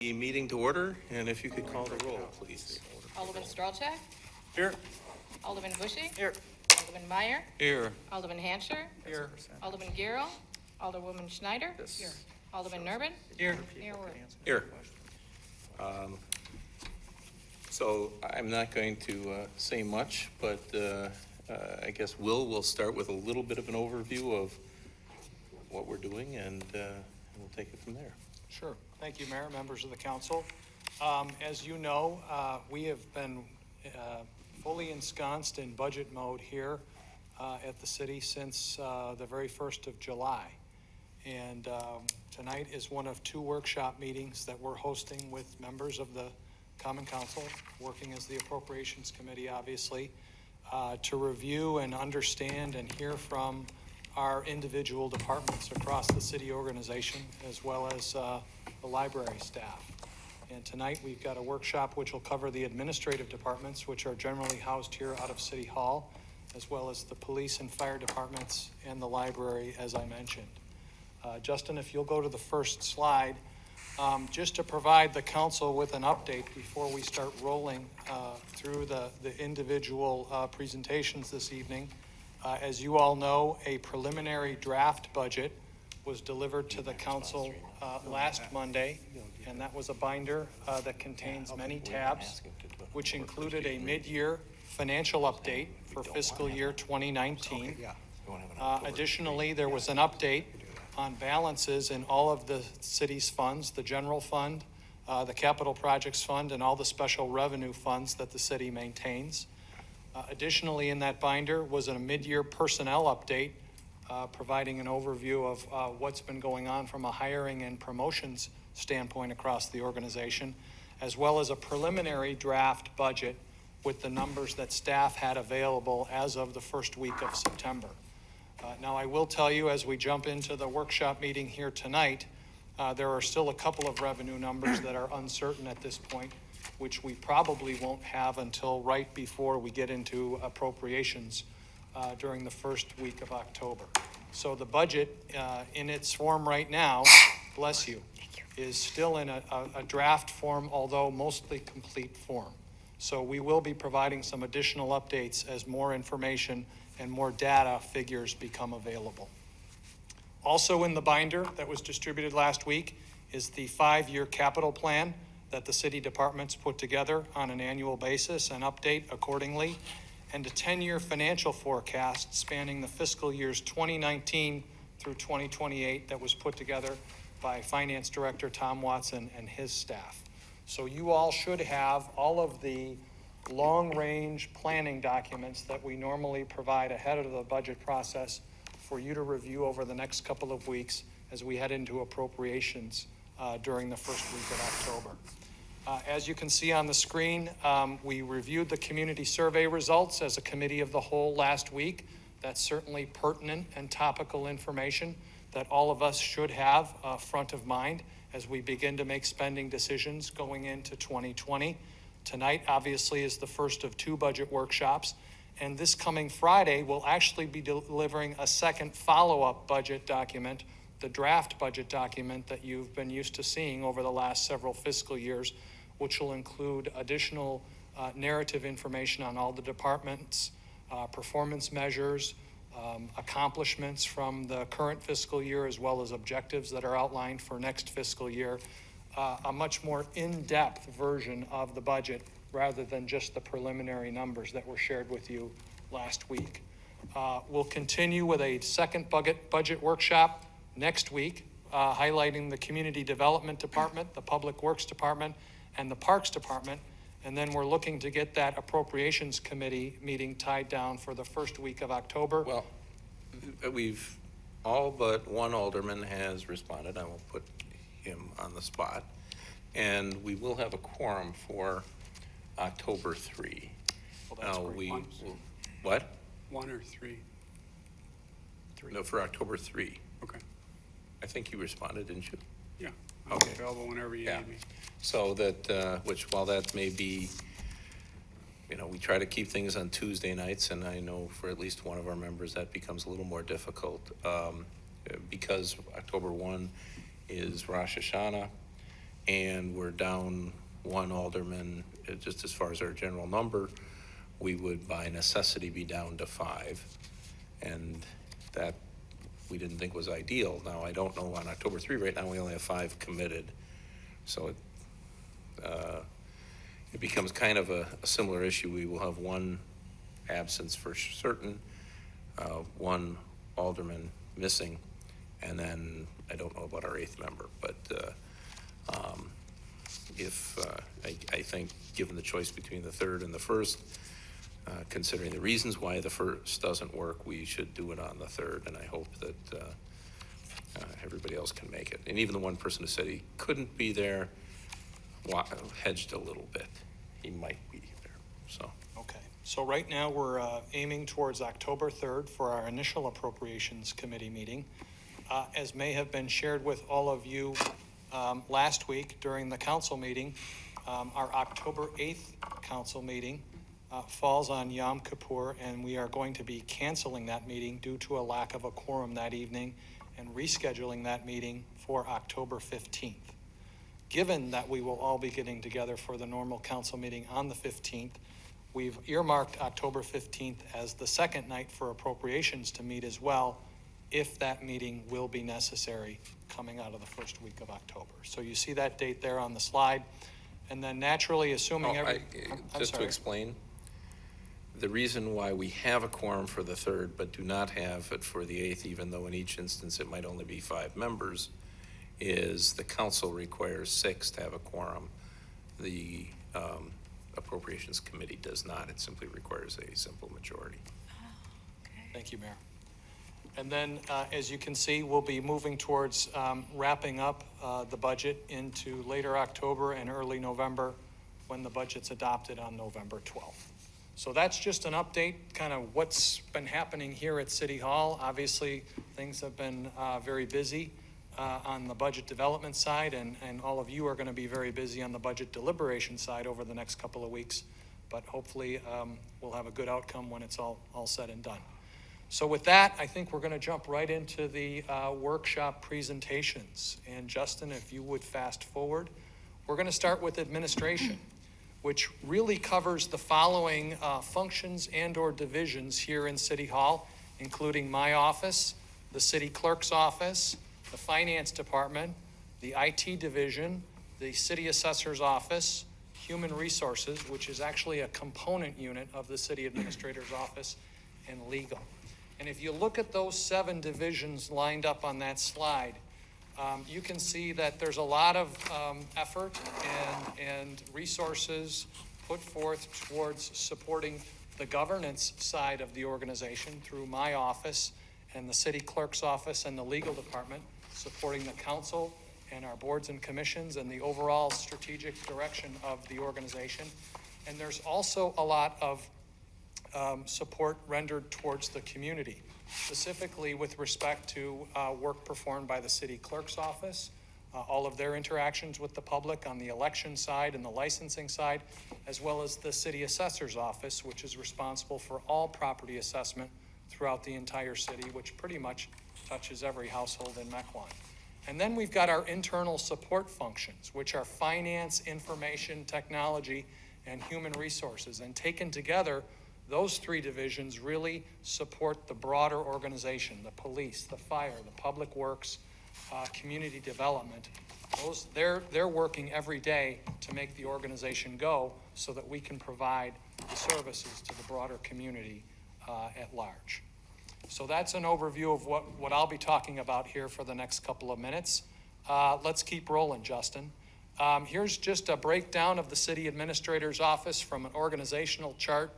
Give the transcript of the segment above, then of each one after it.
The meeting to order, and if you could call the roll, please. Alderman Strelchak, Here. Alderman Bushy, Here. Alderman Meyer, Here. Alderman Hansher, Here. Alderman Gero, Alderwoman Schneider, Alderman Nurbin, Here. Mayor Word. Here. So I'm not going to say much, but I guess we'll start with a little bit of an overview of what we're doing, and we'll take it from there. Sure. Thank you, Mayor, members of the council. As you know, we have been fully ensconced in budget mode here at the city since the very 1st of July. And tonight is one of 2 workshop meetings that we're hosting with members of the Common Council, working as the Appropriations Committee, obviously, to review and understand and hear from our individual departments across the city organization, as well as the library staff. And tonight we've got a workshop which will cover the administrative departments, which are generally housed here out of City Hall, as well as the police and fire departments and the library, as I mentioned. Justin, if you'll go to the first slide, just to provide the council with an update before we start rolling through the individual presentations this evening. As you all know, a preliminary draft budget was delivered to the council last Monday, and that was a binder that contains many tabs, which included a mid-year financial update for fiscal year 2019. Additionally, there was an update on balances in all of the city's funds, the general fund, the capital projects fund, and all the special revenue funds that the city maintains. Additionally, in that binder was a mid-year personnel update, providing an overview of what's been going on from a hiring and promotions standpoint across the organization, as well as a preliminary draft budget with the numbers that staff had available as of the first week of September. Now, I will tell you, as we jump into the workshop meeting here tonight, there are still a couple of revenue numbers that are uncertain at this point, which we probably won't have until right before we get into appropriations during the first week of October. So the budget in its form right now, bless you, is still in a draft form, although mostly complete form. So we will be providing some additional updates as more information and more data figures become available. Also in the binder that was distributed last week is the 5-year capital plan that the city departments put together on an annual basis and update accordingly, and a 10-year financial forecast spanning the fiscal years 2019 through 2028 that was put together by Finance Director Tom Watson and his staff. So you all should have all of the long-range planning documents that we normally provide ahead of the budget process for you to review over the next couple of weeks as we head into appropriations during the first week of October. As you can see on the screen, we reviewed the community survey results as a committee of the whole last week. That's certainly pertinent and topical information that all of us should have front of mind as we begin to make spending decisions going into 2020. Tonight, obviously, is the first of 2 budget workshops, and this coming Friday, we'll actually be delivering a second follow-up budget document, the draft budget document that you've been used to seeing over the last several fiscal years, which will include additional narrative information on all the departments, performance measures, accomplishments from the current fiscal year, as well as objectives that are outlined for next fiscal year, a much more in-depth version of the budget rather than just the preliminary numbers that were shared with you last week. We'll continue with a second budget workshop next week, highlighting the Community Development Department, the Public Works Department, and the Parks Department, and then we're looking to get that Appropriations Committee meeting tied down for the first week of October. Well, we've all but one alderman has responded. I won't put him on the spot. And we will have a quorum for October 3. Well, that's great. What? 1 or 3? 3. No, for October 3. Okay. I think you responded, didn't you? Yeah. I'm Okay. available whenever you need me. So that, which while that may be, we try to keep things on Tuesday nights, and I know for at least one of our members that becomes a little more difficult because October 1 is Rosh Hashanah, and we're down one alderman, just as far as our general number, we would by necessity be down to 5. And that we didn't think was ideal. Now, I don't know on October 3 right now, we only have 5 committed. So it becomes kind of a similar issue. We will have one absence for certain, one alderman missing, and then I don't know about our 8th member, but I think given the choice between the 3rd and the 1st, considering the reasons why the 1st doesn't work, we should do it on the 3rd, and I hope that everybody else can make it. And even the one person who said he couldn't be there hedged a little bit. He might be there, so. Okay, so right now we're aiming towards October 3rd for our initial Appropriations Committee meeting. As may have been shared with all of you last week during the council meeting, our October 8th council meeting falls on Yom Kippur, and we are going to be canceling that meeting due to a lack of a quorum that evening and rescheduling that meeting for October 15th. Given that we will all be getting together for the normal council meeting on the 15th, we've earmarked October 15th as the second night for appropriations to meet as well, if that meeting will be necessary coming out of the first week of October. So you see that date there on the slide. And then naturally, assuming Just to explain, the reason why we have a quorum for the 3rd but do not have it for the 8th, even though in each instance it might only be 5 members, is the council requires 6 to have a quorum. The Appropriations Committee does not. It simply requires a simple majority. Thank you, Mayor. And then, as you can see, we'll be moving towards wrapping up the budget into later October and early November when the budget's adopted on November 12th. So that's just an update, kind of what's been happening here at City Hall. Obviously, things have been very busy on the budget development side, and all of you are going to be very busy on the budget deliberation side over the next couple of weeks. But hopefully, we'll have a good outcome when it's all said and done. So with that, I think we're going to jump right into the workshop presentations. And Justin, if you would fast forward, we're going to start with administration, which really covers the following functions and/or divisions here in City Hall, including my office, the city clerk's office, the finance department, the IT division, the city assessor's office, human resources, which is actually a component unit of the city administrator's office, and legal. And if you look at those 7 divisions lined up on that slide, you can see that there's a lot of effort and resources put forth towards supporting the governance side of the organization through my office and the city clerk's office and the legal department, supporting the council and our boards and commissions and the overall strategic direction of the organization. And there's also a lot of support rendered towards the community, specifically with respect to work performed by the city clerk's office, all of their interactions with the public on the election side and the licensing side, as well as the city assessor's office, which is responsible for all property assessment throughout the entire city, which pretty much touches every household in Mequon. And then we've got our internal support functions, which are finance, information, technology, and human resources. And taken together, those 3 divisions really support the broader organization, the police, the fire, the public works, community development. They're working every day to make the organization go so that we can provide the services to the broader community at large. So that's an overview of what I'll be talking about here for the next couple of minutes. Let's keep rolling, Justin. Here's just a breakdown of the city administrator's office from an organizational chart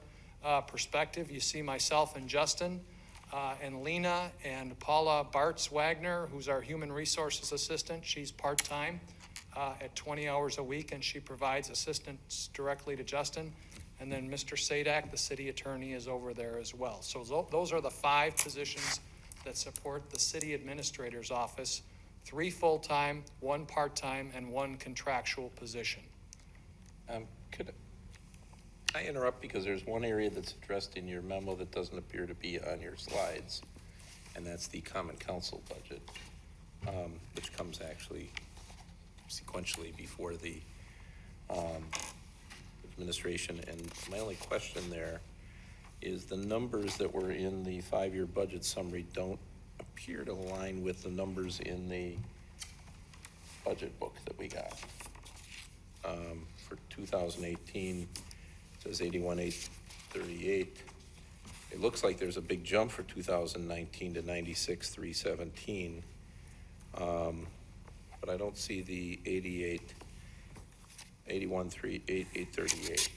perspective. You see myself and Justin and Lena and Paula Bartz-Wagner, who's our human resources assistant. She's part-time at 20 hours a week, and she provides assistance directly to Justin. And then Mr. Sadak, the city attorney, is over there as well. So those are the 5 positions that support the city administrator's office: 3 full-time, 1 part-time, and 1 contractual position. Could I interrupt, because there's one area that's addressed in your memo that doesn't appear to be on your slides, and that's the common council budget, which comes actually sequentially before the administration. And my only question there is the numbers that were in the 5-year budget summary don't appear to align with the numbers in the budget book that we got. For 2018, it says 81,838. It looks like there's a big jump for 2019 to 96,317. But I don't see the 81,838.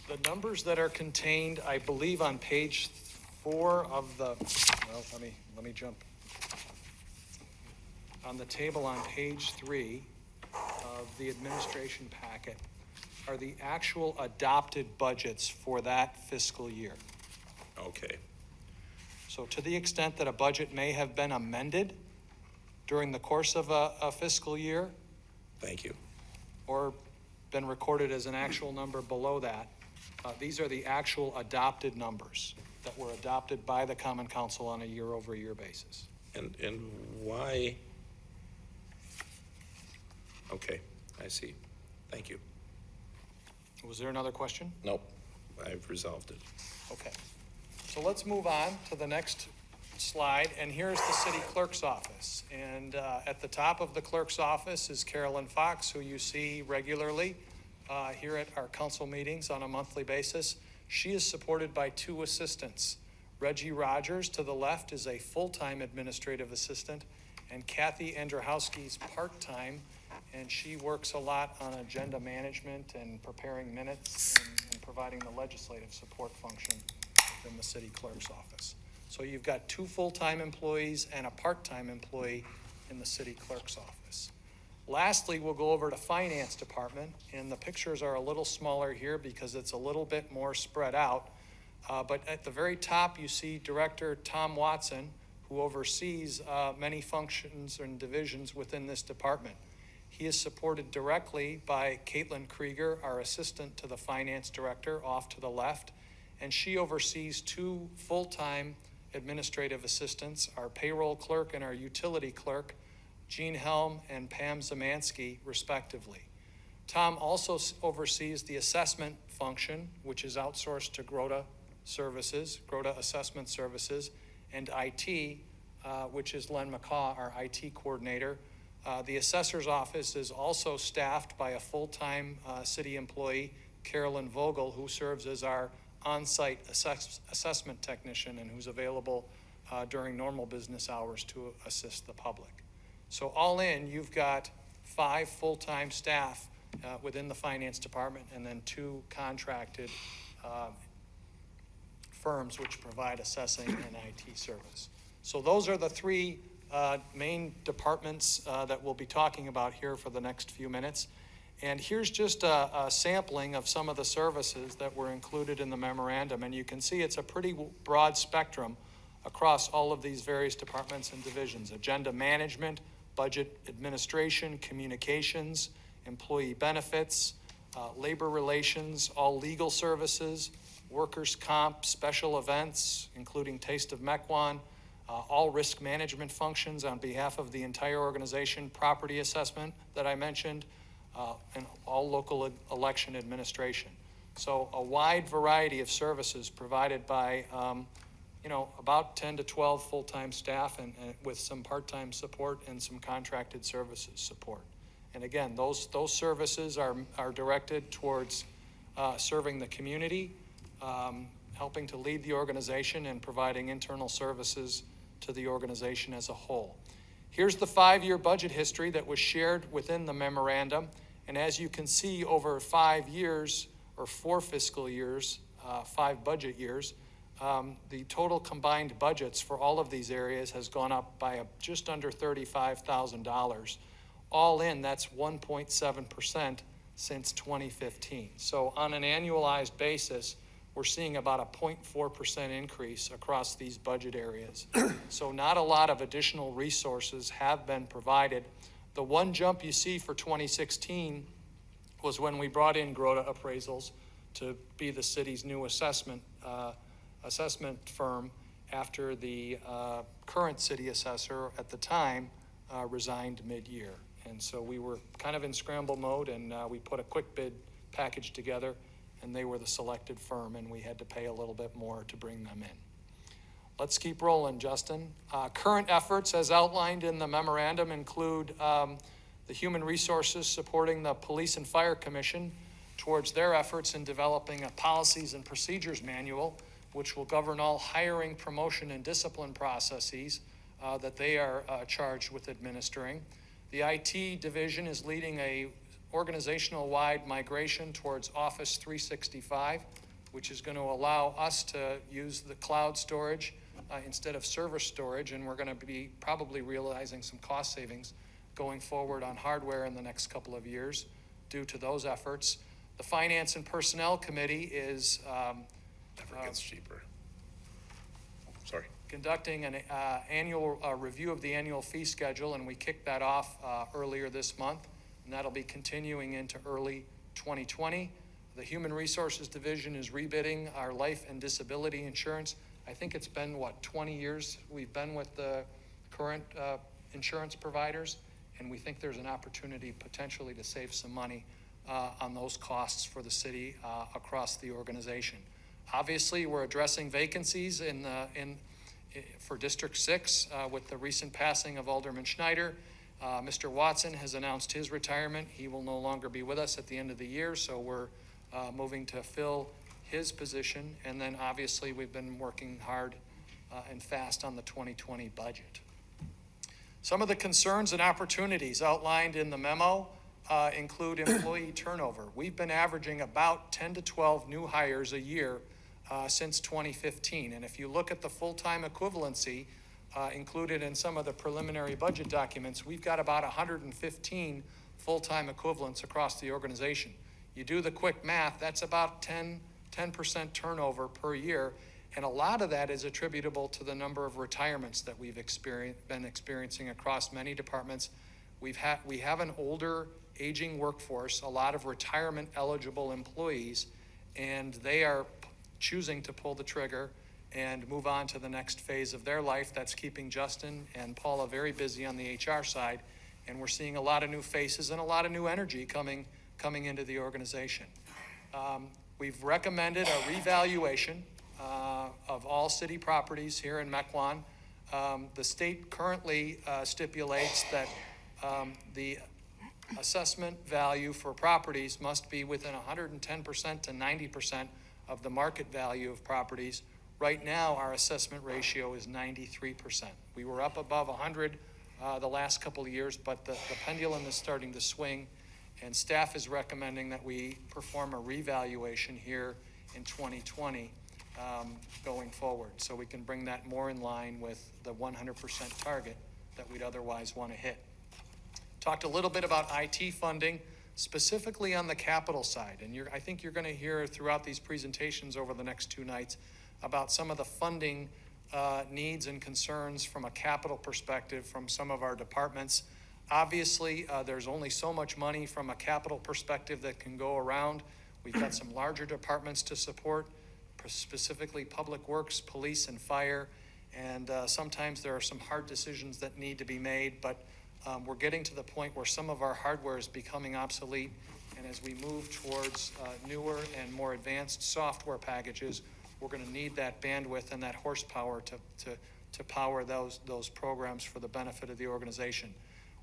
The numbers that are contained, I believe, on page 4 of the, well, let me jump. On the table on page 3 of the administration packet are the actual adopted budgets for that fiscal year. Okay. So to the extent that a budget may have been amended during the course of a fiscal year, Thank you. or been recorded as an actual number below that, these are the actual adopted numbers that were adopted by the Common Council on a year-over-year basis. And why? Okay, I see. Thank you. Was there another question? Nope, I've resolved it. Okay. So let's move on to the next slide, and here's the city clerk's office. And at the top of the clerk's office is Carolyn Fox, who you see regularly here at our council meetings on a monthly basis. She is supported by 2 assistants. Reggie Rogers to the left is a full-time administrative assistant, and Kathy Andrzejowski's part-time, and she works a lot on agenda management and preparing minutes and providing the legislative support function within the city clerk's office. So you've got 2 full-time employees and a part-time employee in the city clerk's office. Lastly, we'll go over to finance department, and the pictures are a little smaller here because it's a little bit more spread out. But at the very top, you see Director Tom Watson, who oversees many functions and divisions within this department. He is supported directly by Caitlin Krieger, our assistant to the finance director, off to the left, and she oversees 2 full-time administrative assistants, our payroll clerk and our utility clerk, Jean Helm and Pam Zamansky, respectively. Tom also oversees the assessment function, which is outsourced to Grota Services, Grota Assessment Services, and IT, which is Len McCaw, our IT coordinator. The assessor's office is also staffed by a full-time city employee, Carolyn Vogel, who serves as our on-site assessment technician and who's available during normal business hours to assist the public. So all in, you've got 5 full-time staff within the finance department and then 2 contracted firms which provide assessing and IT service. So those are the 3 main departments that we'll be talking about here for the next few minutes. And here's just a sampling of some of the services that were included in the memorandum. And you can see it's a pretty broad spectrum across all of these various departments and divisions: agenda management, budget administration, communications, employee benefits, labor relations, all legal services, workers' comp, special events, including Taste of Mequon, all risk management functions on behalf of the entire organization, property assessment that I mentioned, and all local election administration. So a wide variety of services provided by, about 10 to 12 full-time staff and with some part-time support and some contracted services support. And again, those services are directed towards serving the community, helping to lead the organization, and providing internal services to the organization as a whole. Here's the 5-year budget history that was shared within the memorandum. And as you can see, over 5 years, or 4 fiscal years, 5 budget years, the total combined budgets for all of these areas has gone up by just under $35,000. All in, that's 1.7% since 2015. So on an annualized basis, we're seeing about a 0.4% increase across these budget areas. So not a lot of additional resources have been provided. The one jump you see for 2016 was when we brought in Grota Appraisals to be the city's new assessment firm after the current city assessor at the time resigned mid-year. And so we were kind of in scramble mode, and we put a quick bid package together, and they were the selected firm, and we had to pay a little bit more to bring them in. Let's keep rolling, Justin. Current efforts, as outlined in the memorandum, include the human resources supporting the Police and Fire Commission towards their efforts in developing a policies and procedures manual, which will govern all hiring, promotion, and discipline processes that they are charged with administering. The IT division is leading a organizational-wide migration towards Office 365, which is going to allow us to use the cloud storage instead of server storage, and we're going to be probably realizing some cost savings going forward on hardware in the next couple of years due to those efforts. The Finance and Personnel Committee is Never gets cheaper. Sorry. conducting an annual review of the annual fee schedule, and we kicked that off earlier this month, and that'll be continuing into early 2020. The Human Resources Division is rebidding our life and disability insurance. I think it's been, 20 years we've been with the current insurance providers, and we think there's an opportunity potentially to save some money on those costs for the city across the organization. Obviously, we're addressing vacancies for District 6 with the recent passing of Alderman Schneider. Mr. Watson has announced his retirement. He will no longer be with us at the end of the year, so we're moving to fill his position. And then obviously we've been working hard and fast on the 2020 budget. Some of the concerns and opportunities outlined in the memo include employee turnover. We've been averaging about 10 to 12 new hires a year since 2015. And if you look at the full-time equivalency included in some of the preliminary budget documents, we've got about 115 full-time equivalents across the organization. You do the quick math, that's about 10% turnover per year, and a lot of that is attributable to the number of retirements that we've been experiencing across many departments. We have an older, aging workforce, a lot of retirement-eligible employees, and they are choosing to pull the trigger and move on to the next phase of their life. That's keeping Justin and Paula very busy on the HR side, and we're seeing a lot of new faces and a lot of new energy coming into the organization. We've recommended a revaluation of all city properties here in Mequon. The state currently stipulates that the assessment value for properties must be within 110% to 90% of the market value of properties. Right now, our assessment ratio is 93%. We were up above 100 the last couple of years, but the pendulum is starting to swing, and staff is recommending that we perform a revaluation here in 2020 going forward, so we can bring that more in line with the 100% target that we'd otherwise want to hit. Talked a little bit about IT funding, specifically on the capital side, and I think you're going to hear throughout these presentations over the next 2 nights about some of the funding needs and concerns from a capital perspective from some of our departments. Obviously, there's only so much money from a capital perspective that can go around. We've got some larger departments to support, specifically Public Works, Police, and Fire, and sometimes there are some hard decisions that need to be made, but we're getting to the point where some of our hardware is becoming obsolete, and as we move towards newer and more advanced software packages, we're going to need that bandwidth and that horsepower to power those programs for the benefit of the organization.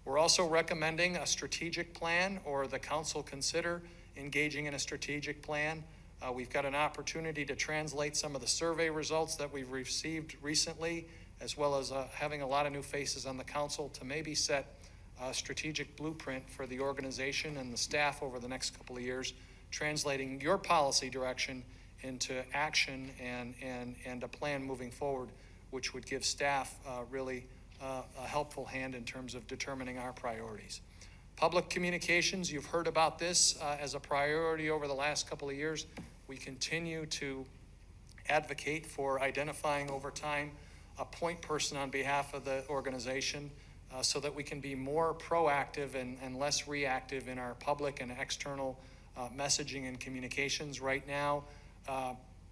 We're also recommending a strategic plan, or the council consider engaging in a strategic plan. We've got an opportunity to translate some of the survey results that we've received recently, as well as having a lot of new faces on the council to maybe set a strategic blueprint for the organization and the staff over the next couple of years, translating your policy direction into action and a plan moving forward, which would give staff really a helpful hand in terms of determining our priorities. Public communications, you've heard about this as a priority over the last couple of years. We continue to advocate for identifying over time a point person on behalf of the organization so that we can be more proactive and less reactive in our public and external messaging and communications. Right now,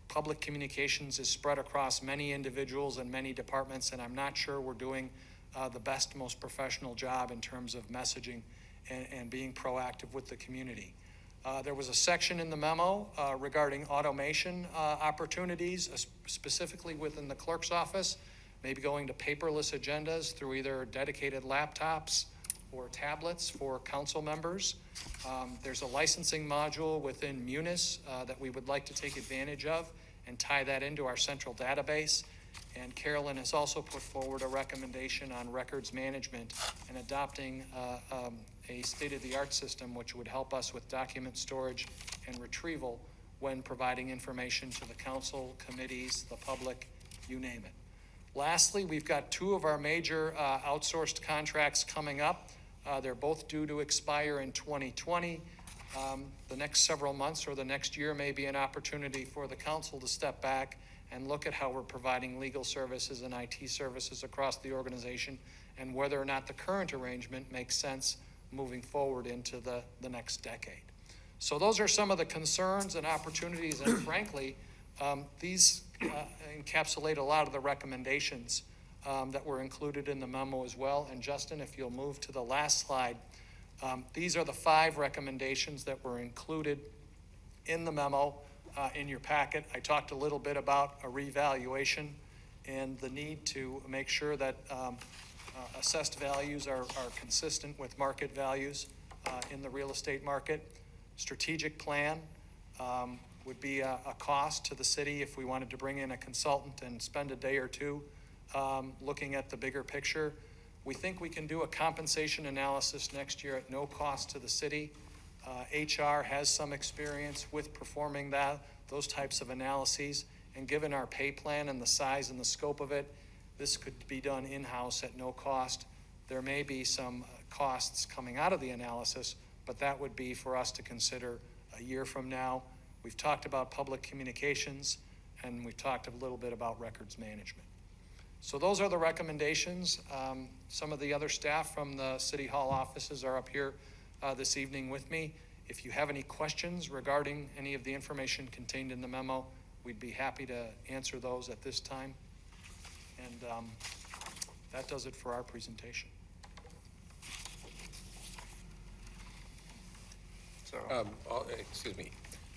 public communications is spread across many individuals and many departments, and I'm not sure we're doing the best, most professional job in terms of messaging and being proactive with the community. There was a section in the memo regarding automation opportunities, specifically within the clerk's office, maybe going to paperless agendas through either dedicated laptops or tablets for council members. There's a licensing module within Munis that we would like to take advantage of and tie that into our central database. And Carolyn has also put forward a recommendation on records management and adopting a state-of-the-art system which would help us with document storage and retrieval when providing information to the council, committees, the public, you name it. Lastly, we've got two of our major outsourced contracts coming up. They're both due to expire in 2020. The next several months or the next year may be an opportunity for the council to step back and look at how we're providing legal services and IT services across the organization and whether or not the current arrangement makes sense moving forward into the next decade. So those are some of the concerns and opportunities, and frankly, these encapsulate a lot of the recommendations that were included in the memo as well. And Justin, if you'll move to the last slide, these are the 5 recommendations that were included in the memo in your packet. I talked a little bit about a revaluation and the need to make sure that assessed values are consistent with market values in the real estate market. Strategic plan would be a cost to the city if we wanted to bring in a consultant and spend a day or two looking at the bigger picture. We think we can do a compensation analysis next year at no cost to the city. HR has some experience with performing those types of analyses, and given our pay plan and the size and the scope of it, this could be done in-house at no cost. There may be some costs coming out of the analysis, but that would be for us to consider a year from now. We've talked about public communications, and we've talked a little bit about records management. So those are the recommendations. Some of the other staff from the City Hall offices are up here this evening with me. If you have any questions regarding any of the information contained in the memo, we'd be happy to answer those at this time. And that does it for our presentation. So, Excuse me,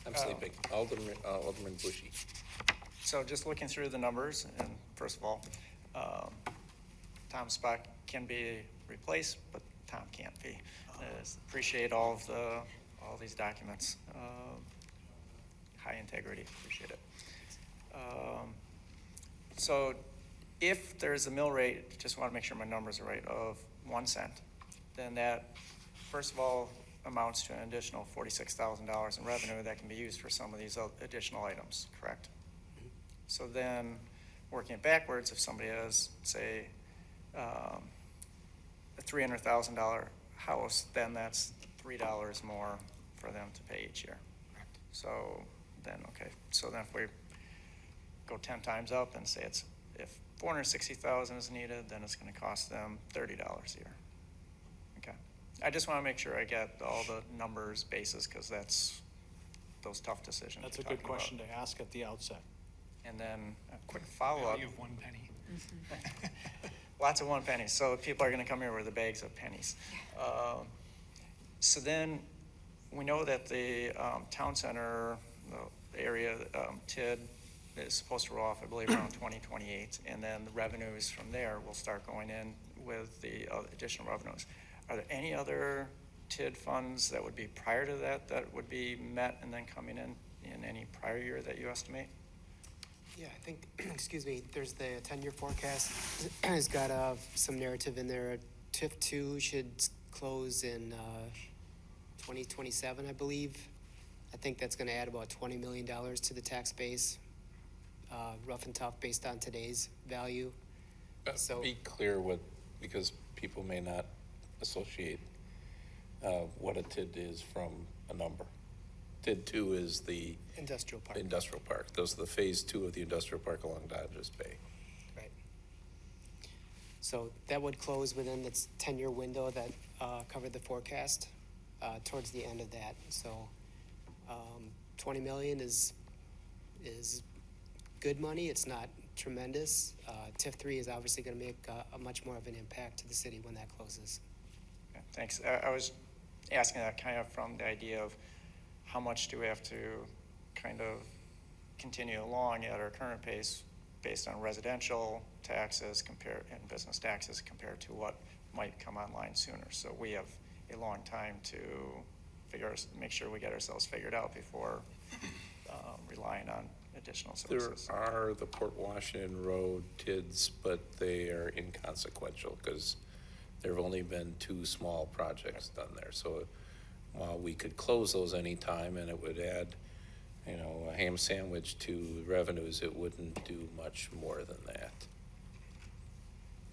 I'm sleeping. Alderman Bushy. so just looking through the numbers, and first of all, Tom Spock can be replaced, but Tom can't be. Appreciate all these documents. High integrity, appreciate it. So if there's a mill rate, just want to make sure my numbers are right, of 1 cent, then that, first of all, amounts to an additional $46,000 in revenue that can be used for some of these additional items, correct? So then, working it backwards, if somebody has, say, a $300,000 house, then that's $3 more for them to pay each year. So then, okay, so then if we go 10 times up and say if 460,000 is needed, then it's going to cost them $30 a year. Okay, I just want to make sure I get all the numbers, bases, because that's those tough decisions. That's a good question to ask at the outset. And then a quick follow-up. Value of 1 penny. Lots of 1 pennies. So people are going to come here with the bags of pennies. So then we know that the town center, the area, TID, is supposed to roll off, I believe, around 2028. And then the revenues from there will start going in with the additional revenues. Are there any other TID funds that would be prior to that would be met and then coming in any prior year that you estimate? Yeah, I think, excuse me, there's the 10-year forecast. It's got some narrative in there. TIF 2 should close in 2027, I believe. I think that's going to add about $20 million to the tax base, rough and tough based on today's value. So Be clear because people may not associate what a TID is from a number. TID 2 is the industrial park. industrial park. Those are the phase 2 of the industrial park along Dodgers Bay. Right. So that would close within its 10-year window that covered the forecast towards the end of that. So 20 million is good money. It's not tremendous. TIF 3 is obviously going to make a much more of an impact to the city when that closes. Yeah, thanks. I was asking that kind of from the idea of how much do we have to kind of continue along at our current pace based on residential taxes and business taxes compared to what might come online sooner. So we have a long time to make sure we get ourselves figured out before relying on additional There services. are the Port Washington Road TIDs, but they are inconsequential because there have only been 2 small projects done there. So while we could close those anytime and it would add, you know, a ham sandwich to revenues, it wouldn't do much more than that.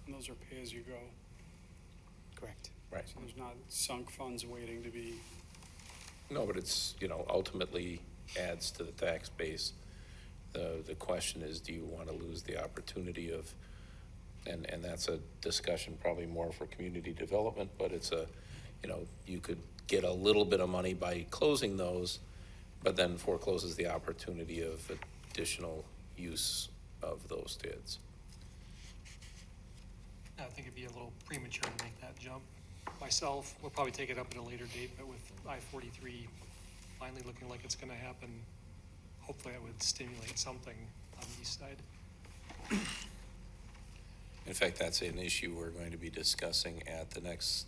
And those are pay-as-you-go, Correct. Right. so there's not sunk funds waiting to be, No, but it's, you know, ultimately adds to the tax base. The question is, do you want to lose the opportunity of, and that's a discussion probably more for community development, but it's a, you know, you could get a little bit of money by closing those, but then forecloses the opportunity of additional use of those TIDs. I think it'd be a little premature to make that jump. Myself, we'll probably take it up at a later date, but with I-43 finally looking like it's gonna happen, hopefully that would stimulate something on the east side. In fact, that's an issue we're going to be discussing at the next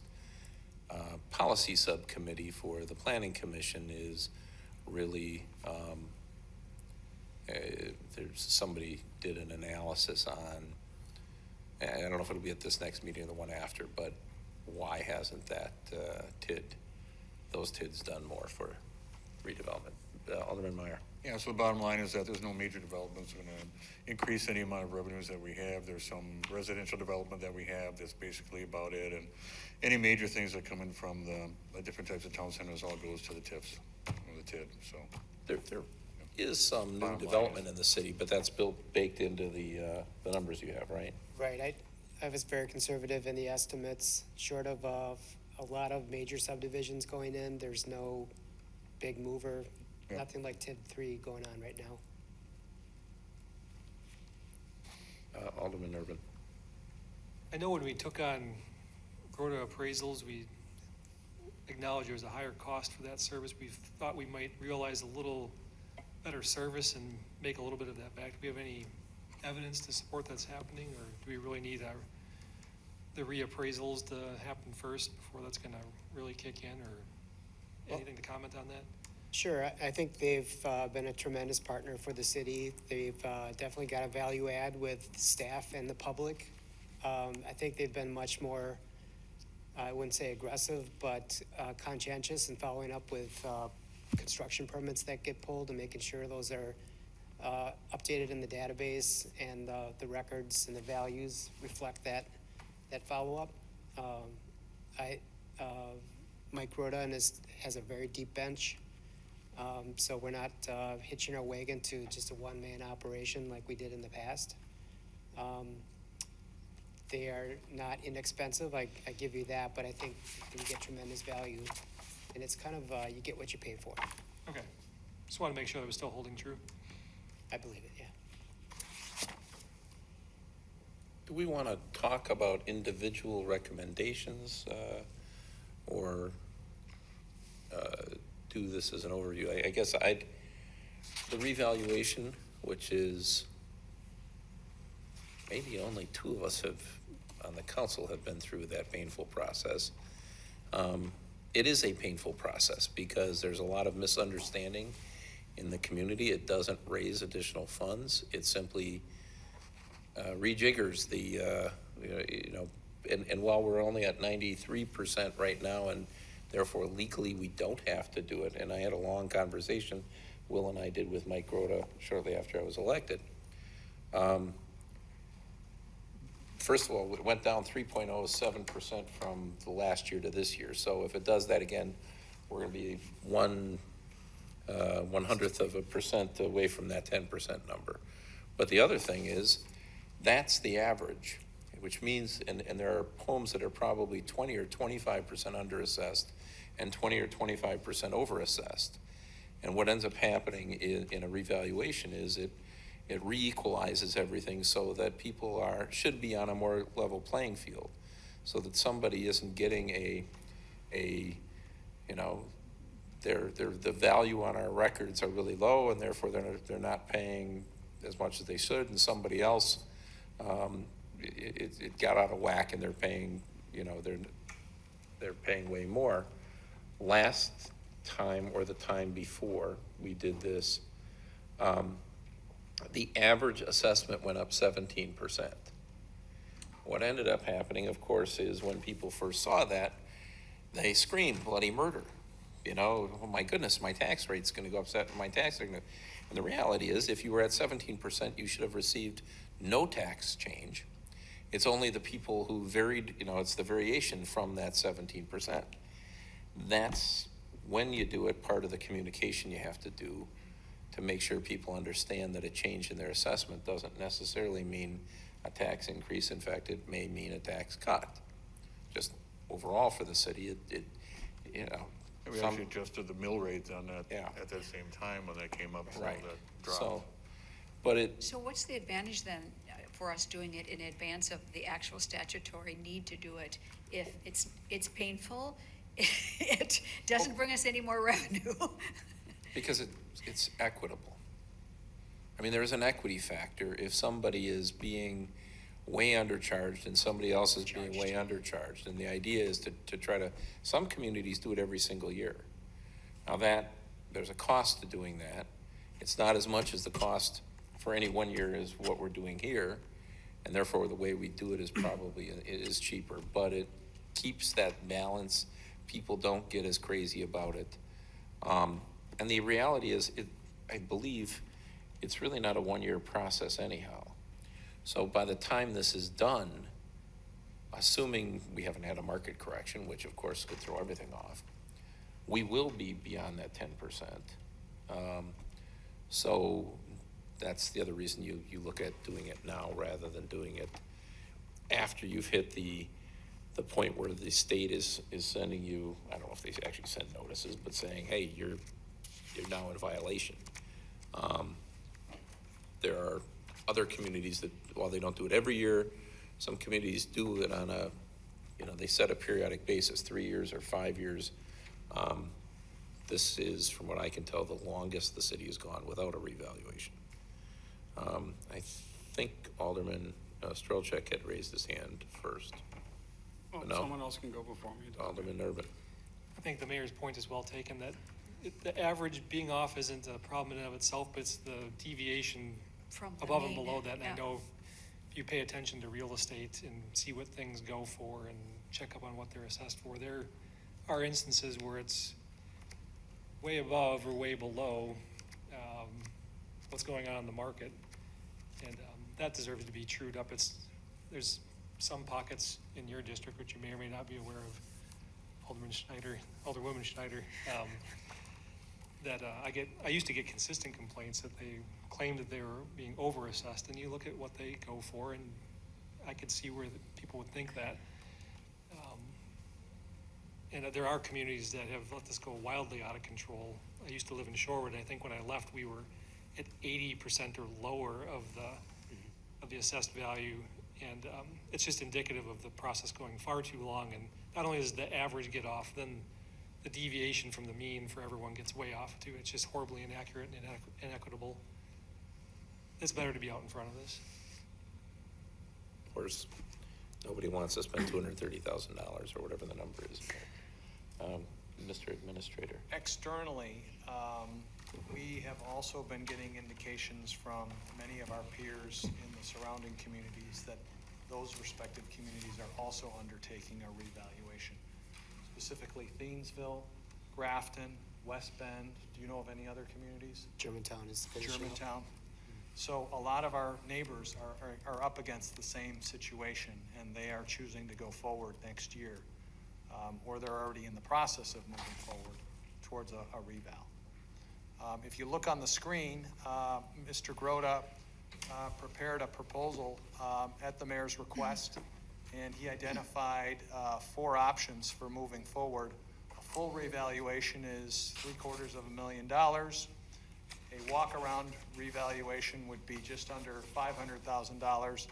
policy subcommittee for the Planning Commission is really, somebody did an analysis on, I don't know if it'll be at this next meeting or the one after, but why hasn't that those TIDs done more for redevelopment? Alderman Meyer. Yeah, so the bottom line is that there's no major developments going to increase any amount of revenues that we have. There's some residential development that we have. That's basically about it. And any major things that come in from the different types of town centers all goes to the TIFs, or the TID, so. There is some new Bottom line development is- in the city, but that's baked into the numbers you have, right? Right. I was very conservative in the estimates. Short of a lot of major subdivisions going in, there's no big mover, Yeah. nothing like TID 3 going on right now. Alderman Urban. I know when we took on Grota appraisals, we acknowledged there was a higher cost for that service. We thought we might realize a little better service and make a little bit of that back. Do we have any evidence to support that's happening, or do we really need the reappraisals to happen first before that's gonna really kick in, or anything to comment on that? Sure. I think they've been a tremendous partner for the city. They've definitely got a value add with staff and the public. I think they've been much more, I wouldn't say aggressive, but conscientious in following up with construction permits that get pulled and making sure those are updated in the database and the records and the values reflect that follow-up. Mike Roda has a very deep bench. So we're not hitching our wagon to just a one-man operation like we did in the past. They are not inexpensive, I give you that, but I think you get tremendous value. And it's kind of, you get what you pay for. Okay, just want to make sure that was still holding true. I believe it, yeah. Do we want to talk about individual recommendations or do this as an overview? I guess the revaluation, which is maybe only 2 of us on the council have been through that painful process. It is a painful process because there's a lot of misunderstanding in the community. It doesn't raise additional funds. It simply rejiggers the, and while we're only at 93% right now, and therefore legally we don't have to do it, and I had a long conversation, Will and I did with Mike Grota shortly after I was elected. First of all, it went down 3.07% from the last year to this year. So if it does that again, we're going to be 1/100% away from that 10% number. But the other thing is, that's the average, which means, and there are homes that are probably 20 or 25% underassessed and 20 or 25% overassessed. And what ends up happening in a revaluation is it re-equalizes everything so that people should be on a more level playing field, so that somebody isn't getting the value on our records are really low, and therefore they're not paying as much as they should, and somebody else, it got out of whack and they're paying, they're paying way more. Last time, or the time before we did this, the average assessment went up 17%. What ended up happening, of course, is when people first saw that, they screamed bloody murder. Oh my goodness, my tax rate's gonna go up, my tax rate. And the reality is, if you were at 17%, you should have received no tax change. It's only the people who varied, it's the variation from that 17%. That's when you do it, part of the communication you have to do to make sure people understand that a change in their assessment doesn't necessarily mean a tax increase. In fact, it may mean a tax cut. Just overall for the city, We actually adjusted the mill rates on that Yeah. at that same time when that came up, so Right. that dropped. So, but So what's the advantage then for us doing it in advance of the actual statutory need to do it? If it's painful, it doesn't bring us any more revenue. because it's equitable. I mean, there's an equity factor. If somebody is being way undercharged and somebody else is being way undercharged, and the idea is to try to, some communities do it every single year. Now there's a cost to doing that. It's not as much as the cost for any 1 year as what we're doing here, and therefore the way we do it is probably, it is cheaper, but it keeps that balance. People don't get as crazy about it. And the reality is, I believe it's really not a 1 year process anyhow. So by the time this is done, assuming we haven't had a market correction, which of course could throw everything off, we will be beyond that 10%. So that's the other reason you look at doing it now rather than doing it after you've hit the point where the state is sending you, I don't know if they actually send notices, but saying, hey, you're now in violation. There are other communities that, while they don't do it every year, some communities do it on they set a periodic basis, 3 years or 5 years. This is, from what I can tell, the longest the city has gone without a revaluation. I think Alderman Strelchek had raised his hand first. Oh, No. someone else can go before me. Alderman Urban. I think the mayor's point is well taken, that the average being off isn't a problem in and of itself, but it's the deviation From the above and mean, below that. And I yeah. know if you pay attention to real estate and see what things go for and check up on what they're assessed for, there are instances where it's way above or way below what's going on in the market. And that deserves to be trued up. There's some pockets in your district, which you may or may not be aware of, Alderwoman Schneider, that I used to get consistent complaints that they claimed that they were being overassessed, and you look at what they go for, and I could see where people would think that. And there are communities that have let this go wildly out of control. I used to live in Shorewood, and I think when I left, we were at 80% or lower of the assessed value. And it's just indicative of the process going far too long. And not only does the average get off, then the deviation from the mean for everyone gets way off too. It's just horribly inaccurate and inequitable. It's better to be out in front of this. Of course, nobody wants to spend $230,000 or whatever the number is. Mr. Administrator. Externally, we have also been getting indications from many of our peers in the surrounding communities that those respective communities are also undertaking a revaluation. Specifically Thiensville, Grafton, West Bend. Do you know of any other communities? Germantown is finishing up. Germantown. So a lot of our neighbors are up against the same situation, and they are choosing to go forward next year. Or they're already in the process of moving forward towards a reval. If you look on the screen, Mr. Grota prepared a proposal at the mayor's request, and he identified 4 options for moving forward. A full revaluation is $750,000. A walk-around revaluation would be just under $500,000.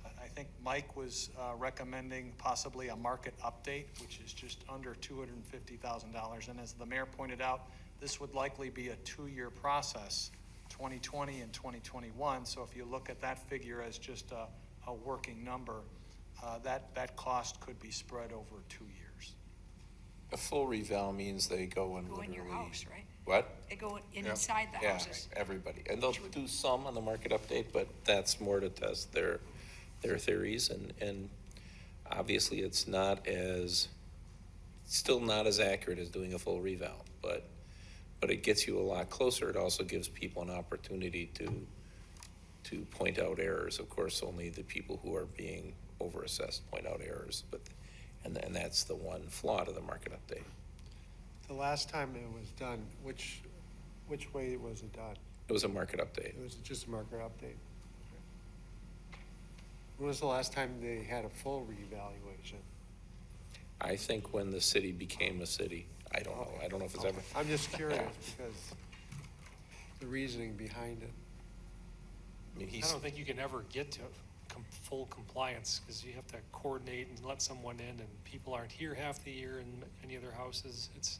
I think Mike was recommending possibly a market update, which is just under $250,000. And as the mayor pointed out, this would likely be a two-year process, 2020 and 2021. So if you look at that figure as just a working number, that cost could be spread over 2 years. A full reval means they go and Go in your literally. house, right? What? They go inside the Yeah, houses. everybody. And they'll do some on the market update, but that's more to test their theories. And obviously, it's still not as accurate as doing a full reval, but it gets you a lot closer. It also gives people an opportunity to point out errors. Of course, only the people who are being overassessed point out errors, and that's the one flaw to the market update. The last time it was done, which way was it done? It was a market update. It was just a market update? When was the last time they had a full reevaluation? I think when the city became a city. I don't know. I don't know if it's ever. I'm just curious because the reasoning behind it. I mean, I don't think you can ever get to full compliance, because you have to coordinate and let someone in, and people aren't here half the year in many other houses. It's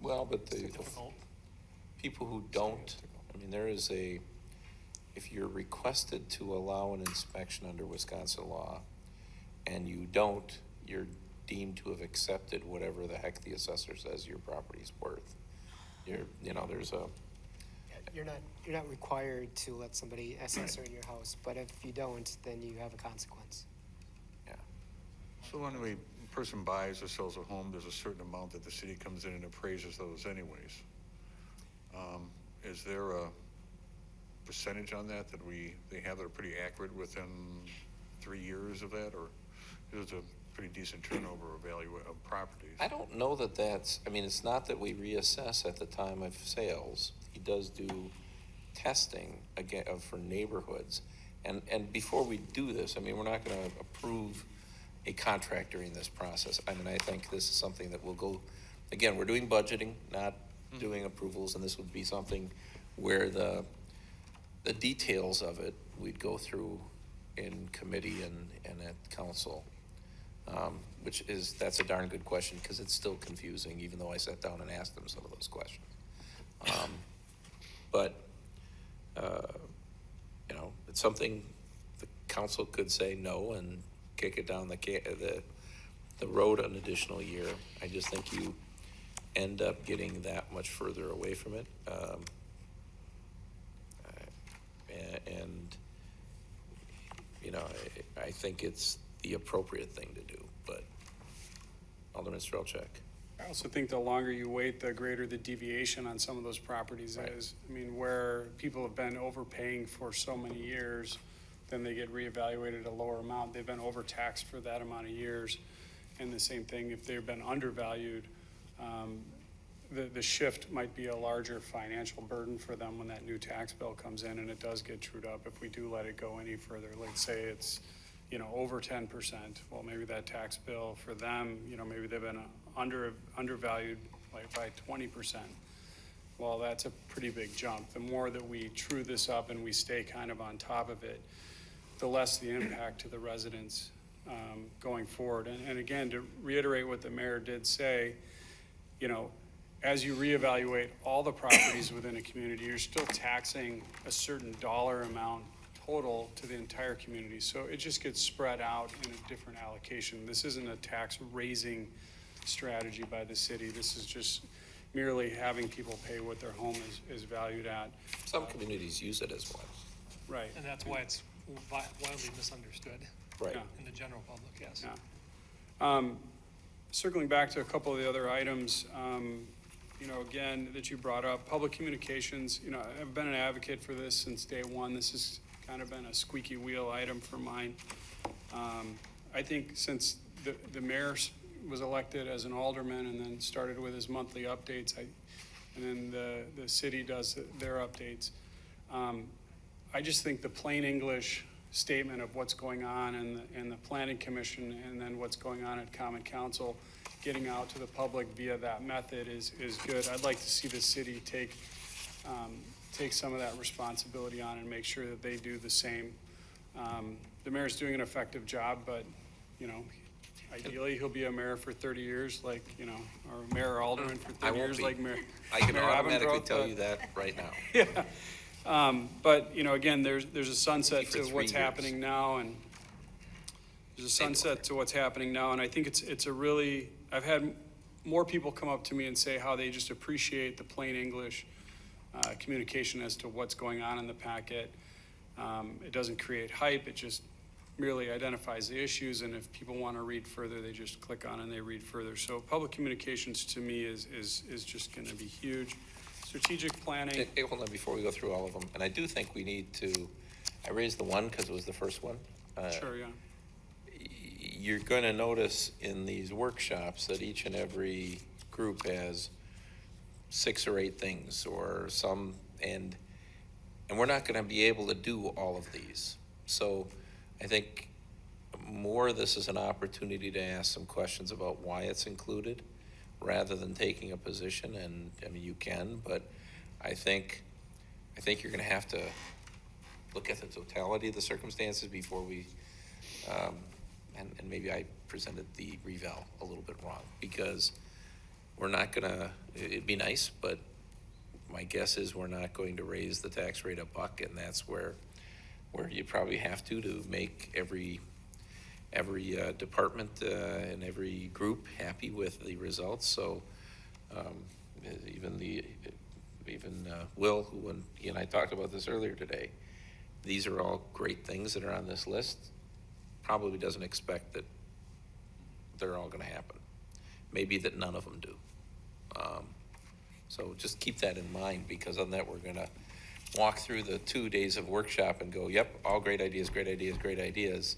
Well, but the difficult. people who don't, I mean, if you're requested to allow an inspection under Wisconsin law and you don't, you're deemed to have accepted whatever the heck the assessor says your property's worth. There's a, You're not required to let somebody assessor in your house, but if you don't, then you have a consequence. So when a person buys or sells a home, there's a certain amount that the city comes in and appraises those anyways. Is there a percentage on that they have that are pretty accurate within 3 years of that, or is it a pretty decent turnover of value of properties? I don't know it's not that we reassess at the time of sales. He does do testing again for neighborhoods. And before we do this, we're not gonna approve a contract during this process. I think this is something that will go, again, we're doing budgeting, not doing approvals, and this would be something where the details of it, we'd go through in committee and at council. That's a darn good question, because it's still confusing, even though I sat down and asked them some of those questions. It's something the council could say no and kick it down the road an additional year. I just think you end up getting that much further away from it. I think it's the appropriate thing to do, but Alderman Strelchak. I also think the longer you wait, the greater the deviation on some of those properties is. Where people have been overpaying for so many years, then they get reevaluated at a lower amount. They've been overtaxed for that amount of years. And the same thing, if they've been undervalued, the shift might be a larger financial burden for them when that new tax bill comes in and it does get trued up. If we do let it go any further, let's say it's, over 10%, well, maybe that tax bill for them, maybe they've been undervalued by 20%. Well, that's a pretty big jump. The more that we true this up and we stay kind of on top of it, the less the impact to the residents going forward. And again, to reiterate what the mayor did say, as you reevaluate all the properties within a community, you're still taxing a certain dollar amount total to the entire community. So it just gets spread out in a different allocation. This isn't a tax raising strategy by the city. This is just merely having people pay what their home is valued at. Some communities use it as one. Right. And that's why it's wildly misunderstood Right. in the general public, yes. Yeah. Circling back to a couple of the other items, again, that you brought up, public communications, I've been an advocate for this since day one. This has kind of been a squeaky wheel item for mine. I think since the mayor was elected as an alderman and then started with his monthly updates, and then the city does their updates, I just think the plain English statement of what's going on in the planning commission and then what's going on at common council, getting out to the public via that method is good. I'd like to see the city take take some of that responsibility on and make sure that they do the same. The mayor's doing an effective job, but, you know, ideally, he'll be a mayor for 30 years, like, you know, or mayor or alderman for I 30 won't years, be. like Mayor. I can Mayor automatically Abendroth, tell but- you that right now. Yeah. But, you know, again, there's a sunset For to 3 what's years. happening now, and there's a sunset to what's happening now, and I think it's a really, I've had more people come up to me and say how they just appreciate the plain English communication as to what's going on in the packet. It doesn't create hype, it just merely identifies the issues, and if people want to read further, they just click on and they read further. So public communications to me is just going to be huge. Strategic planning. Hey, hold on, before we go through all of them, and I do think we need to, I raised the one because it was the first one. Sure, yeah. You're going to notice in these workshops that each and every group has 6 or 8 things or some, and we're not going to be able to do all of these. So I think more this is an opportunity to ask some questions about why it's included rather than taking a position, and I mean, you can, but I think you're going to have to look at the totality of the circumstances before we, and maybe I presented the reval a little bit wrong, because we're not gonna, it'd be nice, but my guess is we're not going to raise the tax rate $1, and that's where you probably have to make every department and every group happy with the results. So even Will, who, and he and I talked about this earlier today, these are all great things that are on this list, probably doesn't expect that they're all gonna happen. Maybe that none of them do. So just keep that in mind, because on that, we're gonna walk through the 2 days of workshop and go, yep, all great ideas, great ideas, great ideas,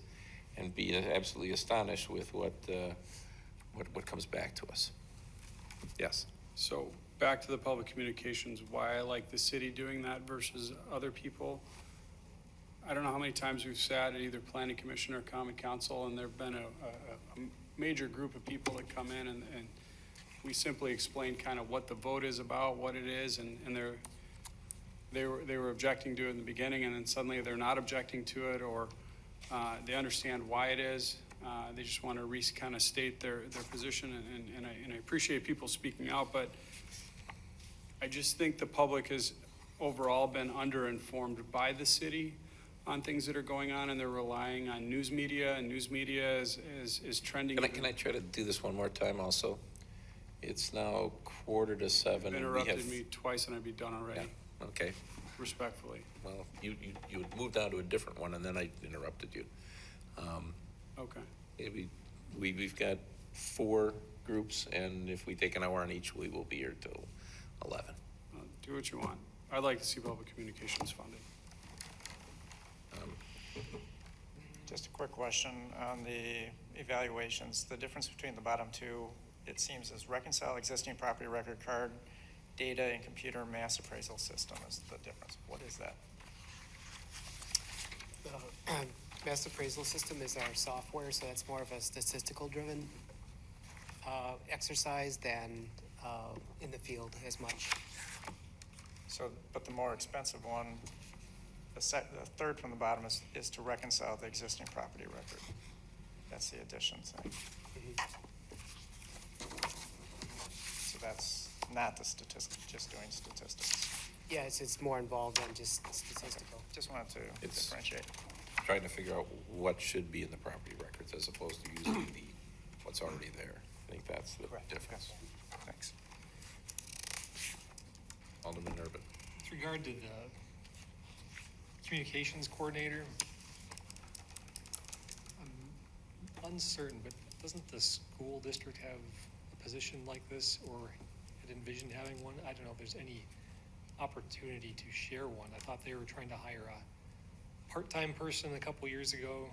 and be absolutely astonished with what comes back to us. Yes. So back to the public communications, why I like the city doing that versus other people. I don't know how many times we've sat at either planning commission or common council, and there've been a major group of people that come in, and we simply explain kind of what the vote is about, what it is, and they were objecting to it in the beginning, and then suddenly they're not objecting to it, or they understand why it is. They just want to kind of state their position, and I appreciate people speaking out, but I just think the public has overall been underinformed by the city on things that are going on, and they're relying on news media, and news media is trending. Can I try to do this one more time also? It's now 6:45. You've interrupted me twice, and I'd be done already. Yeah, okay. Respectfully. Well, you moved on to a different one, and then I interrupted you. Okay. We've got 4 groups, and if we take an hour on each, we will be here till 11. Do what you want. I'd like to see public communications funded. Just a quick question on the evaluations. The difference between the bottom 2, it seems, is reconcile existing property record card data and computer mass appraisal system is the difference. What is that? The mass appraisal system is our software, so that's more of a statistical driven exercise than in the field as much. So, but the more expensive one, the third from the bottom is to reconcile the existing property record. That's the addition thing. So that's not the statistics, just doing statistics. Yeah, it's more involved than just statistical. Just wanted to It's- differentiate. Trying to figure out what should be in the property records as opposed to using what's already there. I think that's the Correct. difference. Thanks. Alderman Urban. With regard to the communications coordinator, I'm uncertain, but doesn't the school district have a position like this, or had envisioned having one? I don't know if there's any opportunity to share one. I thought they were trying to hire a part-time person a couple years ago,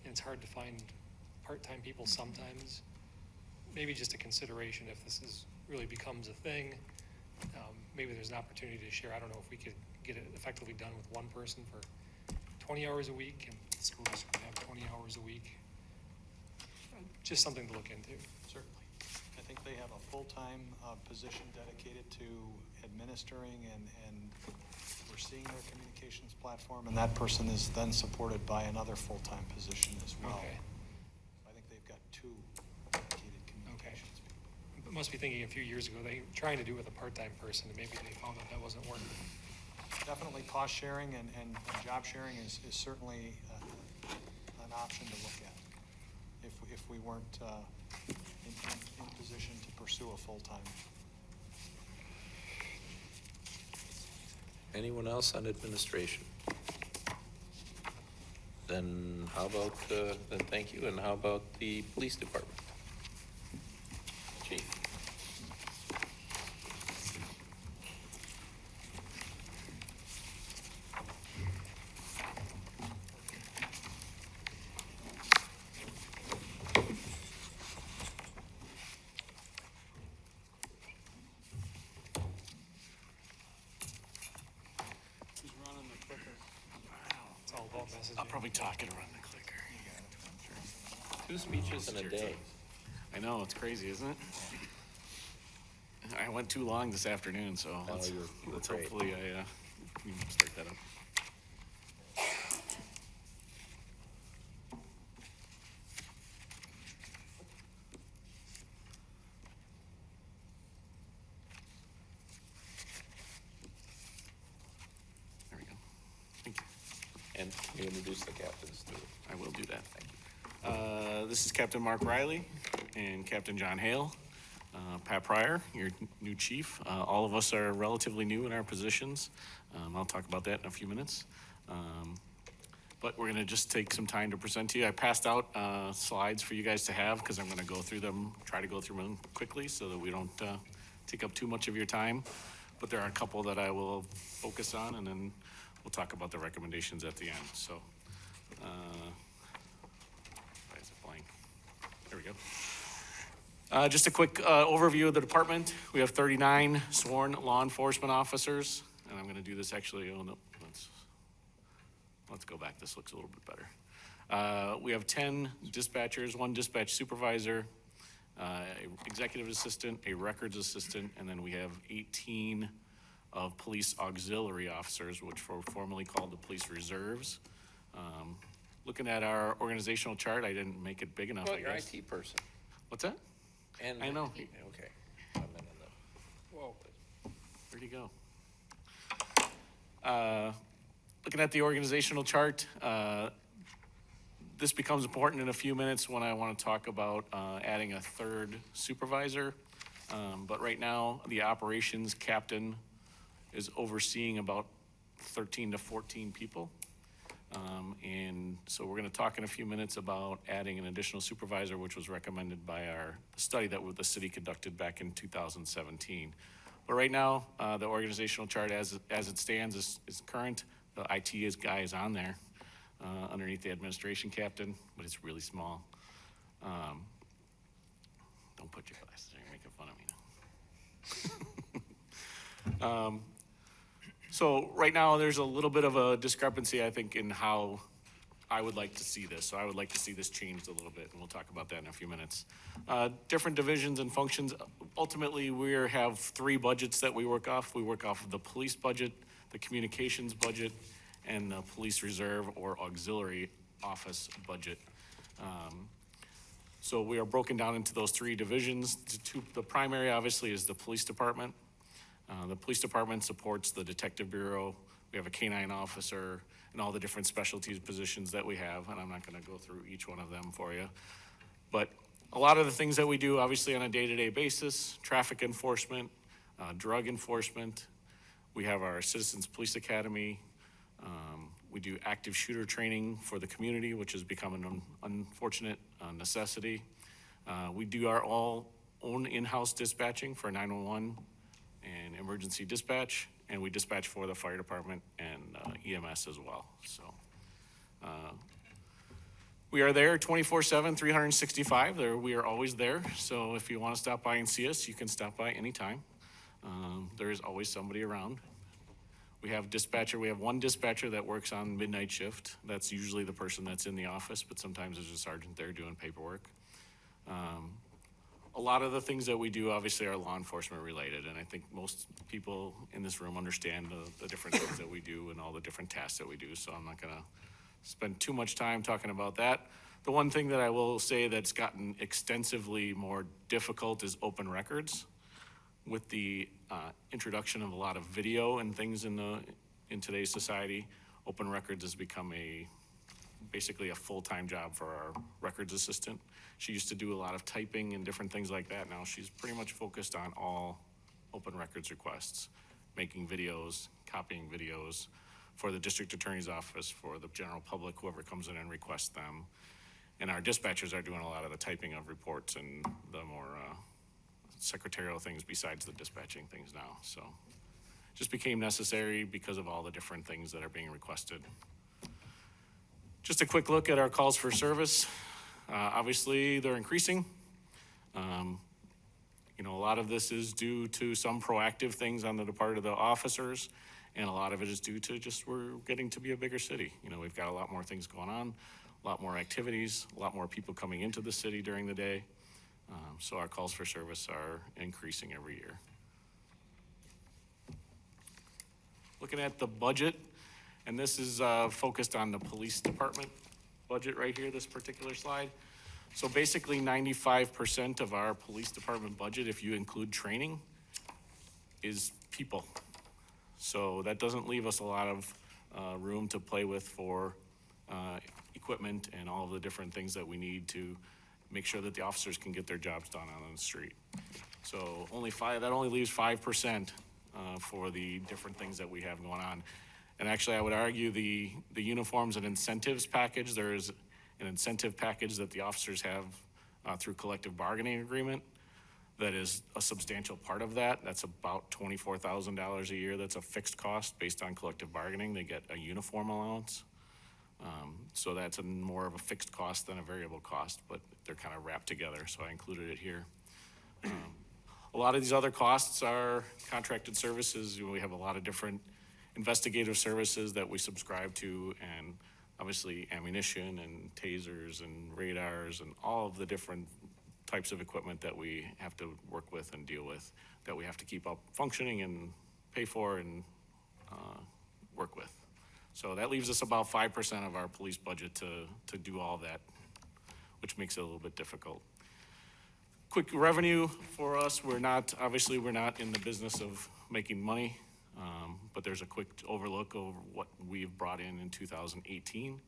and it's hard to find part-time people sometimes. Maybe just a consideration if this really becomes a thing. Maybe there's an opportunity to share. I don't know if we could get it effectively done with one person for 20 hours a week, and the school district would have 20 hours a week. Just something to look into. Certainly. think they have a full-time position dedicated to administering and overseeing their communications platform, and that person is then supported by another full-time position as well. Okay. I think they've got two dedicated communications people. Must be thinking a few years ago, they trying to do it with a part-time person, and maybe they found that wasn't working. Definitely cost sharing and job sharing is certainly an option to look at if we weren't in position to pursue a full-time. Anyone else on administration? Then how about, then thank you, and how about the police department? Chief? Who's running the clicker? It's all about messaging. I'll probably talk and run the clicker. 2 speeches in a day. I know, it's crazy, isn't it? I went too long this afternoon, so let's you were great. hopefully we can start that up. There we go. Thank you. And you introduce the captains too. I will do that. Thank you. This is Captain Mark Riley and Captain John Hale. Pat Pryor, your new chief. All of us are relatively new in our positions. I'll talk about that in a few minutes. But we're gonna just take some time to present to you. I passed out slides for you guys to have because I'm gonna go through them, try to go through them quickly so that we don't take up too much of your time. But there are a couple that I will focus on, and then we'll talk about the recommendations at the end. So, why is it blank? There we go. Just a quick overview of the department. We have 39 sworn law enforcement officers, and I'm going to do this actually. Oh no, let's go back. This looks a little bit better. We have 10 dispatchers, 1 dispatch supervisor, executive assistant, a records assistant, and then we have 18 of police auxiliary officers, which were formerly called the police reserves. Looking at our organizational chart, I didn't make it big enough, Well, I your guess. IT person. What's that? And I know. Okay. I'm in on that. Whoa. Where'd he go? Looking at the organizational chart, this becomes important in a few minutes when I want to talk about adding a 3rd supervisor. But right now, the operations captain is overseeing about 13 to 14 people. And so we're going to talk in a few minutes about adding an additional supervisor, which was recommended by the study that the city conducted back in 2017. But right now, the organizational chart as it stands is current. The IT guy is on there underneath the administration captain, but it's really small. Don't put your glasses on, you're making fun of me now. So right now, there's a little bit of a discrepancy, I think, in how I would like to see this. So I would like to see this changed a little bit, and we'll talk about that in a few minutes. Different divisions and functions. Ultimately, we have 3 budgets that we work off. We work off of the police budget, the communications budget, and the police reserve or auxiliary office budget. So we are broken down into those 3 divisions. The primary, obviously, is the police department. The police department supports the detective bureau. We have a canine officer and all the different specialties positions that we have, and I'm not gonna go through each one of them for you. But a lot of the things that we do, obviously on a day-to-day basis, traffic enforcement, drug enforcement. We have our Citizens Police Academy. We do active shooter training for the community, which has become an unfortunate necessity. We do our own in-house dispatching for 911 and emergency dispatch, and we dispatch for the fire department and EMS as well. So we are there 24/7, 365. We are always there. So if you want to stop by and see us, you can stop by anytime. There is always somebody around. We have dispatcher. We have 1 dispatcher that works on midnight shift. That's usually the person that's in the office, but sometimes there's a sergeant there doing paperwork. A lot of the things that we do obviously are law enforcement related, and I think most people in this room understand the different things that we do and all the different tasks that we do, so I'm not gonna spend too much time talking about that. The one thing that I will say that's gotten extensively more difficult is open records. With the introduction of a lot of video and things in today's society, open records has become basically a full-time job for our records assistant. She used to do a lot of typing and different things like that. Now she's pretty much focused on all open records requests, making videos, copying videos for the district attorney's office, for the general public, whoever comes in and requests them. And our dispatchers are doing a lot of the typing of reports and the more secretarial things besides the dispatching things now. So just became necessary because of all the different things that are being requested. Just a quick look at our calls for service. Obviously, they're increasing. You know, a lot of this is due to some proactive things on the part of the officers, and a lot of it is due to just we're getting to be a bigger city. You know, we've got a lot more things going on, a lot more activities, a lot more people coming into the city during the day. So our calls for service are increasing every year. Looking at the budget, and this is focused on the police department budget right here, this particular slide. So basically 95% of our police department budget, if you include training, is people. So that doesn't leave us a lot of room to play with for equipment and all of the different things that we need to make sure that the officers can get their jobs done on the street. So that only leaves 5% for the different things that we have going on. And actually, I would argue the uniforms and incentives package, there is an incentive package that the officers have through collective bargaining agreement that is a substantial part of that. That's about $24,000 a year. That's a fixed cost based on collective bargaining. They get a uniform allowance. So that's more of a fixed cost than a variable cost, but they're kind of wrapped together, so I included it here. A lot of these other costs are contracted services. We have a lot of different investigative services that we subscribe to, and obviously ammunition and tasers and radars and all of the different types of equipment that we have to work with and deal with, that we have to keep up functioning and pay for and work with. So that leaves us about 5% of our police budget to do all that, which makes it a little bit difficult. Quick revenue for us, we're not in the business of making money, but there's a quick overlook over what we've brought in 2018.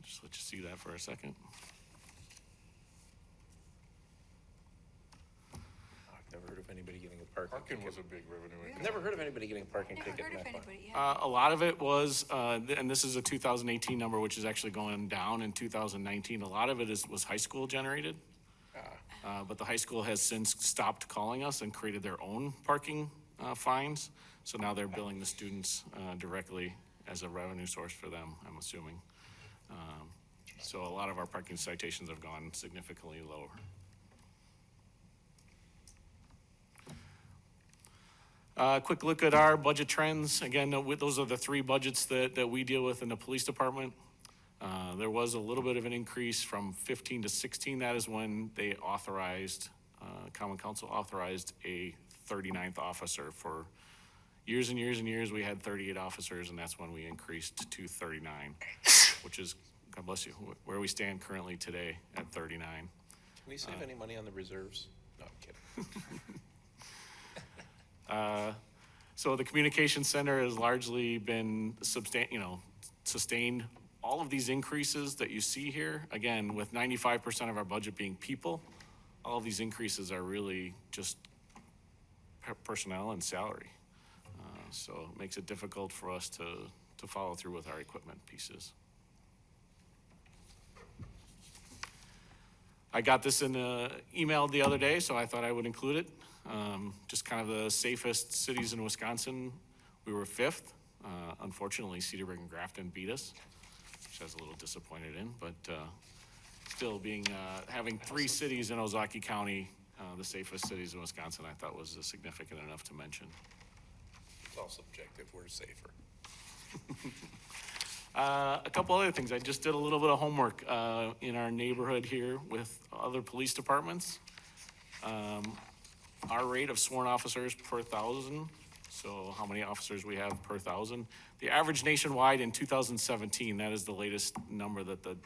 Just let you see that for a second. I've never heard of anybody getting a parking Parking ticket. was a big revenue. Really? I've never heard of anybody getting a parking Never ticket heard in of Mequon. anybody, yeah. A lot of it was, and this is a 2018 number, which is actually going down in 2019. A lot of it was high school generated. But the high school has since stopped calling us and created their own parking fines. So now they're billing the students directly as a revenue source for them, I'm assuming. So a lot of our parking citations have gone significantly lower. Quick look at our budget trends. Again, those are the three budgets that we deal with in the police department. There was a little bit of an increase from 15 to 16. That is when they authorized, Common Council authorized a 39th officer. For years and years and years, we had 38 officers, and that's when we increased to 39, which is, God bless you, where we stand currently today at 39. Can we save any money on the reserves? No, I'm kidding. So the communication center has largely been sustained. All of these increases that you see here, again, with 95% of our budget being people, all of these increases are really just personnel and salary. So it makes it difficult for us to follow through with our equipment pieces. I got this in an email the other day, so I thought I would include it. Just kind of the safest cities in Wisconsin, we were 5th. Unfortunately, Cedarburg and Grafton beat us, which I was a little disappointed in, but still having 3 cities in Ozaukee County, the safest cities in Wisconsin, I thought was significant enough to mention. It's all subjective, we're safer. A couple other things. I just did a little bit of homework in our neighborhood here with other police departments. Our rate of sworn officers per 1,000, so how many officers we have per 1,000. The average nationwide in 2017, that is the latest number that the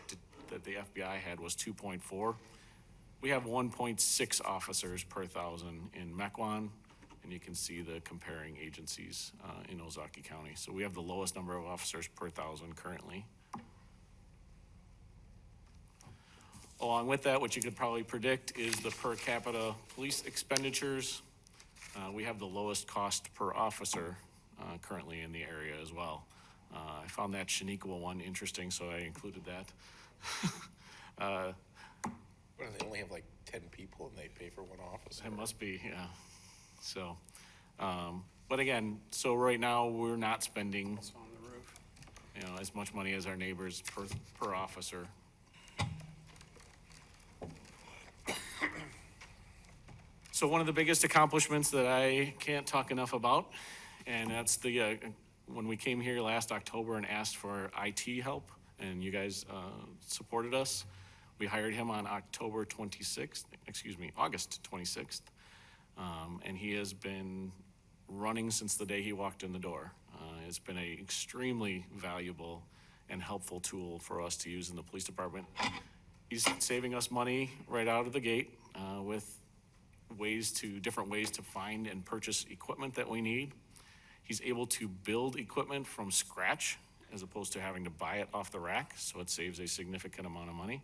FBI had, was 2.4. We have 1.6 officers per 1,000 in Mequon, and you can see the comparing agencies in Ozaukee County. So we have the lowest number of officers per 1,000 currently. Along with that, what you could probably predict is the per capita police expenditures. We have the lowest cost per officer currently in the area as well. I found that Shaniqua one interesting, so I included that. Well, they only have like 10 people and they pay for one officer. It must be, yeah. So, but again, so right now, we're not spending, It's on the roof. you know, as much money as our neighbors per officer. So one of the biggest accomplishments that I can't talk enough about, and that's the, when we came here last October and asked for IT help, and you guys supported us, we hired him on August 26th. And he has been running since the day he walked in the door. It's been an extremely valuable and helpful tool for us to use in the police department. He's saving us money right out of the gate with different ways to find and purchase equipment that we need. He's able to build equipment from scratch as opposed to having to buy it off the rack, so it saves a significant amount of money.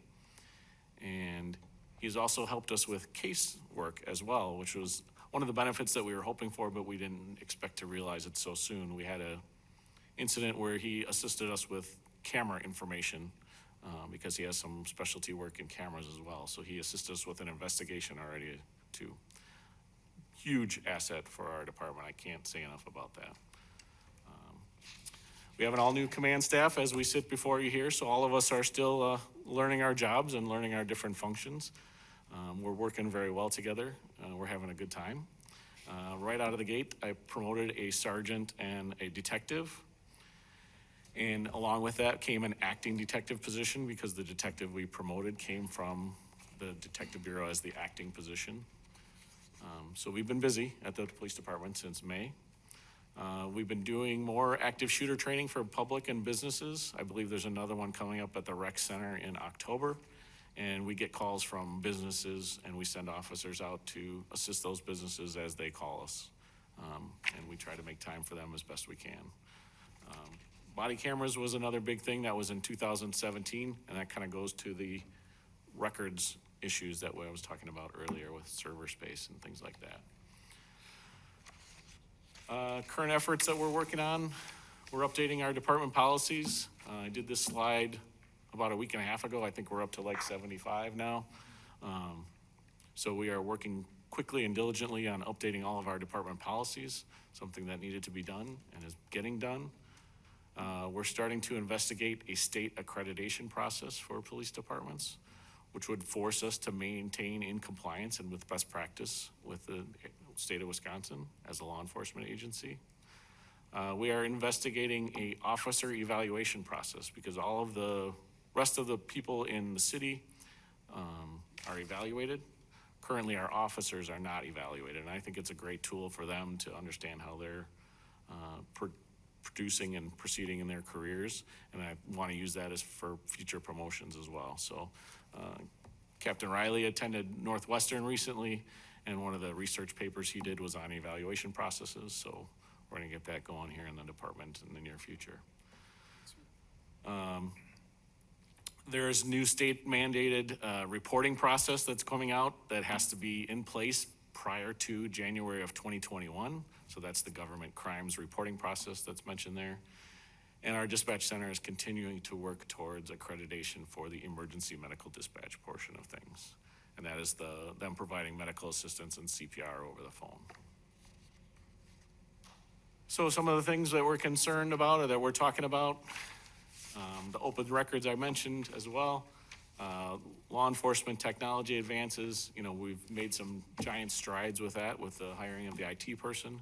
And he's also helped us with case work as well, which was one of the benefits that we were hoping for, but we didn't expect to realize it so soon. We had an incident where he assisted us with camera information because he has some specialty work in cameras as well. So he assisted us with an investigation already too. Huge asset for our department. I can't say enough about that. We have an all-new command staff as we sit before you here, so all of us are still learning our jobs and learning our different functions. We're working very well together. We're having a good time. Right out of the gate, I promoted a sergeant and a detective. And along with that came an acting detective position because the detective we promoted came from the Detective Bureau as the acting position. So we've been busy at the police department since May. We've been doing more active shooter training for public and businesses. I believe there's another one coming up at the rec center in October. And we get calls from businesses and we send officers out to assist those businesses as they call us. And we try to make time for them as best we can. Body cameras was another big thing that was in 2017, and that kind of goes to the records issues that I was talking about earlier with server space and things like that. Current efforts that we're working on, we're updating our department policies. I did this slide about a week and a half ago. I think we're up to like 75 now. So we are working quickly and diligently on updating all of our department policies, something that needed to be done and is getting done. We're starting to investigate a state accreditation process for police departments, which would force us to maintain in compliance and with best practice with the state of Wisconsin as a law enforcement agency. We are investigating a officer evaluation process because all of the rest of the people in the city are evaluated. Currently, our officers are not evaluated, and I think it's a great tool for them to understand how they're producing and proceeding in their careers, and I want to use that as for future promotions as well. So Captain Riley attended Northwestern recently, and one of the research papers he did was on evaluation processes, so we're going to get that going here in the department in the near future. There's new state mandated reporting process that's coming out that has to be in place prior to January of 2021. So that's the government crimes reporting process that's mentioned there. And our dispatch center is continuing to work towards accreditation for the emergency medical dispatch portion of things. And that is them providing medical assistance and CPR over the phone. So some of the things that we're concerned about or that we're talking about, the open records I mentioned as well, law enforcement technology advances. You know, we've made some giant strides with that with the hiring of the IT person.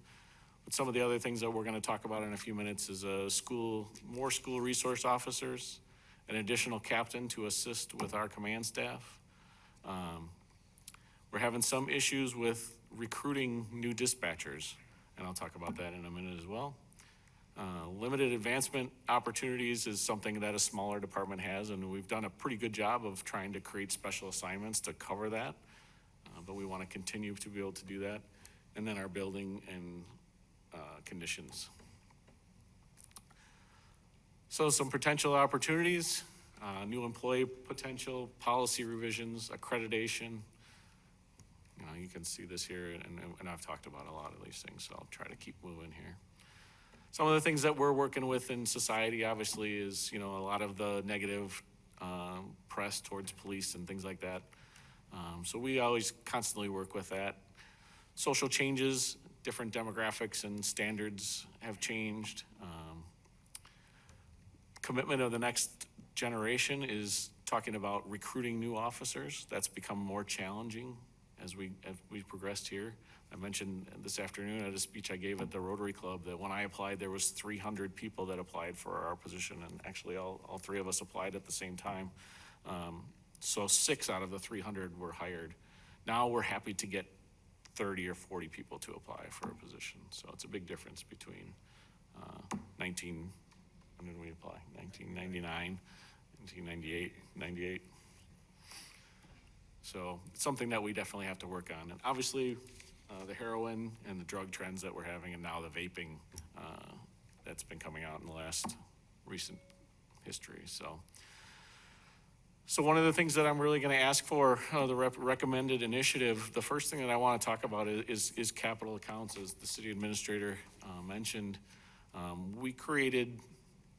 But some of the other things that we're gonna talk about in a few minutes is more school resource officers, an additional captain to assist with our command staff. We're having some issues with recruiting new dispatchers, and I'll talk about that in a minute as well. Limited advancement opportunities is something that a smaller department has, and we've done a pretty good job of trying to create special assignments to cover that, but we want to continue to be able to do that. And then our building and conditions. So some potential opportunities, new employee potential, policy revisions, accreditation. You can see this here, and I've talked about a lot of these things, so I'll try to keep moving here. Some of the things that we're working with in society, obviously, is, a lot of the negative press towards police and things like that. So we always constantly work with that. Social changes, different demographics and standards have changed. Commitment of the next generation is talking about recruiting new officers. That's become more challenging as we progressed here. I mentioned this afternoon at a speech I gave at the Rotary Club that when I applied, there was 300 people that applied for our position, and actually all three of us applied at the same time. So 6 out of the 300 were hired. Now we're happy to get 30 or 40 people to apply for a position. So it's a big difference between when did we apply? 1999, 1998, 98. So it's something that we definitely have to work on. And obviously, the heroin and the drug trends that we're having, and now the vaping that's been coming out in the last recent history. So one of the things that I'm really going to ask for, the recommended initiative, the first thing that I want to talk about is capital accounts, as the city administrator mentioned. We created,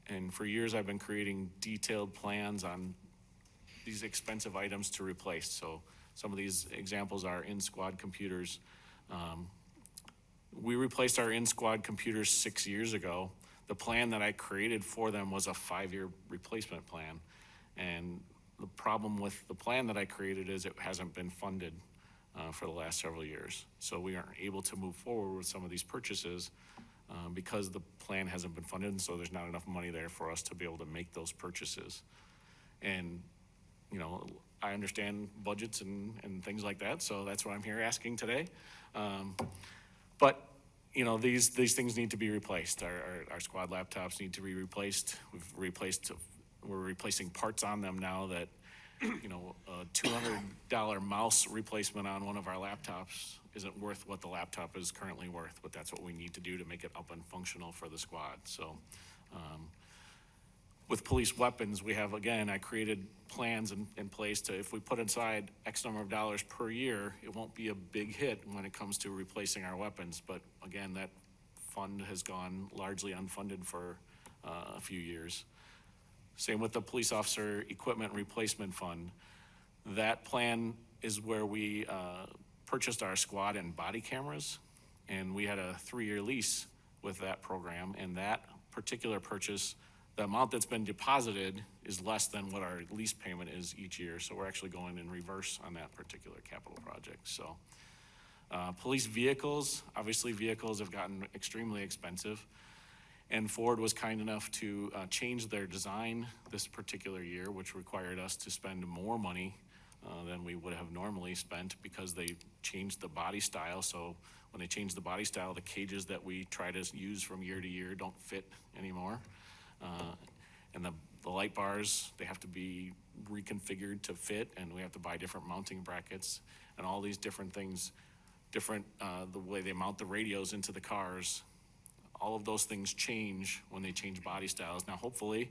and for years I've been creating detailed plans on these expensive items to replace. So some of these examples are in-squad computers. We replaced our in-squad computers 6 years ago. The plan that I created for them was a 5-year replacement plan. And the problem with the plan that I created is it hasn't been funded for the last several years. So we aren't able to move forward with some of these purchases because the plan hasn't been funded, and so there's not enough money there for us to be able to make those purchases. And I understand budgets and things like that, so that's what I'm here asking today. But these things need to be replaced. Our squad laptops need to be replaced. We're replacing parts on them now that, a $200 mouse replacement on one of our laptops isn't worth what the laptop is currently worth, but that's what we need to do to make it up and functional for the squad. So, with police weapons, we have, again, I created plans in place to, if we put aside X number of dollars per year, it won't be a big hit when it comes to replacing our weapons. But again, that fund has gone largely unfunded for a few years. Same with the police officer equipment replacement fund. That plan is where we purchased our squad and body cameras, and we had a 3-year lease with that program, and that particular purchase, the amount that's been deposited is less than what our lease payment is each year, so we're actually going in reverse on that particular capital project. So police vehicles, obviously vehicles have gotten extremely expensive, and Ford was kind enough to change their design this particular year, which required us to spend more money than we would have normally spent because they changed the body style. So when they changed the body style, the cages that we try to use from year to year don't fit anymore. And the light bars, they have to be reconfigured to fit, and we have to buy different mounting brackets and all these different things, the way they mount the radios into the cars. All of those things change when they change body styles. Now, hopefully,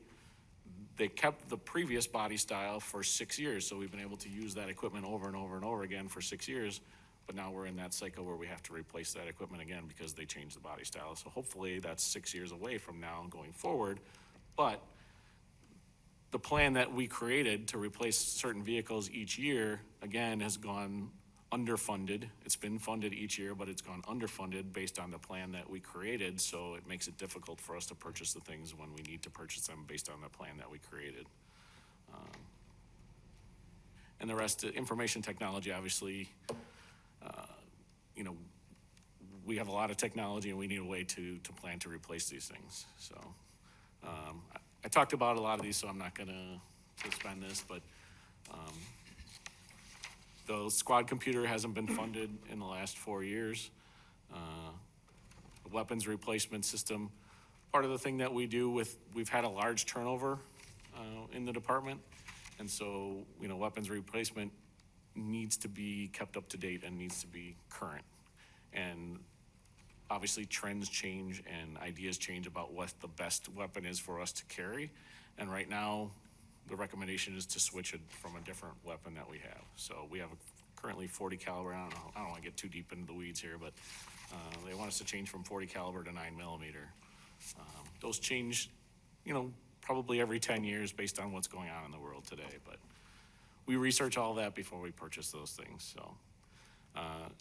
they kept the previous body style for 6 years, so we've been able to use that equipment over and over and over again for 6 years, but now we're in that cycle where we have to replace that equipment again because they changed the body style. So hopefully that's 6 years away from now going forward, but the plan that we created to replace certain vehicles each year, again, has gone underfunded. It's been funded each year, but it's gone underfunded based on the plan that we created, so it makes it difficult for us to purchase the things when we need to purchase them based on the plan that we created. And the rest, information technology, obviously, we have a lot of technology and we need a way to plan to replace these things. So, I talked about a lot of these, so I'm not gonna spend this, but, the squad computer hasn't been funded in the last 4 years. The weapons replacement system, part of the thing that we do we've had a large turnover, in the department. And so, weapons replacement needs to be kept up to date and needs to be current. And obviously trends change and ideas change about what the best weapon is for us to carry. And right now, the recommendation is to switch it from a different weapon that we have. So we have currently 40 caliber. I don't want to get too deep into the weeds here, but they want us to change from 40 caliber to 9mm. Those change, probably every 10 years based on what's going on in the world today. But we research all that before we purchase those things. So,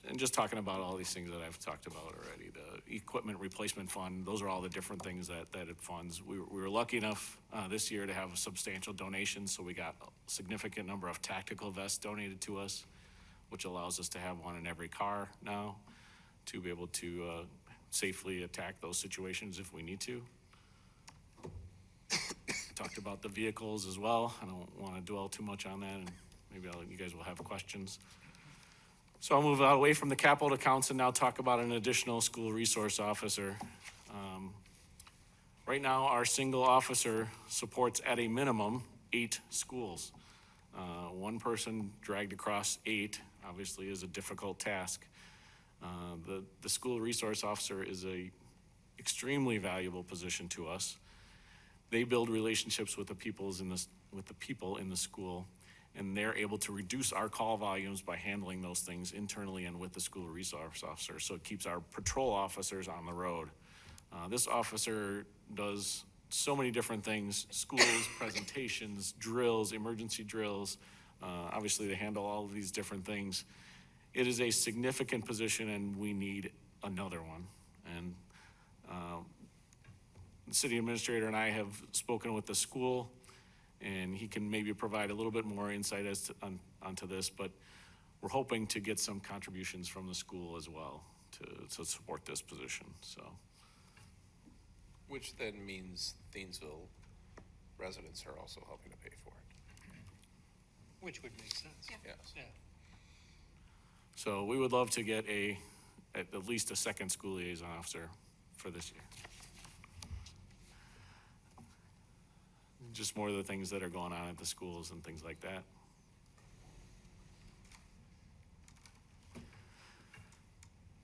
and just talking about all these things that I've talked about already, the equipment replacement fund, those are all the different things that it funds. We were lucky enough this year to have substantial donations, so we got a significant number of tactical vests donated to us, which allows us to have one in every car now to be able to safely attack those situations if we need to. Talked about the vehicles as well. I don't want to dwell too much on that, and maybe you guys will have questions. So I'll move away from the capital accounts and now talk about an additional school resource officer. Right now, our single officer supports at a minimum 8 schools. One person dragged across 8 obviously is a difficult task. The school resource officer is a extremely valuable position to us. They build relationships with the people in the school, and they're able to reduce our call volumes by handling those things internally and with the school resource officer. So it keeps our patrol officers on the road. This officer does so many different things: schools, presentations, drills, emergency drills. Obviously, they handle all of these different things. It is a significant position, and we need another one. And the city administrator and I have spoken with the school, and he can maybe provide a little bit more insight onto this, but we're hoping to get some contributions from the school as well to support this position, so. Which then means Thiensville residents are also helping to pay for it. Which would make sense. Yes. Yeah. So we would love to get at least a second school liaison officer for this year. Just more of the things that are going on at the schools and things like that.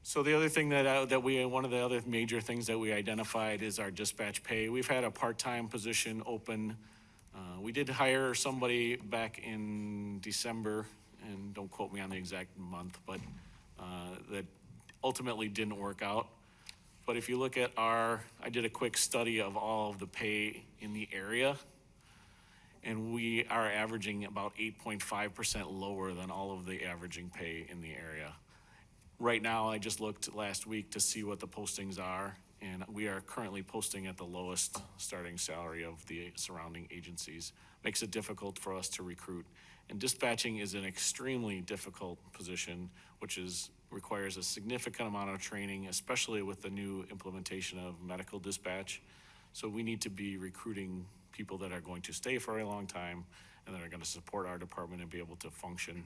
So the other thing one of the other major things that we identified is our dispatch pay. We've had a part-time position open. We did hire somebody back in December, and don't quote me on the exact month, but that ultimately didn't work out. But if you look at I did a quick study of all of the pay in the area, and we are averaging about 8.5% lower than all of the averaging pay in the area. Right now, I just looked last week to see what the postings are, and we are currently posting at the lowest starting salary of the surrounding agencies. Makes it difficult for us to recruit. And dispatching is an extremely difficult position, which requires a significant amount of training, especially with the new implementation of medical dispatch. So we need to be recruiting people that are going to stay for a long time and that are going to support our department and be able to function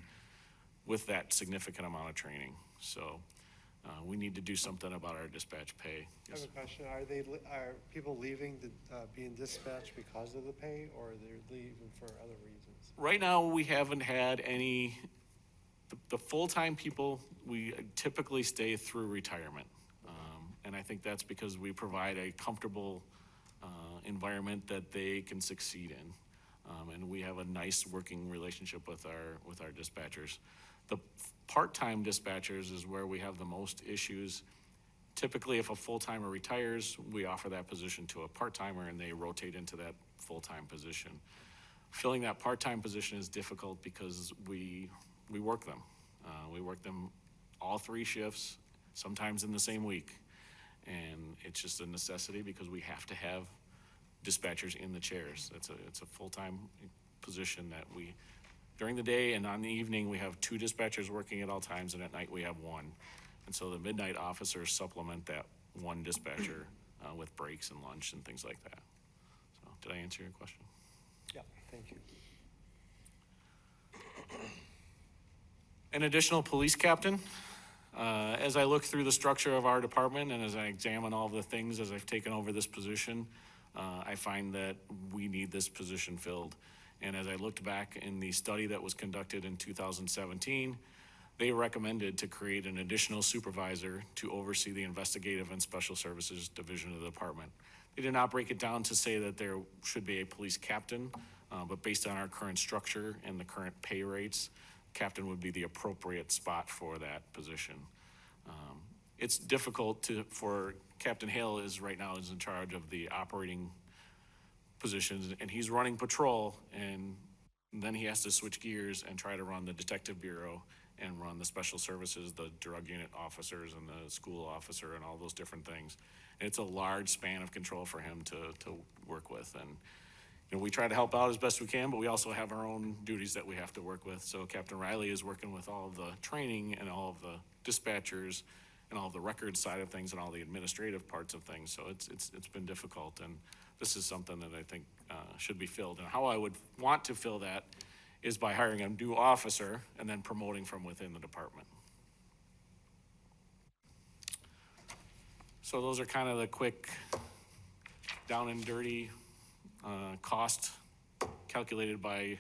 with that significant amount of training. So we need to do something about our dispatch pay. I have a question. Are people leaving being dispatched because of the pay, or they're leaving for other reasons? Right now, we haven't had any, the full-time people, we typically stay through retirement. And I think that's because we provide a comfortable environment that they can succeed in. And we have a nice working relationship with our dispatchers. The part-time dispatchers is where we have the most issues. Typically, if a full-timer retires, we offer that position to a part-timer and they rotate into that full-time position. Filling that part-time position is difficult because we work them. We work them all 3 shifts, sometimes in the same week. And it's just a necessity because we have to have dispatchers in the chairs. It's a full-time position that during the day and on the evening, we have 2 dispatchers working at all times, and at night we have 1. And so the midnight officers supplement that one dispatcher with breaks and lunch and things like that. So did I answer your question? Yeah, thank you. An additional police captain. As I look through the structure of our department and as I examine all the things as I've taken over this position, I find that we need this position filled. And as I looked back in the study that was conducted in 2017, they recommended to create an additional supervisor to oversee the investigative and special services division of the department. They did not break it down to say that there should be a police captain, but based on our current structure and the current pay rates, captain would be the appropriate spot for that position. It's difficult for Captain Hale is right now is in charge of the operating positions, and he's running patrol, and then he has to switch gears and try to run the detective bureau and run the special services, the drug unit officers and the school officer and all those different things. And it's a large span of control for him to work with. And you know, we try to help out as best we can, but we also have our own duties that we have to work with. So Captain Riley is working with all of the training and all of the dispatchers and all of the records side of things and all the administrative parts of things. So it's been difficult, and this is something that I think should be filled. And how I would want to fill that is by hiring a new officer and then promoting from within the department. So those are kind of the quick, down and dirty cost calculated by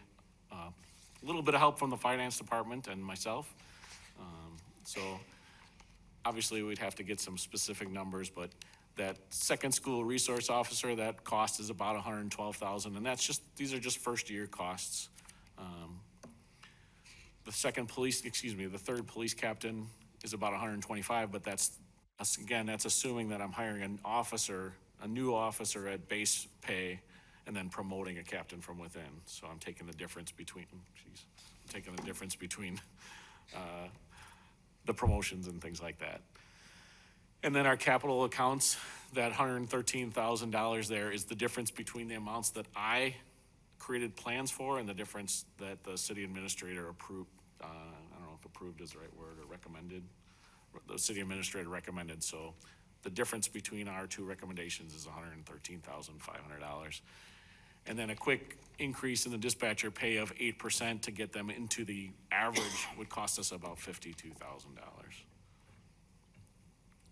a little bit of help from the finance department and myself. So obviously we'd have to get some specific numbers, but that second school resource officer, that cost is about $112,000, and these are just first year costs. The third police captain is about 125, but that's assuming that I'm hiring a new officer at base pay and then promoting a captain from within. So I'm taking the difference between, the promotions and things like that. And then our capital accounts, that $113,000 there is the difference between the amounts that I created plans for and the difference that the city administrator approved. I don't know if approved is the right word, or recommended. The city administrator recommended. So the difference between our two recommendations is $113,500. And then a quick increase in the dispatcher pay of 8% to get them into the average would cost us about $52,000.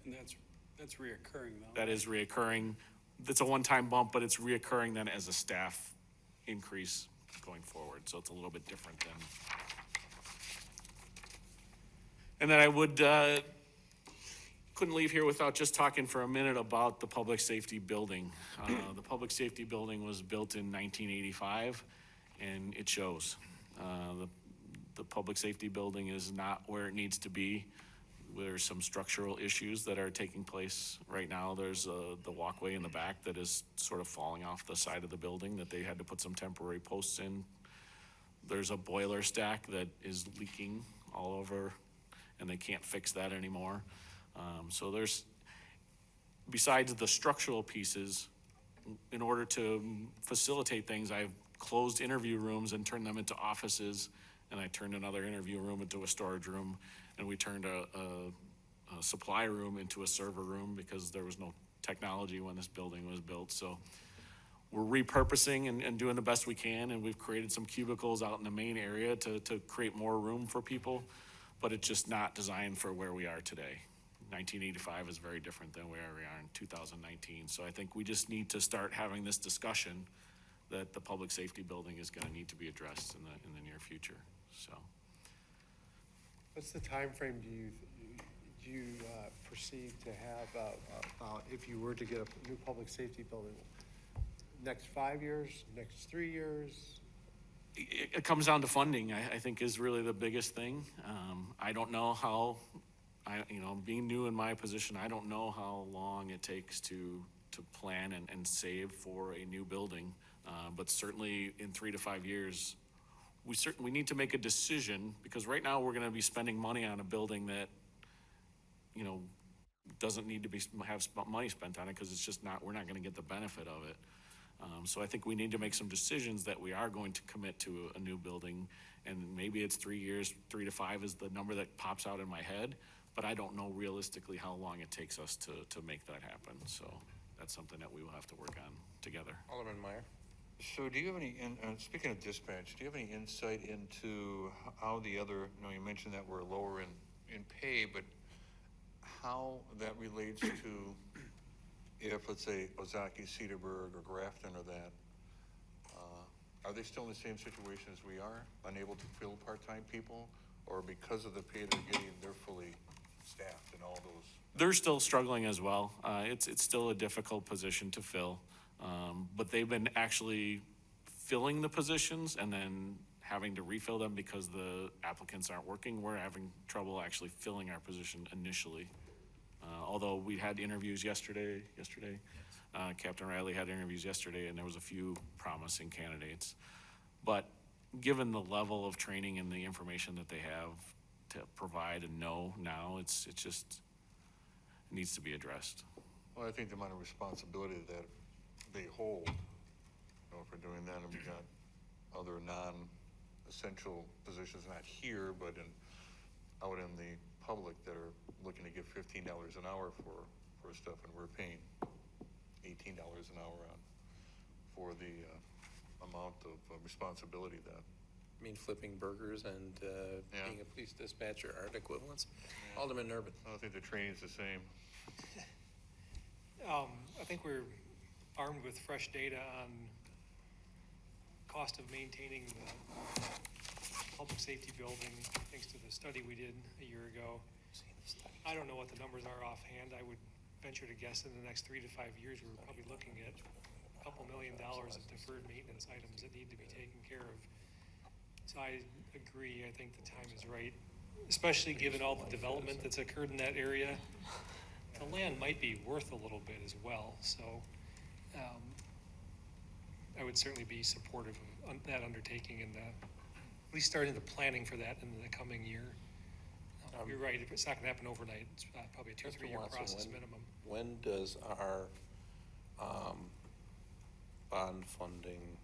And that's reoccurring though. That is reoccurring. That's a one-time bump, but it's reoccurring then as a staff increase going forward. So it's a little bit different than. And then I couldn't leave here without just talking for a minute about the public safety building. The public safety building was built in 1985, and it shows. The public safety building is not where it needs to be. There's some structural issues that are taking place right now. There's the walkway in the back that is sort of falling off the side of the building that they had to put some temporary posts in. There's a boiler stack that is leaking all over, and they can't fix that anymore. So besides the structural pieces, in order to facilitate things, I've closed interview rooms and turned them into offices, and I turned another interview room into a storage room, and we turned a supply room into a server room because there was no technology when this building was built. So we're repurposing and doing the best we can, and we've created some cubicles out in the main area to create more room for people, but it's just not designed for where we are today. 1985 is very different than where we are in 2019. So I think we just need to start having this discussion that the public safety building is going to need to be addressed in the near future. So. What's the time frame do you perceive to have about if you were to get a new public safety building? Next 5 years, next 3 years? It comes down to funding, I think, is really the biggest thing. I don't know how, being new in my position, I don't know how long it takes to plan and save for a new building. But certainly in 3 to 5 years, we need to make a decision, because right now we're going to be spending money on a building that, doesn't need to have money spent on it, because it's just we're not going to get the benefit of it. So I think we need to make some decisions that we are going to commit to a new building, and maybe it's 3 years, 3 to 5 is the number that pops out in my head, but I don't know realistically how long it takes us to make that happen. So that's something that we will have to work on together. Alderman Meyer? So do you have any, speaking of dispatch, do you have any insight into how the other, you mentioned that we're lower in pay, but how that relates to if, let's say, Ozaki, Cedarburg, or Grafton or that, are they still in the same situation as we are, unable to fill part-time people? Or because of the pay they're getting, they're fully staffed in all those? They're still struggling as well. It's still a difficult position to fill. But they've been actually filling the positions and then having to refill them because the applicants aren't working. We're having trouble actually filling our position initially. Although we had interviews yesterday, Captain Riley had interviews yesterday, and there was a few promising candidates. But given the level of training and the information that they have to provide and know now, it needs to be addressed. Well, I think the amount of responsibility that they hold, if we're doing that, and we got other non-essential positions, not here, but out in the public that are looking to get $15 an hour for stuff, and we're paying $18 an hour for the amount of responsibility that. I mean, flipping burgers and being a police dispatcher aren't equivalents? Yeah. Alderman Urban? I don't think the training's the same. I think we're armed with fresh data on cost of maintaining the public safety building, thanks to the study we did a year ago. I don't know what the numbers are offhand. I would venture to guess in the next 3 to 5 years, we're probably looking at a couple $1 million of deferred maintenance items that need to be taken care of. So I agree. I think the time is right, especially given all the development that's occurred in that area. The land might be worth a little bit as well. So I would certainly be supportive of that undertaking and at least starting the planning for that in the coming year. You're right. If it's not going to happen overnight, it's probably a 2 or 3 year process minimum. When does our bond funding,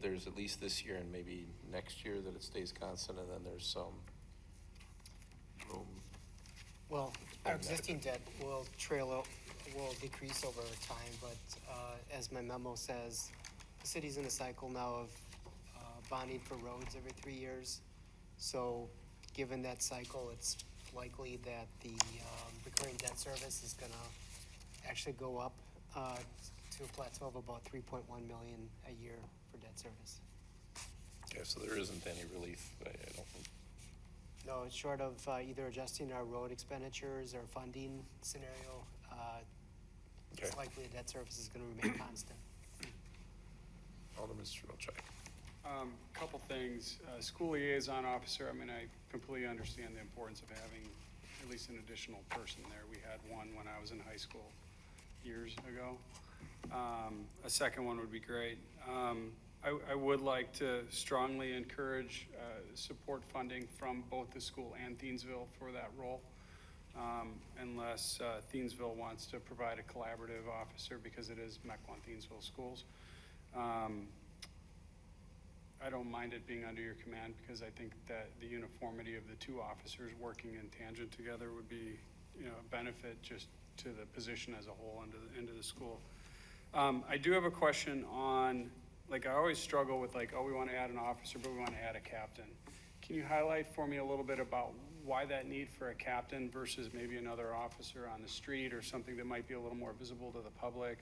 there's at least this year and maybe next year that it stays constant, and then there's some room? Well, our existing debt will decrease over time, but as my memo says, the city's in a cycle now of bonding for roads every 3 years. So given that cycle, it's likely that the recurring debt service is gonna actually go up to a plateau of about 3.1 million a year for debt service. Okay, so there isn't any relief, I don't think. No, it's short of either adjusting our road expenditures or funding scenario. It's Okay. likely the debt service is gonna remain constant. Alderman Strelchak. Couple things. School liaison officer, I completely understand the importance of having at least an additional person there. We had one when I was in high school years ago. A second one would be great. I would like to strongly encourage support funding from both the school and Thiensville for that role, unless Thiensville wants to provide a collaborative officer, because it is Mequon Thiensville schools. I don't mind it being under your command, because I think that the uniformity of the two officers working in tangent together would be, a benefit just to the position as a whole into the school. I do have a question on, I always struggle with we want to add an officer, but we want to add a captain. Can you highlight for me a little bit about why that need for a captain versus maybe another officer on the street, or something that might be a little more visible to the public?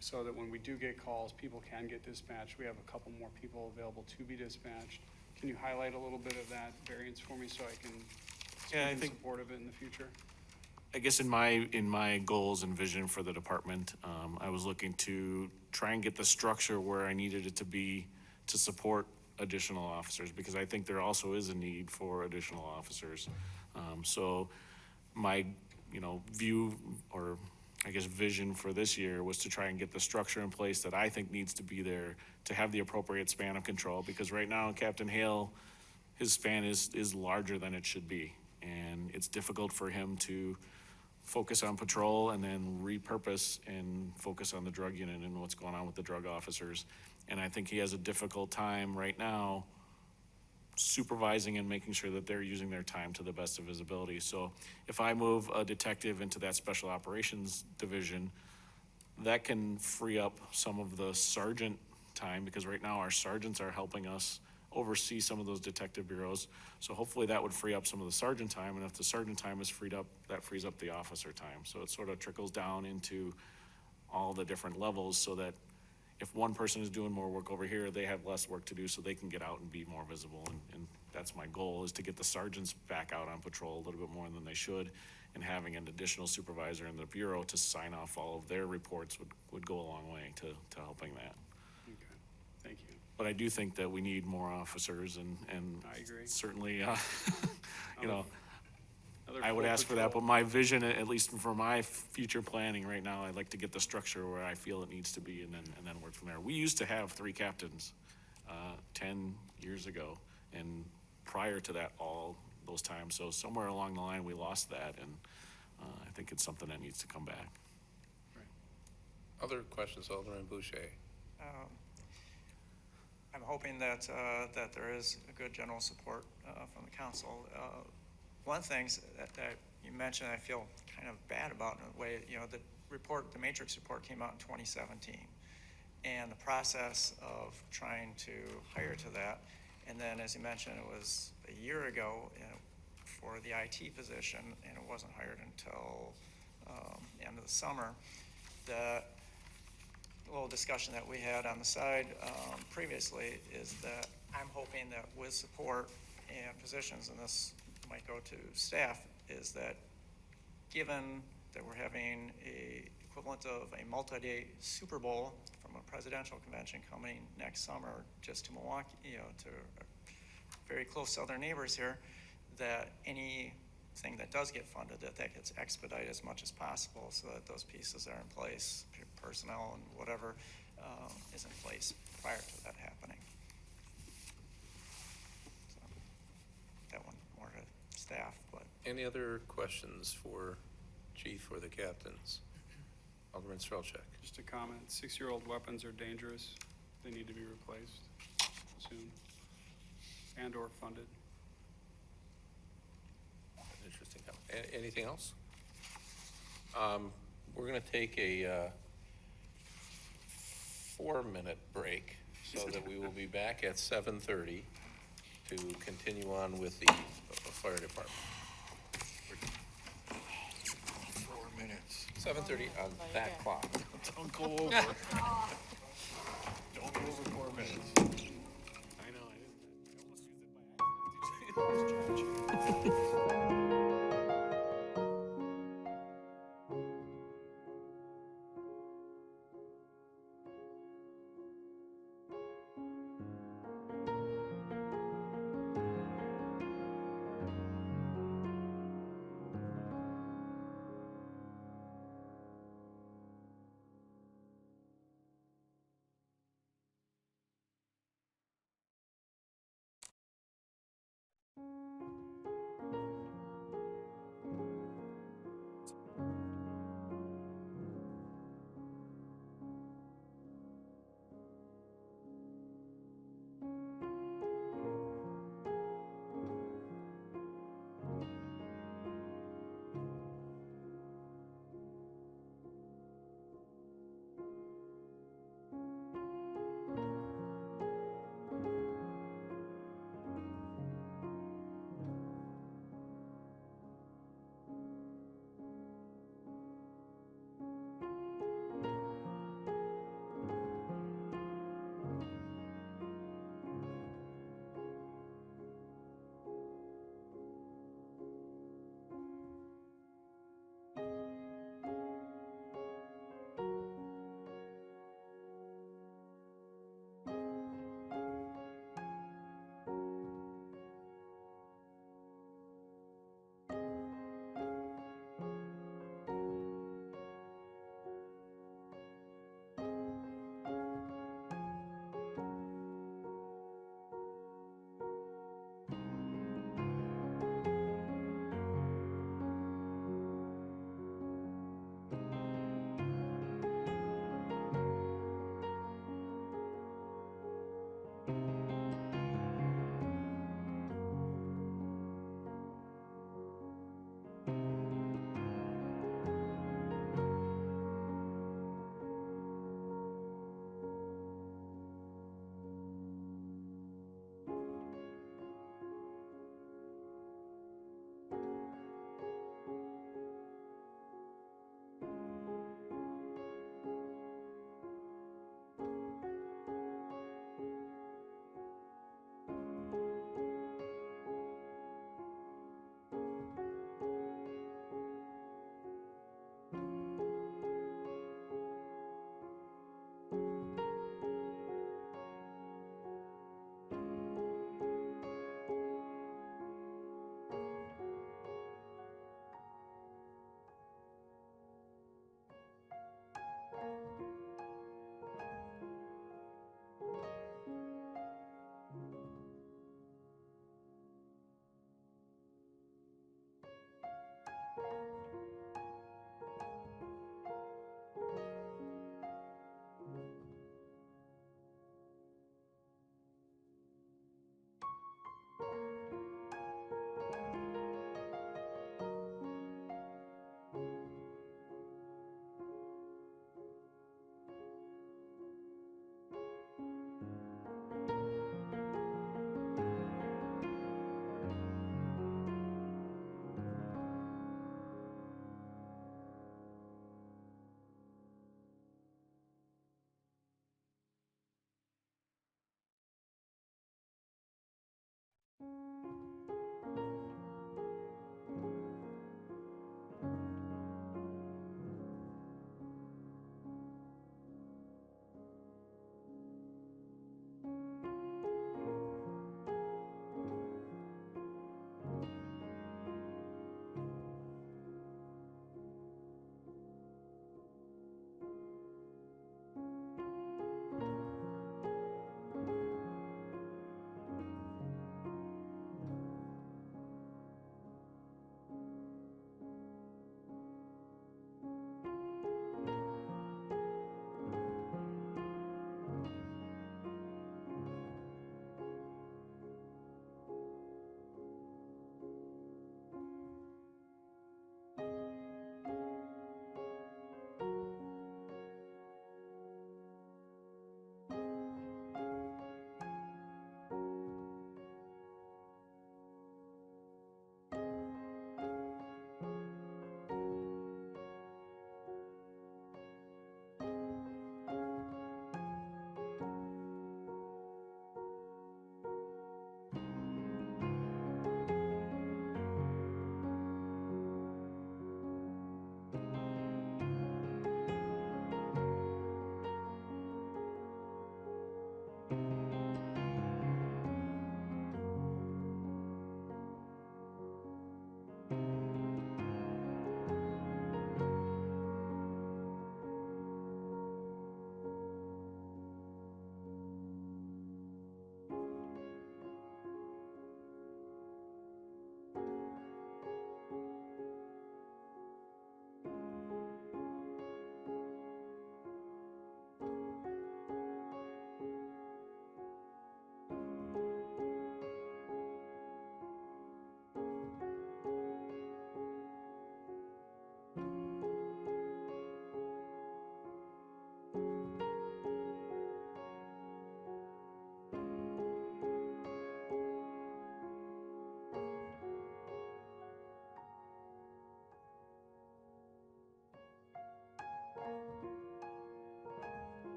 So that when we do get calls, people can get dispatched. We have a couple more people available to be dispatched. Can you highlight a little bit of that variance for me so I can be supportive of it in the future? I guess in my goals and vision for the department, I was looking to try and get the structure where I needed it to be to support additional officers, because I think there also is a need for additional officers. So my, view, or I guess vision for this year, was to try and get the structure in place that I think needs to be there to have the appropriate span of control, because right now Captain Hale, his span is larger than it should be. And it's difficult for him to focus on patrol and then repurpose and focus on the drug unit and what's going on with the drug officers. And I think he has a difficult time right now supervising and making sure that they're using their time to the best of his ability. So if I move a detective into that special operations division, that can free up some of the sergeant time, because right now our sergeants are helping us oversee some of those detective bureaus. So hopefully that would free up some of the sergeant time, and if the sergeant time is freed up, that frees up the officer time. So it sort of trickles down into all the different levels, so that if one person is doing more work over here, they have less work to do, so they can get out and be more visible. And that's my goal, is to get the sergeants back out on patrol a little bit more than they should, and having an additional supervisor in the bureau to sign off all of their reports would go a long way to helping that. Okay, thank you. But I do think that we need more officers, and I agree. certainly, you know, Another I would full ask for that, patrol. but my vision, at least for my future planning right now, I'd like to get the structure where I feel it needs to be, and then work from there. We used to have 3 captains 10 years ago, and prior to that, all those times. So somewhere along the line, we lost that, and I think it's something that needs to come back. Other questions, Alderman Boucher? I'm hoping that, that there is a good general support from the council. One of the things that you mentioned, I feel kind of bad about in a way, you know, the report, the matrix report came out in 2017. And the process of trying to hire to that, and then as you mentioned, it was a year ago for the IT position, and it wasn't hired until the end of the summer. The little discussion that we had on the side previously is that I'm hoping that with support and positions, and this might go to staff, is that given that we're having a equivalent of a multi-day Super Bowl from a presidential convention coming next summer just to Milwaukee, you know, to very close southern neighbors here, that anything that does get funded, that gets expedited as much as possible, so that those pieces are in place, personnel and whatever is in place prior to that happening. So, that one more to staff, but. Any other questions for Chief or the captains? Alderman Strelchak. Just a comment, 6-year-old weapons are dangerous. They need to be replaced soon and/or funded. Interesting. Anything else? We're going to take a 4-minute break, so that we will be back at 7:30 to continue on with the fire department. 4 minutes. 7:30 on that clock. Don't go over. Don't go over 4 minutes. I know, I almost used it by accident.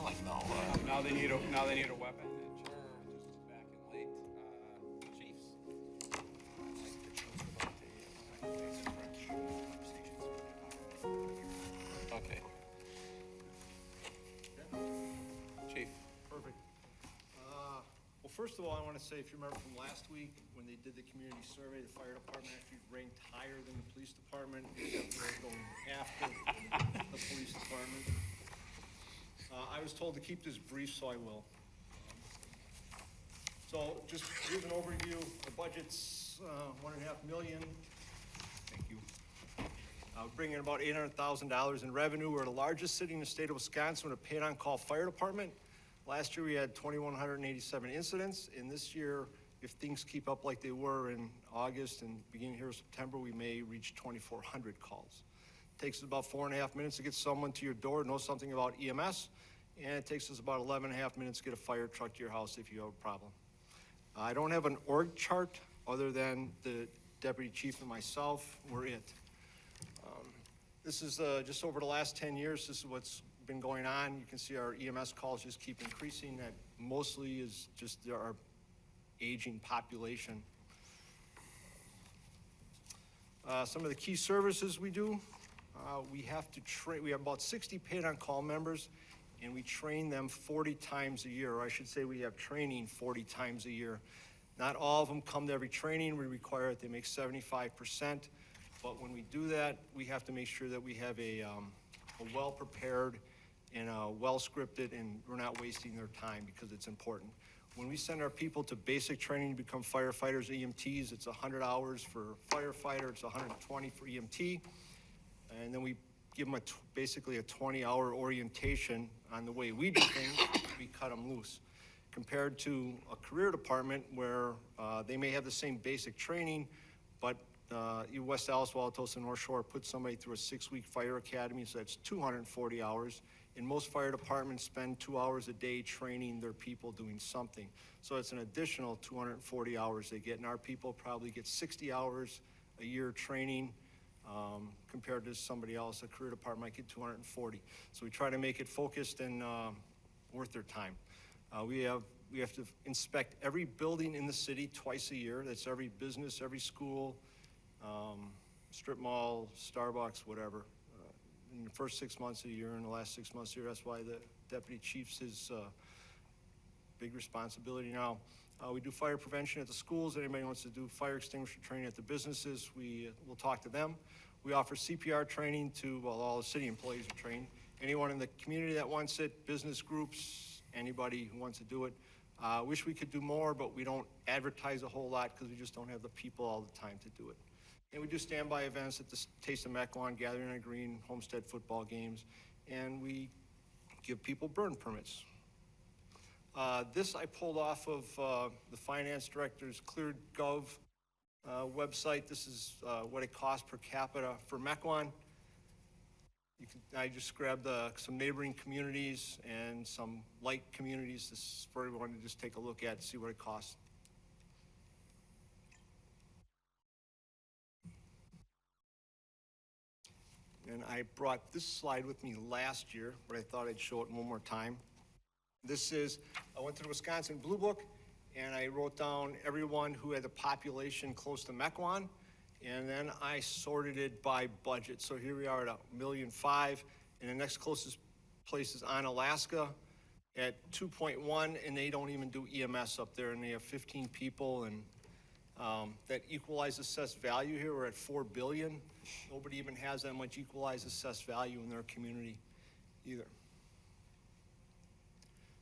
like, no, Now they need a weapon. back in late, chiefs. Okay. Chief, Perfect. Well, first of all, I want to say, if you remember from last week, when they did the community survey, the fire department actually ranked higher than the police department, except for going after the police department. I was told to keep this brief, so I will. So just here's an overview. The budget's $1.5 million. Thank you. Bringing in about $800,000 in revenue. We're the largest city in the state of Wisconsin with a paid-on-call fire department. Last year, we had 2,187 incidents, and this year, if things keep up like they were in August and beginning here of September, we may reach 2,400 calls. It takes us about 4.5 minutes to get someone to your door, know something about EMS, and it takes us about 11.5 minutes to get a fire truck to your house if you have a problem. I don't have an org chart other than the deputy chief and myself. We're it. This is just over the last 10 years, this is what's been going on. You can see our EMS calls just keep increasing. That mostly is just our aging population. Some of the key services we do, we have to train, we have about 60 paid-on-call members, and we train them 40 times a year, or I should say we have training 40 times a year. Not all of them come to every training. We require that they make 75%, but when we do that, we have to make sure that we have a well-prepared and well-scripted, and we're not wasting their time because it's important. When we send our people to basic training to become firefighters, EMTs, it's 100 hours for firefighter, it's 120 for EMT, and then we give them basically a 20-hour orientation on the way we do things. We cut them loose. Compared to a career department where they may have the same basic training, but West Allis, Wauwatosa, North Shore put somebody through a 6-week fire academy, so that's 240 hours. And most fire departments spend 2 hours a day training their people doing something. So it's an additional 240 hours they get, and our people probably get 60 hours a year training compared to somebody else. A career department might get 240. So we try to make it focused and worth their time. We have to inspect every building in the city twice a year. That's every business, every school, strip mall, Starbucks, whatever. In the first 6 months of the year and the last 6 months of the year, that's why the deputy chief's his big responsibility now. We do fire prevention at the schools. Anybody wants to do fire extinguisher training at the businesses, we'll talk to them. We offer CPR training to, well, all the city employees are trained. Anyone in the community that wants it, business groups, anybody who wants to do it. Wish we could do more, but we don't advertise a whole lot because we just don't have the people all the time to do it. And we do standby events at the Taste of Mequon, Gathering on Green, Homestead football games, and we give people burn permits. This I pulled off of the finance director's ClearGov website. This is what it costs per capita for Mequon. I just grabbed some neighboring communities and some like communities. This is for everyone to just take a look at, see what it costs. And I brought this slide with me last year, but I thought I'd show it one more time. This is, I went to the Wisconsin Blue Book, and I wrote down everyone who had a population close to Mequon, and then I sorted it by budget. So here we are at $1.5 million, and the next closest place is on Alaska at 2.1, and they don't even do EMS up there, and they have 15 people, and that equalized assessed value here, we're at $4 billion. Nobody even has that much equalized assessed value in their community either.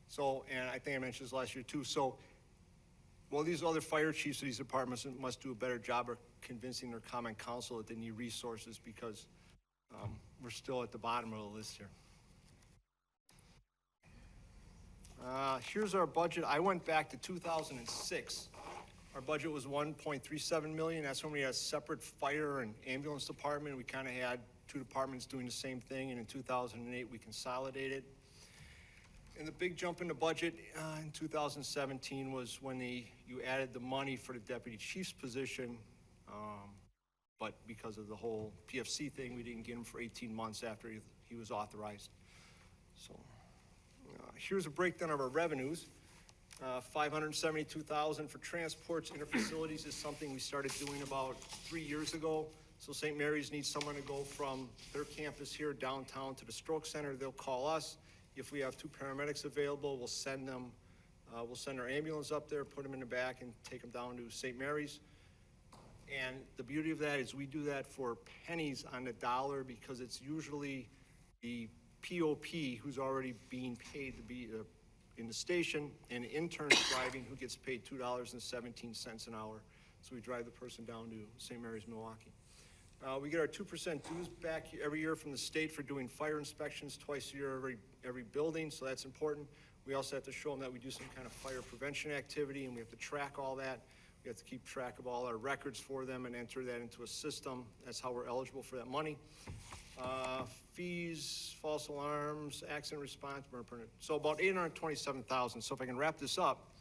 So, and I think I mentioned this last year too, so, well, these other fire chiefs of these departments must do a better job of convincing their common council that they need resources, because we're still at the bottom of the list here. Here's our budget. I went back to 2006. Our budget was $1.37 million. That's when we had a separate fire and ambulance department. We kind of had two departments doing the same thing, and in 2008 we consolidated. And the big jump in the budget in 2017 was when you added the money for the deputy chief's position, but because of the whole PFC thing, we didn't get him for 18 months after he was authorized. So Here's a breakdown of our revenues. 572,000 for transports, interfacilities is something we started doing about 3 years ago. So St. Mary's needs someone to go from their campus here downtown to the stroke center. They'll call us. If we have 2 paramedics available, we'll send them, we'll send our ambulance up there, put them in the back and take them down to St. Mary's. And the beauty of that is we do that for pennies on the dollar because it's usually the POP who's already being paid to be in the station, and interns driving who gets paid $2.17 an hour. So we drive the person down to St. Mary's, Milwaukee. We get our 2% dues back every year from the state for doing fire inspections twice a year every building, so that's important. We also have to show them that we do some kind of fire prevention activity, and we have to track all that. We have to keep track of all our records for them and enter that into a system. That's how we're eligible for that money. Fees, false alarms, accident response, burn permit. So about 827,000. So if I can wrap this up,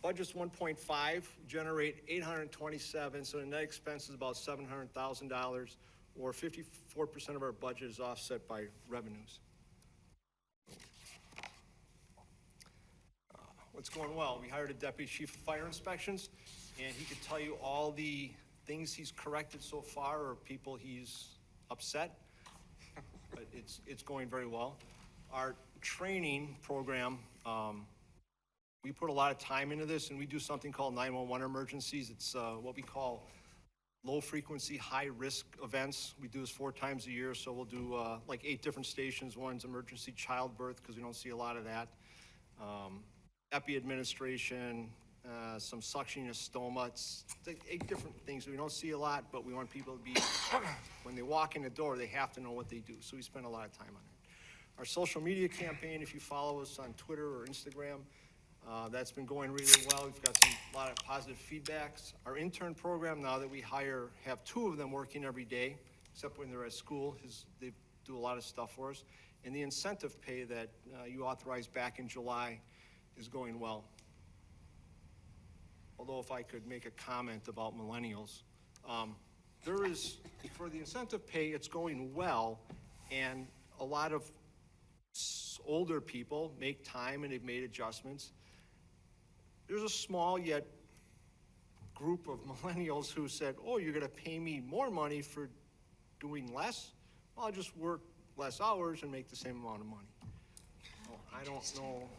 budget's 1.5, generate 827, so the net expense is about $700,000, or 54% of our budget is offset by revenues. What's going well? We hired a deputy chief of fire inspections, and he could tell you all the things he's corrected so far or people he's upset. But it's going very well. Our training program, we put a lot of time into this, and we do something called 911 emergencies. It's what we call low-frequency, high-risk events. We do this 4 times a year, so we'll do like 8 different stations. One's emergency childbirth, because we don't see a lot of that. Epi administration, some suctioning of stoma. It's like 8 different things. We don't see a lot, but we want people to be, when they walk in the door, they have to know what they do. So we spend a lot of time on it. Our social media campaign, if you follow us on Twitter or Instagram, that's been going really well. We've got a lot of positive feedbacks. Our intern program, now that we have 2 of them working every day, except when they're at school. They do a lot of stuff for us. And the incentive pay that you authorized back in July is going well. Although if I could make a comment about millennials, there is, for the incentive pay, it's going well, and a lot of older people make time and they've made adjustments. There's a small yet group of millennials who said, oh, you're gonna pay me more money for doing less? Well, I'll just work less hours and make the same amount of money. Well, I don't know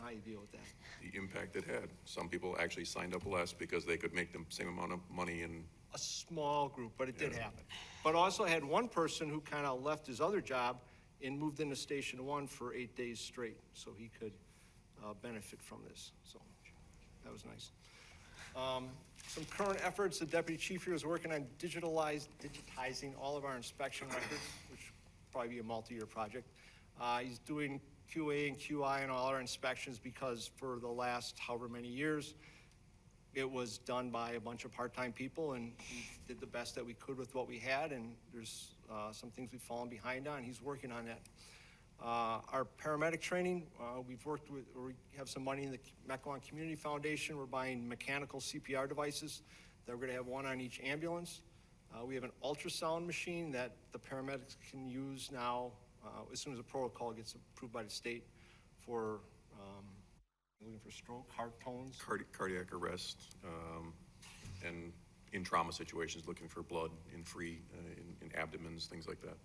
how you deal with that. The impact it had. Some people actually signed up less because they could make the same amount of money in. A small group, but it did happen. But also had one person who kind of left his other job and moved into Station 1 for 8 days straight, so he could benefit from this. So that was nice. Some current efforts, the deputy chief here is working on digitizing all of our inspection records, which will probably be a multi-year project. He's doing QA and QI on all our inspections because for the last however many years, it was done by a bunch of part-time people, and we did the best that we could with what we had, and there's some things we've fallen behind on. He's working on that. Our paramedic training, we've worked with, or we have some money in the Mequon Community Foundation. We're buying mechanical CPR devices that we're gonna have 1 on each ambulance. We have an ultrasound machine that the paramedics can use now as soon as the protocol gets approved by the state for looking for stroke, heart tones. Cardiac arrest, and in trauma situations, looking for blood in in abdomens, things like that.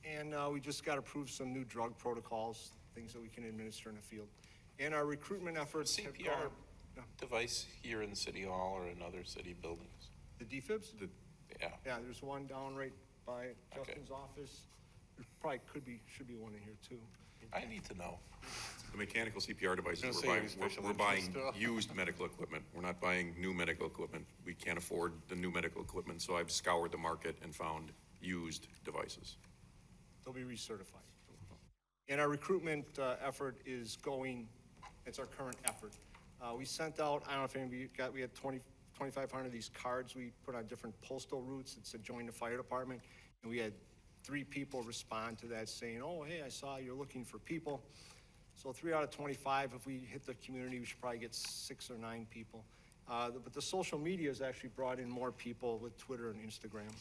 And we just got approved some new drug protocols, things that we can administer in the field. And our recruitment efforts have CPR gone. device here in City Hall or in other city buildings? The DFibs? Yeah. Yeah, there's one down right by Okay. Justin's office. There probably should be one in here too. I need to know. The mechanical CPR devices, Gonna we're say buying, any special we're buying interest, used medical equipment. We're not buying new medical equipment. We can't afford the new medical equipment, so I've scoured the market and found used devices. They'll be recertified. And our recruitment effort is going, it's our current effort. We sent out, I don't know if anybody got, we had 2,500 of these cards we put on different postal routes. It's a join the fire department. And we had 3 people respond to that saying, oh, hey, I saw you're looking for people. So 3 out of 25, if we hit the community, we should probably get 6 or 9 people. But the social media has actually brought in more people with Twitter and Instagram.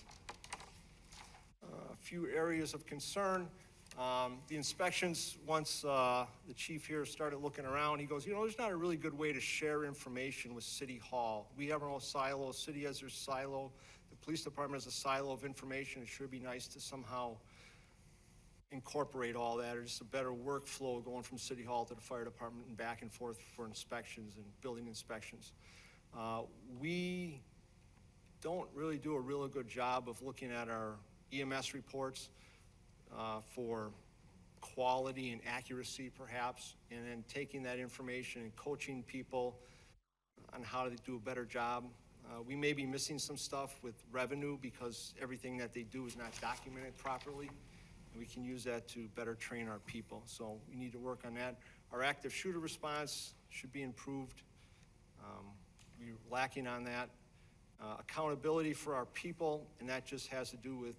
A few areas of concern. The inspections, once the chief here started looking around, he goes, there's not a really good way to share information with City Hall. We have our own silo, city has their silo, the police department has a silo of information. It sure be nice to somehow incorporate all that, or just a better workflow going from City Hall to the fire department and back and forth for inspections and building inspections. We don't really do a really good job of looking at our EMS reports for quality and accuracy perhaps, and then taking that information and coaching people on how to do a better job. We may be missing some stuff with revenue because everything that they do is not documented properly, and we can use that to better train our people. So we need to work on that. Our active shooter response should be improved. We're lacking on that. Accountability for our people, and that just has to do with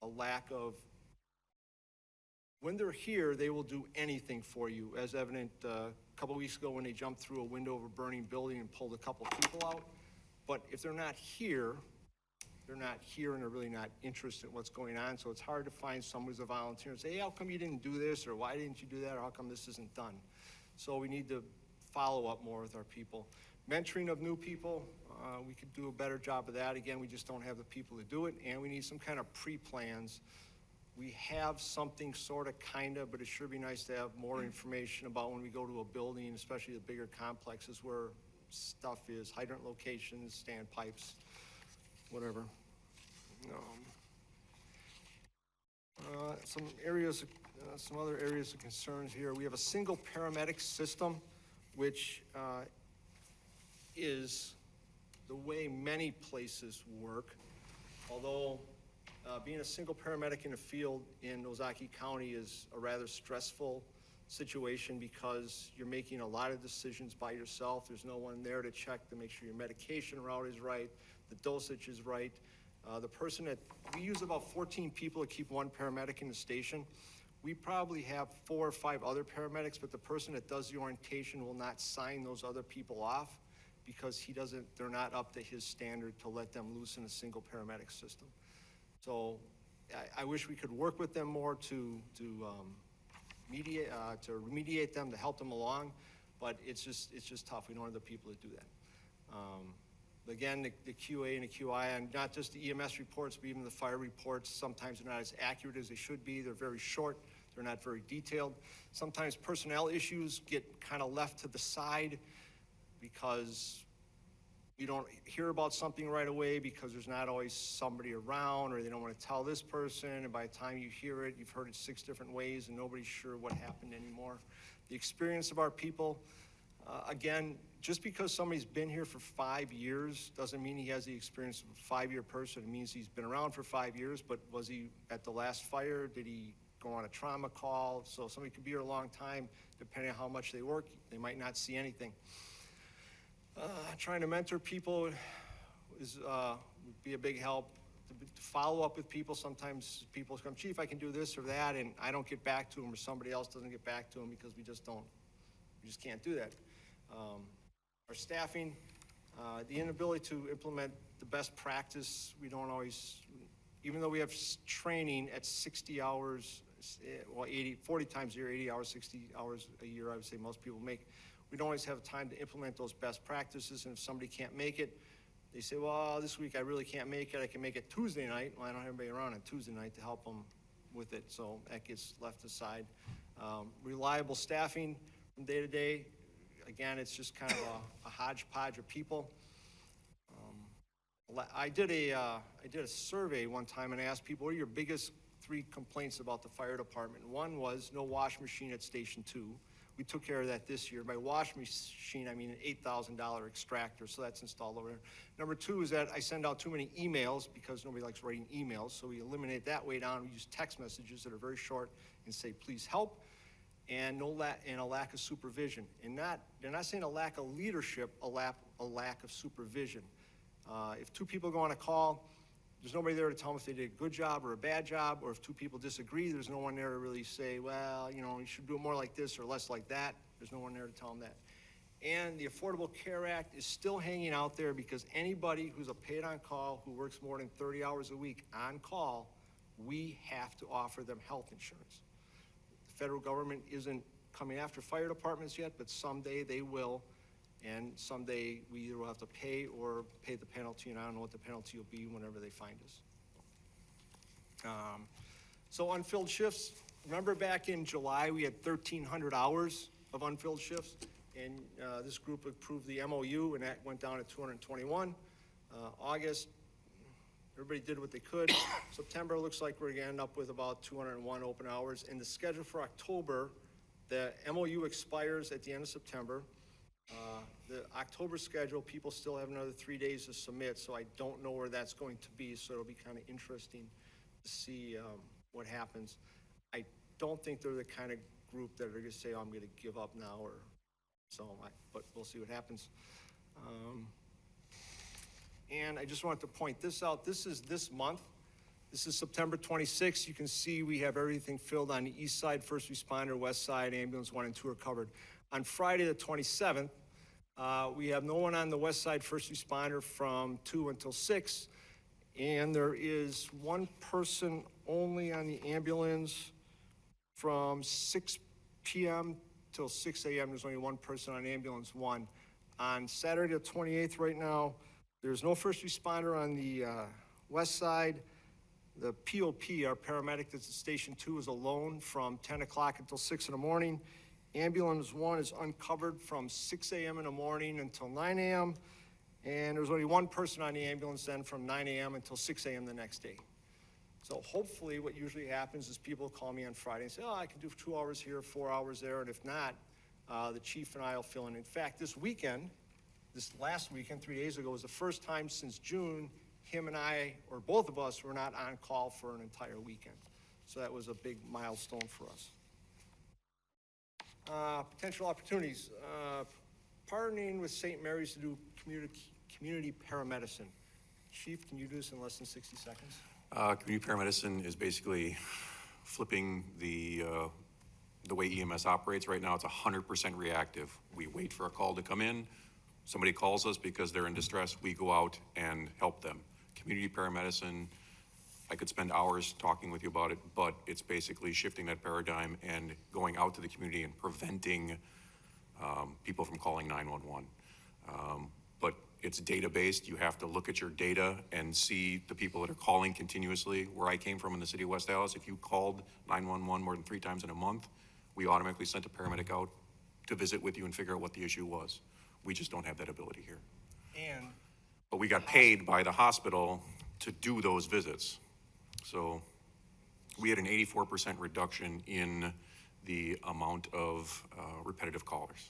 a lack of, when they're here, they will do anything for you, as evident a couple weeks ago when they jumped through a window of a burning building and pulled a couple people out. But if they're not here and they're really not interested in what's going on, so it's hard to find someone who's a volunteer and say, hey, how come you didn't do this, or why didn't you do that, or how come this isn't done? So we need to follow up more with our people. Mentoring of new people, we could do a better job of that. Again, we just don't have the people to do it, and we need some kind of pre-plans. We have something sort of, kind of, but it sure be nice to have more information about when we go to a building, especially the bigger complexes where stuff is, hydrant locations, standpipes, whatever. Some other areas of concerns here. We have a single paramedic system, which is the way many places work, although being a single paramedic in the field in Ozaukee County is a rather stressful situation because you're making a lot of decisions by yourself. There's no one there to check to make sure your medication route is right, the dosage is right. We use about 14 people to keep one paramedic in the station. We probably have 4 or 5 other paramedics, but the person that does the orientation will not sign those other people off because they're not up to his standard to let them loose in a single paramedic system. So I wish we could work with them more to remediate them, to help them along, but it's just tough. We don't have the people to do that. Again, the QA and the QI, and not just the EMS reports, but even the fire reports, sometimes they're not as accurate as they should be. They're very short. They're not very detailed. Sometimes personnel issues get kind of left to the side because you don't hear about something right away because there's not always somebody around, or they don't want to tell this person, and by the time you hear it, you've heard it 6 different ways and nobody's sure what happened anymore. The experience of our people, again, just because somebody's been here for 5 years doesn't mean he has the experience of a 5-year person. It means he's been around for 5 years, but was he at the last fire? Did he go on a trauma call? So somebody could be here a long time, depending on how much they work, they might not see anything. Trying to mentor people would be a big help. To follow up with people, sometimes people come, Chief, I can do this or that, and I don't get back to them, or somebody else doesn't get back to them because we just can't do that. Our staffing, the inability to implement the best practice, we don't always, even though we have training at 60 hours, well, 40 times a year, 80 hours, 60 hours a year, I would say most people make, we don't always have time to implement those best practices, and if somebody can't make it, they say, well, this week I really can't make it, I can make it Tuesday night. Well, I don't have anybody around on Tuesday night to help them with it, so that gets left aside. Reliable staffing from day to day, again, it's just kind of a hodgepodge of people. I did a survey one time and asked people, what are your biggest 3 complaints about the fire department? One was no wash machine at Station 2. We took care of that this year. By wash machine, I mean an $8,000 extractor, so that's installed over there. Number 2 is that I send out too many emails because nobody likes writing emails, so we eliminate that way down. We use text messages that are very short and say, please help, and a lack of supervision. And they're not saying a lack of leadership, a lack of supervision. If 2 people go on a call, there's nobody there to tell them if they did a good job or a bad job, or if 2 people disagree, there's no one there to really say, well, you should do it more like this or less like that. There's no one there to tell them that. And the Affordable Care Act is still hanging out there because anybody who's a paid on call, who works more than 30 hours a week on call, we have to offer them health insurance. federal government isn't coming after fire departments yet, but someday they will. And someday we either will have to pay or pay the penalty, and I don't know what the penalty will be whenever they find us. So unfilled shifts, remember back in July, we had 1,300 hours of unfilled shifts, and this group approved the MOU, and that went down to 221. August, everybody did what they could. September, looks like we're gonna end up with about 201 open hours. And the schedule for October, the MOU expires at the end of September. The October schedule, people still have another 3 days to submit, so I don't know where that's going to be, so it'll be kind of interesting to see what happens. I don't think they're the kind of group that are gonna say, oh, I'm gonna give up now, or so, but we'll see what happens. And I just wanted to point this out. This is this month. This is September 26th. You can see we have everything filled on the east side, first responder, west side, ambulance 1 and 2 are covered. On Friday the 27th, we have no one on the west side, first responder, from 2 until 6. And there is one person only on the ambulance from 6 p.m. till 6 a.m. There's only one person on ambulance 1. On Saturday the 28th right now, there's no first responder on the west side. The POP, our paramedic that's at Station 2, is alone from 10 o'clock until 6 in the morning. Ambulance 1 is uncovered from 6 a.m. in the morning until 9 a.m. And there's only one person on the ambulance then from 9 a.m. until 6 a.m. the next day. So hopefully what usually happens is people call me on Friday and say, oh, I can do 2 hours here, 4 hours there, and if not, the chief and I will fill in. In fact, this last weekend, 3 days ago, was the first time since June him and I, or both of us, were not on call for an entire weekend. So that was a big milestone for us. Potential opportunities. Partnering with St. Mary's to do community paramedicine. Chief, can you do this in less than 60 seconds? Community paramedicine is basically flipping the way EMS operates. Right now, it's 100% reactive. We wait for a call to come in. Somebody calls us because they're in distress. We go out and help them. Community paramedicine, I could spend hours talking with you about it, but it's basically shifting that paradigm and going out to the community and preventing people from calling 911. But it's data-based. You have to look at your data and see the people that are calling continuously. Where I came from in the city of West Dallas, if you called 911 more than 3 times in a month, we automatically sent a paramedic out to visit with you and figure out what the issue was. We just don't have that ability here. But we got paid by the hospital to do those visits. So we had an 84% reduction in the amount of repetitive callers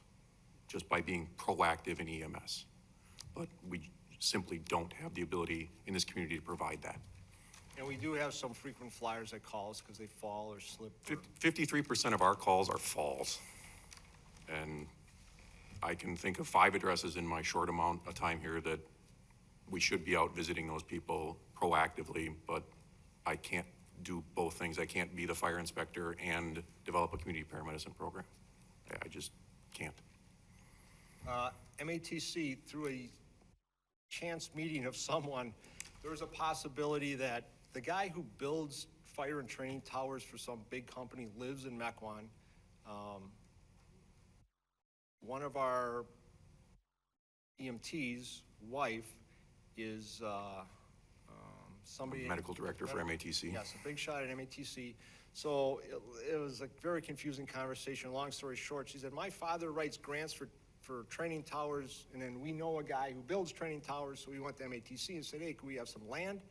just by being proactive in EMS. But we simply don't have the ability in this community to provide that. And we do have some frequent flyers that call us because they fall or slip. 53% of our calls are falls. And I can think of 5 addresses in my short amount of time here that we should be out visiting those people proactively, but I can't do both things. I can't be the fire inspector and develop a community paramedicine program. I just can't. MATC, through a chance meeting of someone, there's a possibility that the guy who builds fire and training towers for some big company lives in Mequon. One of our EMT's wife is somebody. Medical director for MATC. Yes, a big shot at MATC. So it was a very confusing conversation. Long story short, she said, my father writes grants for training towers, and then we know a guy who builds training towers, so we went to MATC and said, hey, can we have some land?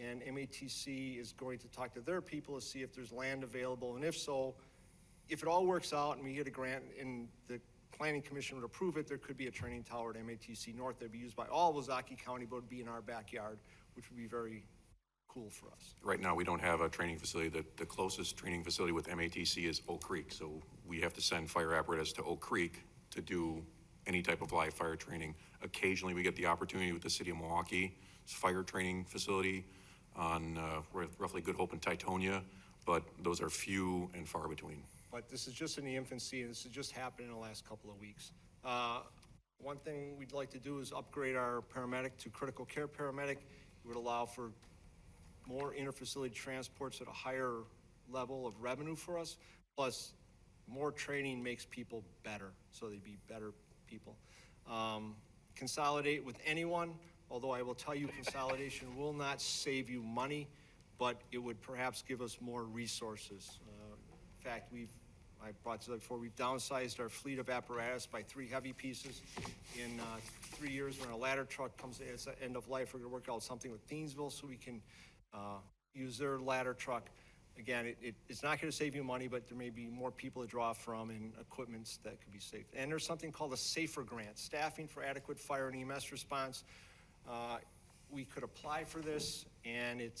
And MATC is going to talk to their people to see if there's land available, and if so, if it all works out and we get a grant and the Planning Commission would approve it, there could be a training tower at MATC North that would be used by all of Ozaukee County, but would be in our backyard, which would be very cool for us. Right now, we don't have a training facility. The closest training facility with MATC is Oak Creek, so we have to send fire apparatus to Oak Creek to do any type of live fire training. Occasionally, we get the opportunity with the city of Milwaukee's fire training facility on roughly Good Hope and Titonia, but those are few and far between. But this is just in the infancy, and this has just happened in the last couple of weeks. One thing we'd like to do is upgrade our paramedic to critical care paramedic. It would allow for more interfacility transports at a higher level of revenue for us. Plus, more training makes people better, so they'd be better people. Consolidate with anyone, although I will tell you, consolidation will not save you money, but it would perhaps give us more resources. In fact, I brought this up before, we've downsized our fleet of apparatus by 3 heavy pieces. In 3 years, when a ladder truck comes in, it's the end of life, we're gonna work out something with Thiensville so we can use their ladder truck. Again, it's not gonna save you money, but there may be more people to draw from and equipments that could be saved. And there's something called a SAFER grant, Staffing for Adequate Fire and EMS Response. We could apply for this, and it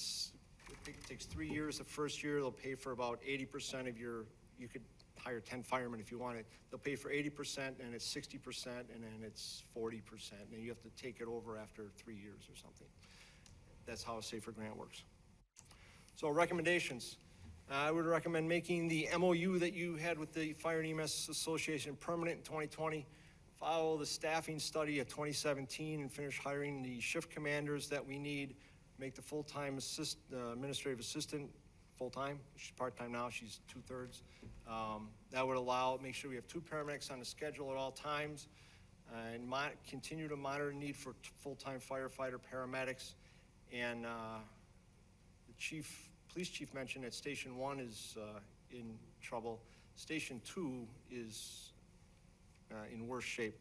takes 3 years. The first year, they'll pay for about 80% of you could hire 10 firemen if you wanted. They'll pay for 80%, and it's 60%, and then it's 40%. And you have to take it over after 3 years or something. That's how a SAFER grant works. So recommendations. I would recommend making the MOU that you had with the Fire and EMS Association permanent in 2020. Follow the staffing study of 2017 and finish hiring the shift commanders that we need. Make the full-time administrative assistant full-time. She's part-time now, she's 2/3. That would make sure we have 2 paramedics on the schedule at all times, and continue to monitor the need for full-time firefighter paramedics. And the police chief mentioned that Station 1 is in trouble. Station 2 is in worse shape.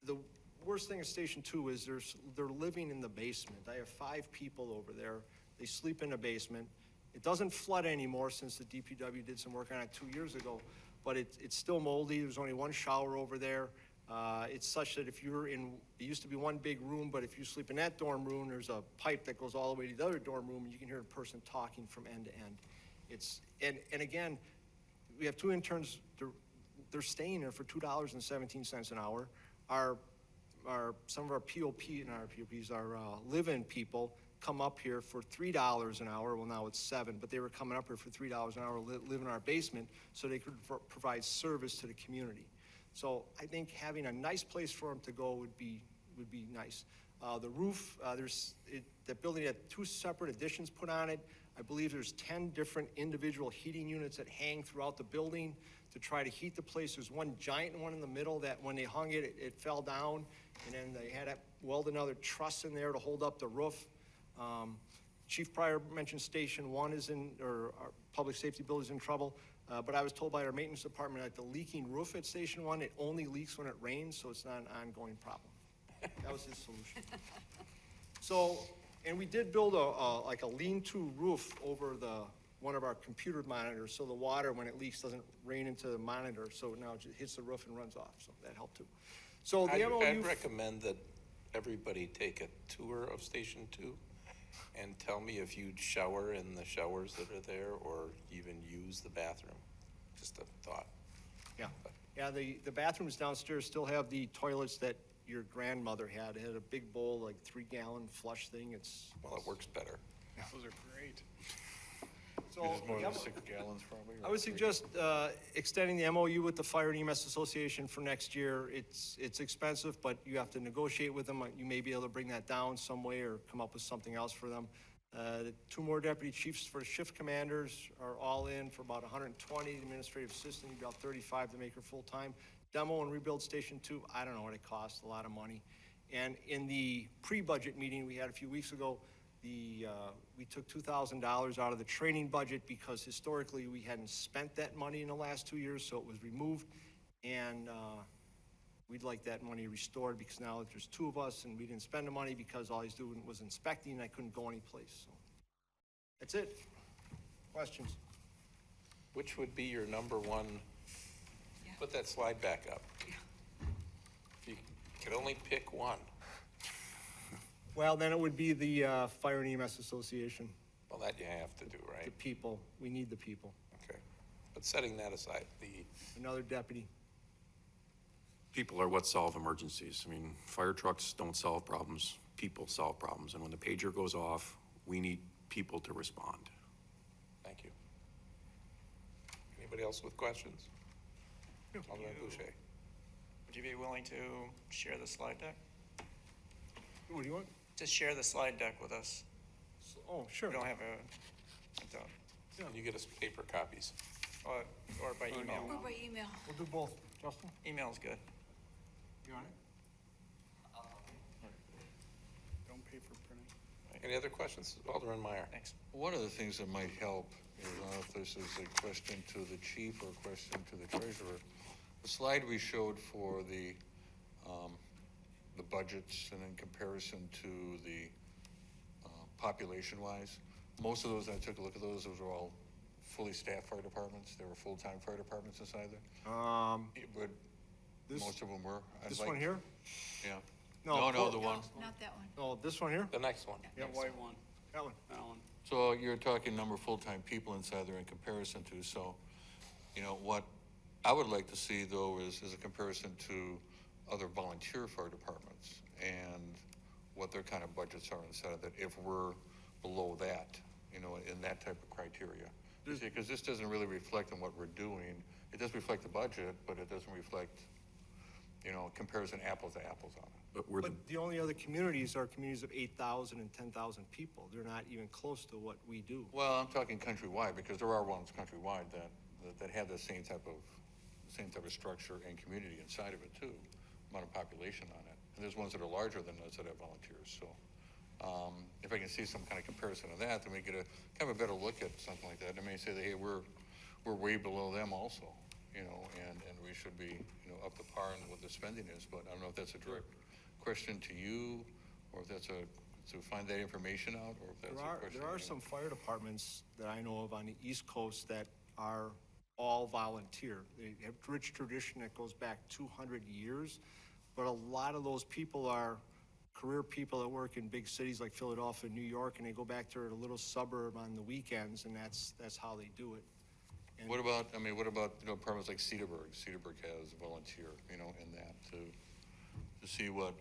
The worst thing at Station 2 is they're living in the basement. I have 5 people over there. They sleep in the basement. It doesn't flood anymore since the DPW did some work on it 2 years ago, but it's still moldy. There's only 1 shower over there. It's such that if you're it used to be 1 big room, but if you sleep in that dorm room, there's a pipe that goes all the way to the other dorm room, and you can hear a person talking from end to end. And again, we have 2 interns, they're staying there for $2.17 an hour. Some of our POPs, our live-in people come up here for $3 an hour. Well, now it's $7, but they were coming up here for $3 an hour, live in our basement, so they could provide service to the community. So I think having a nice place for them to go would be nice. The roof, that building had 2 separate additions put on it. I believe there's 10 different individual heating units that hang throughout the building to try to heat the place. There's 1 giant one in the middle that when they hung it, it fell down, and then they had to weld another truss in there to hold up the roof. Chief Pryor mentioned Station 1 our public safety building is in trouble. But I was told by our maintenance department that the leaking roof at Station 1, it only leaks when it rains, so it's not an ongoing problem. That was his solution. So, and we did build like a lean-to roof over one of our computer monitors, so the water, when it leaks, doesn't rain into the monitor, so now it just hits the roof and runs off, so that helped too. So the MOU... I'd recommend that everybody take a tour of Station 2 and tell me if you'd shower in the showers that are there or even use the bathroom. Just a thought. Yeah, yeah. The bathrooms downstairs still have the toilets that your grandmother had. It had a big bowl, like 3-gallon flush thing. Well, it works better. Those are great. So It's more than 6 gallons probably. I would suggest extending the MOU with the Fire and EMS Association for next year. It's expensive, but you have to negotiate with them. You may be able to bring that down some way or come up with something else for them. The 2 more deputy chiefs for the shift commanders are all in for about 120. The administrative assistant, about 35 to make her full-time. Demo and rebuild Station 2, I don't know what it costs, a lot of money. And in the pre-budget meeting we had a few weeks ago, we took $2,000 out of the training budget because historically we hadn't spent that money in the last 2 years, so it was removed. And we'd like that money restored because now that there's 2 of us and we didn't spend the money because all he's doing was inspecting and I couldn't go anyplace. So that's it. Questions? Which would be your number 1? Put that slide back up. If you could only pick 1. Well, then it would be the Fire and EMS Association. Well, that you have to do, The right? people. We need the people. Okay. But setting that aside, Another deputy. People are what solve emergencies. I mean, fire trucks don't solve problems, people solve problems. And when the pager goes off, we need people to respond. Thank you. Anybody else with questions? Alderman Boucher. Would you be willing to share the slide deck? What do you want? Just share the slide deck with us. Oh, sure. We don't have Can you get us paper copies? or by email. Or by email. We'll do both. Justin, Email's good. you on it? Don't pay for printing. Any other questions? Alderman Meyer. Thanks. One of the things that might help is, I don't know if this is a question to the chief or a question to the treasurer. The slide we showed for the budgets and in comparison to the population-wise, most of those, I took a look at those were all fully staffed fire departments. They were full-time fire departments inside there. But This, most of them were. I'd this like- one here? Yeah. No, No, the one. Not that one. No, this one here? The next one. The white one, That one. that one. So you're talking number of full-time people inside there in comparison to, so, what I would like to see though is a comparison to other volunteer fire departments and what their kind of budgets are inside of that, if we're below that, in that type of criteria. You see, because this doesn't really reflect on what we're doing. It does reflect the budget, but it doesn't reflect, comparison apples to apples on it. But we're the, But the only other communities are communities of 8,000 and 10,000 people. They're not even close to what we do. Well, I'm talking countrywide, because there are ones countrywide that have the same type of structure and community inside of it too, amount of population on it. And there's ones that are larger than those that have volunteers, so. If I can see some kind of comparison of that, then we get kind of a better look at something like that. I may say that, hey, we're way below them also, and we should be, up to par in what the spending is, but I don't know if that's a direct question to you, or if that's to find that information out, or if that's a question. There are some fire departments that I know of on the East Coast that are all volunteer. They have rich tradition that goes back 200 years, but a lot of those people are career people that work in big cities like Philadelphia, New York, and they go back to their little suburb on the weekends, and that's how they do it. And What about departments like Cedarburg? Cedarburg has a volunteer, in that to see what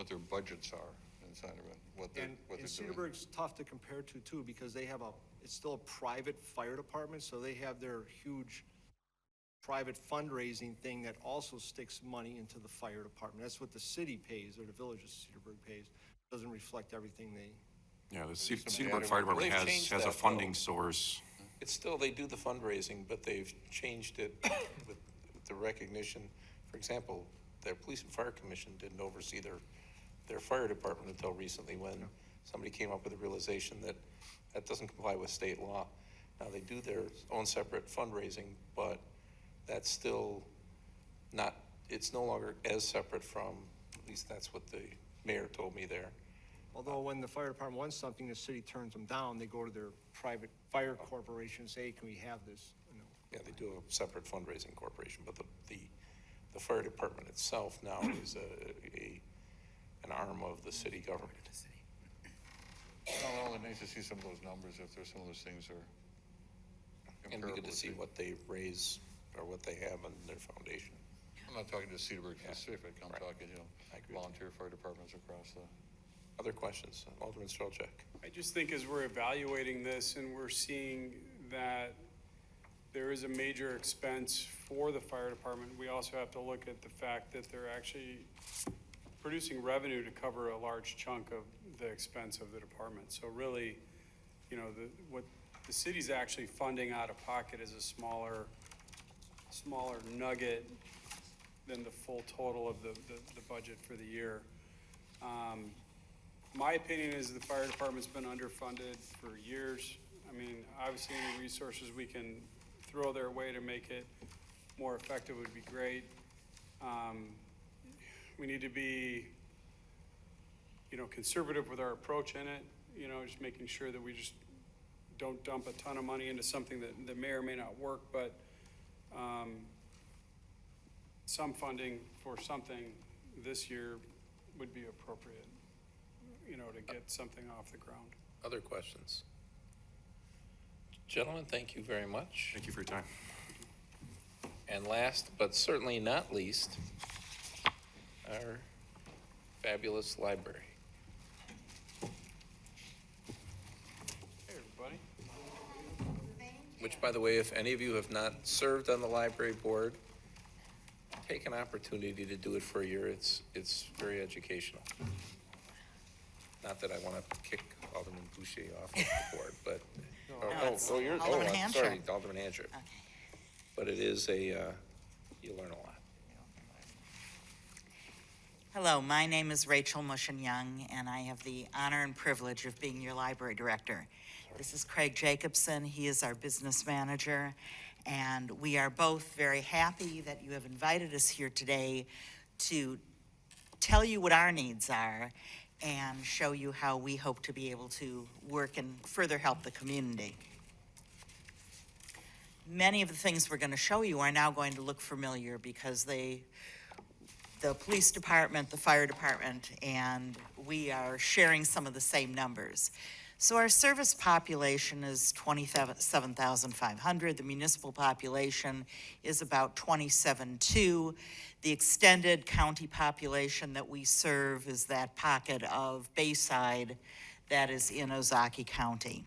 their budgets are inside of it, what they're And doing. Cedarburg's tough to compare to too, because they have it's still a private fire department, so they have their huge private fundraising thing that also sticks money into the fire department. That's what the city pays, or the village of Cedarburg pays. Doesn't reflect everything they. yeah, the Some Cedarburg data. Fire Department They've has changed a that, funding though. source. It's still, they do the fundraising, but they've changed it with the recognition. For example, their police and fire commission didn't oversee their fire department until recently, when somebody came up with a realization that that doesn't comply with state law. Now, they do their own separate fundraising, but that's still not, it's no longer as separate from, at least that's what the mayor told me there. Although when the fire department wants something, the city turns them down. They go to their private fire corporation and say, hey, can we have this? Yeah, they do a separate fundraising corporation, but the fire department itself now is an arm of the city government. Well, it's nice to see some of those numbers, if there's some of those things are And comparable. we get to see what they raise or what they have on their foundation. I'm not talking to Cedarburg specific, I'm Right. talking, I agree. volunteer fire departments across the. Other questions? Alderman Strelchak. I just think as we're evaluating this and we're seeing that there is a major expense for the fire department, we also have to look at the fact that they're actually producing revenue to cover a large chunk of the expense of the department. So really, what the city's actually funding out of pocket is a smaller nugget than the full total of the budget for the year. My opinion is the fire department's been underfunded for years. I mean, obviously, any resources we can throw their way to make it more effective would be great. We need to be, conservative with our approach in it, just making sure that we just don't dump a ton of money into something that may or may not work, but some funding for something this year would be appropriate, to get something off the ground. Other questions? Gentlemen, thank you very much. Thank you for your time. And last, but certainly not least, our fabulous library. Hey, everybody. Which, by the way, if any of you have not served on the library board, take an opportunity to do it for a year. It's very educational. Not that I want to kick Alderman Boucher off the board, but, it's Alderman Hancher. sorry, Alderman Hancher. But it is you learn a lot. Hello, my name is Rachel Mushin Young, and I have the honor and privilege of being your library director. This is Craig Jacobson. He is our business manager, and we are both very happy that you have invited us here today to tell you what our needs are and show you how we hope to be able to work and further help the community. Many of the things we're going to show you are now going to look familiar because the police department, the fire department, and we are sharing some of the same numbers. So our service population is 27,500. The municipal population is about 27,200. The extended county population that we serve is that pocket of Bayside that is in Ozaukee County.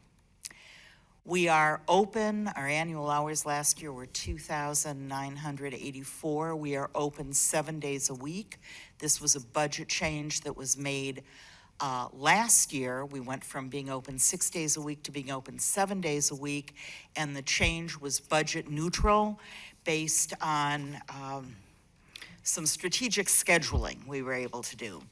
We are open. Our annual hours last year were 2,984. We are open 7 days a week. This was a budget change that was made last year. We went from being open 6 days a week to being open 7 days a week, and the change was budget neutral based on some strategic scheduling we were able to do.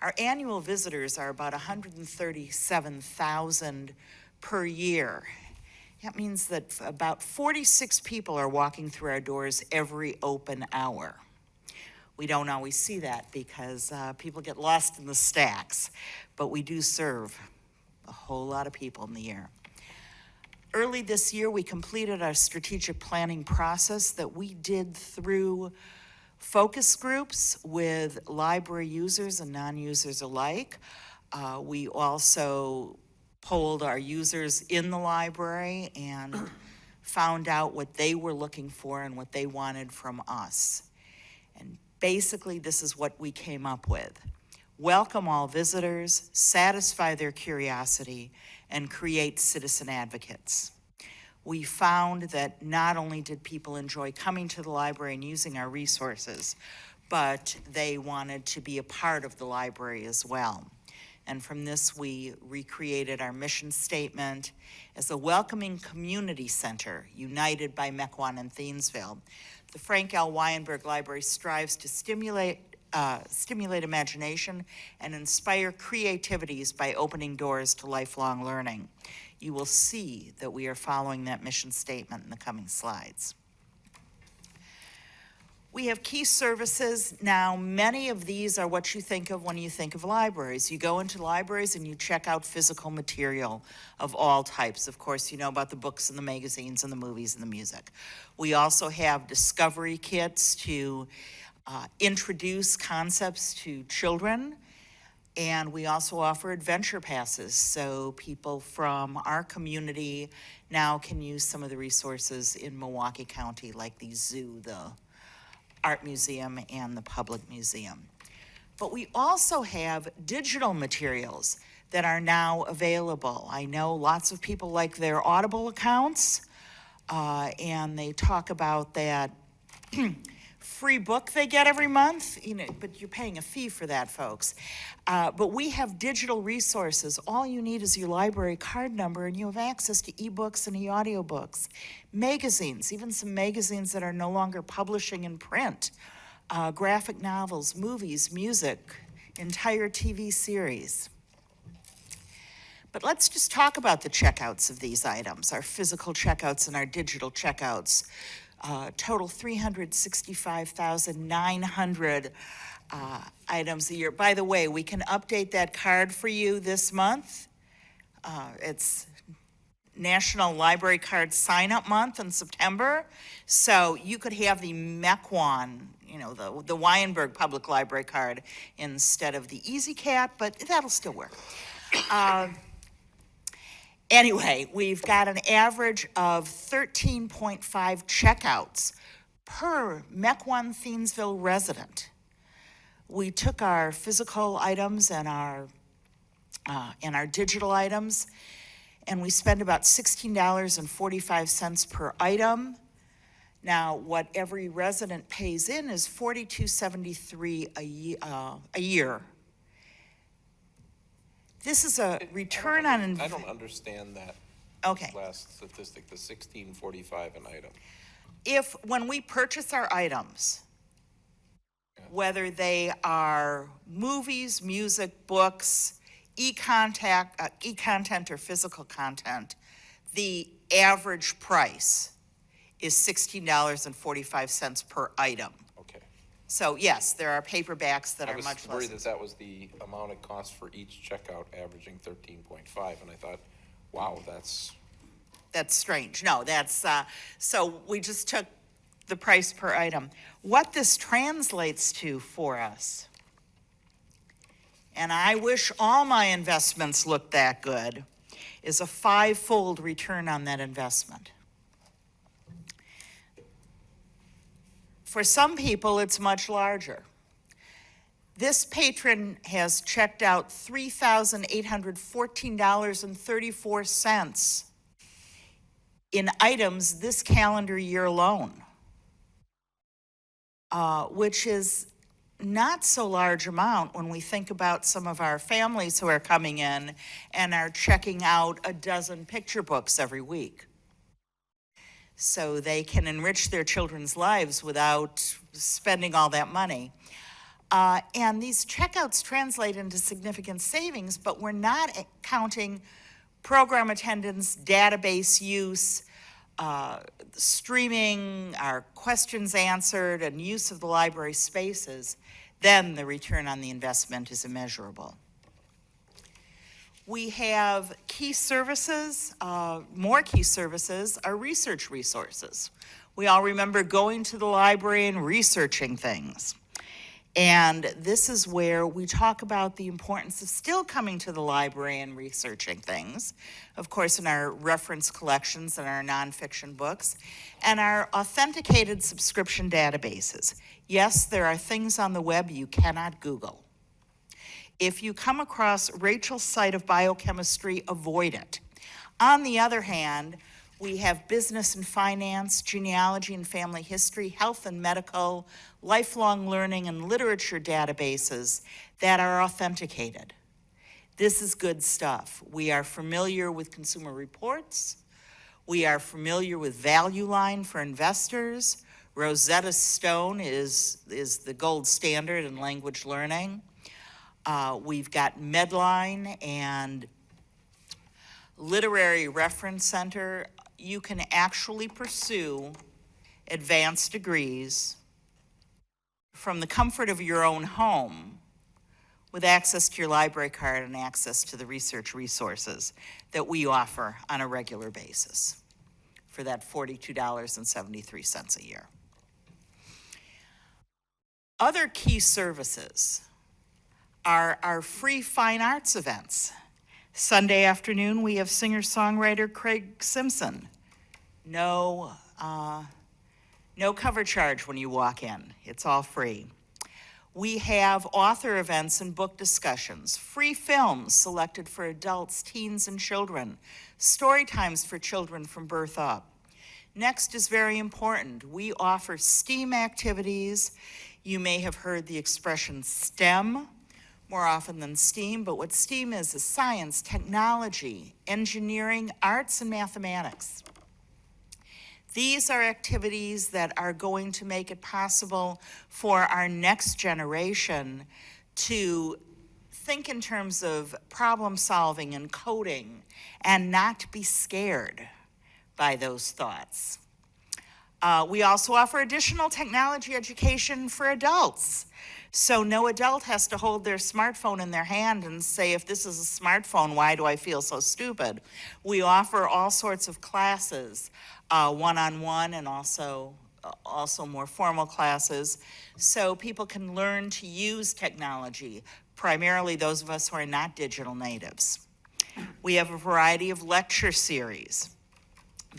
Our annual visitors are about 137,000 per year. That means that about 46 people are walking through our doors every open hour. We don't always see that because people get lost in the stacks, but we do serve a whole lot of people in the year. Early this year, we completed our strategic planning process that we did through focus groups with library users and non-users alike. We also polled our users in the library and found out what they were looking for and what they wanted from us. And basically, this is what we came up with. Welcome all visitors, satisfy their curiosity, and create citizen advocates. We found that not only did people enjoy coming to the library and using our resources, but they wanted to be a part of the library as well. And from this, we recreated our mission statement as a welcoming community center, united by Mequon and Thiensville. The Frank L. Weinberg Library strives to stimulate imagination and inspire creativities by opening doors to lifelong learning. You will see that we are following that mission statement in the coming slides. We have key services. Now, many of these are what you think of when you think of libraries. You go into libraries and you check out physical material of all types. Of course, you know about the books and the magazines and the movies and the music. We also have discovery kits to introduce concepts to children. And we also offer adventure passes, so people from our community now can use some of the resources in Milwaukee County, like the zoo, the art museum, and the public museum. But we also have digital materials that are now available. I know lots of people like their Audible accounts, and they talk about that free book they get every month, but you're paying a fee for that, folks. But we have digital resources. All you need is your library card number, and you have access to ebooks and e-audiobooks, magazines, even some magazines that are no longer publishing in print, graphic novels, movies, music, entire TV series. But let's just talk about the checkouts of these items, our physical checkouts and our digital checkouts. Total 365,900 items a year. By the way, we can update that card for you this month. It's National Library Card Sign-Up Month in September. So you could have the Mequon, the Weinberg Public Library card instead of the Easy Cat, but that'll still work. Anyway, we've got an average of 13.5 checkouts per Mequon Thiensville resident. We took our physical items and our digital items, and we spend about $16.45 per item. Now, what every resident pays in is $42.73 a year. This is a return on. I don't understand that Okay. last statistic, the 1645 an item. When we purchase our items, whether they are movies, music, books, e-content or physical content, the average price is $16.45 per item. Okay. So yes, there are paperbacks that are much I was worried less. that was the amount it cost for each checkout, averaging 13.5, and I thought, wow, that's Strange. No, so we just took the price per item. What this translates to for us, and I wish all my investments looked that good, is a 5-fold return on that investment. For some people, it's much larger. This patron has checked out $3,814.34 in items this calendar year alone, which is not so large amount when we think about some of our families who are coming in and are checking out a dozen picture books every week. So they can enrich their children's lives without spending all that money. And these checkouts translate into significant savings, but we're not counting program attendance, database use, streaming, our questions answered, and use of the library spaces. Then the return on the investment is immeasurable. We have key services, more key services are research resources. We all remember going to the library and researching things. And this is where we talk about the importance of still coming to the library and researching things, of course, in our reference collections and our nonfiction books, and our authenticated subscription databases. Yes, there are things on the web you cannot Google. If you come across Rachel's site of biochemistry, avoid it. On the other hand, we have business and finance, genealogy and family history, health and medical, lifelong learning and literature databases that are authenticated. This is good stuff. We are familiar with Consumer Reports. We are familiar with Value Line for investors. Rosetta Stone is the gold standard in language learning. We've got Medline and Literary Reference Center. You can actually pursue advanced degrees from the comfort of your own home with access to your library card and access to the research resources that we offer on a regular basis for that $42.73 a year. Other key services are our free fine arts events. Sunday afternoon, we have singer-songwriter Craig Simpson. No cover charge when you walk in. It's all free. We have author events and book discussions, free films selected for adults, teens, and children, story times for children from birth up. Next is very important. We offer STEAM activities. You may have heard the expression STEM more often than STEAM, but what STEAM is science, technology, engineering, arts, and mathematics. These are activities that are going to make it possible for our next generation to think in terms of problem solving and coding and not be scared by those thoughts. We also offer additional technology education for adults. So no adult has to hold their smartphone in their hand and say, if this is a smartphone, why do I feel so stupid? We offer all sorts of classes, one-on-one and also more formal classes, so people can learn to use technology, primarily those of us who are not digital natives. We have a variety of lecture series,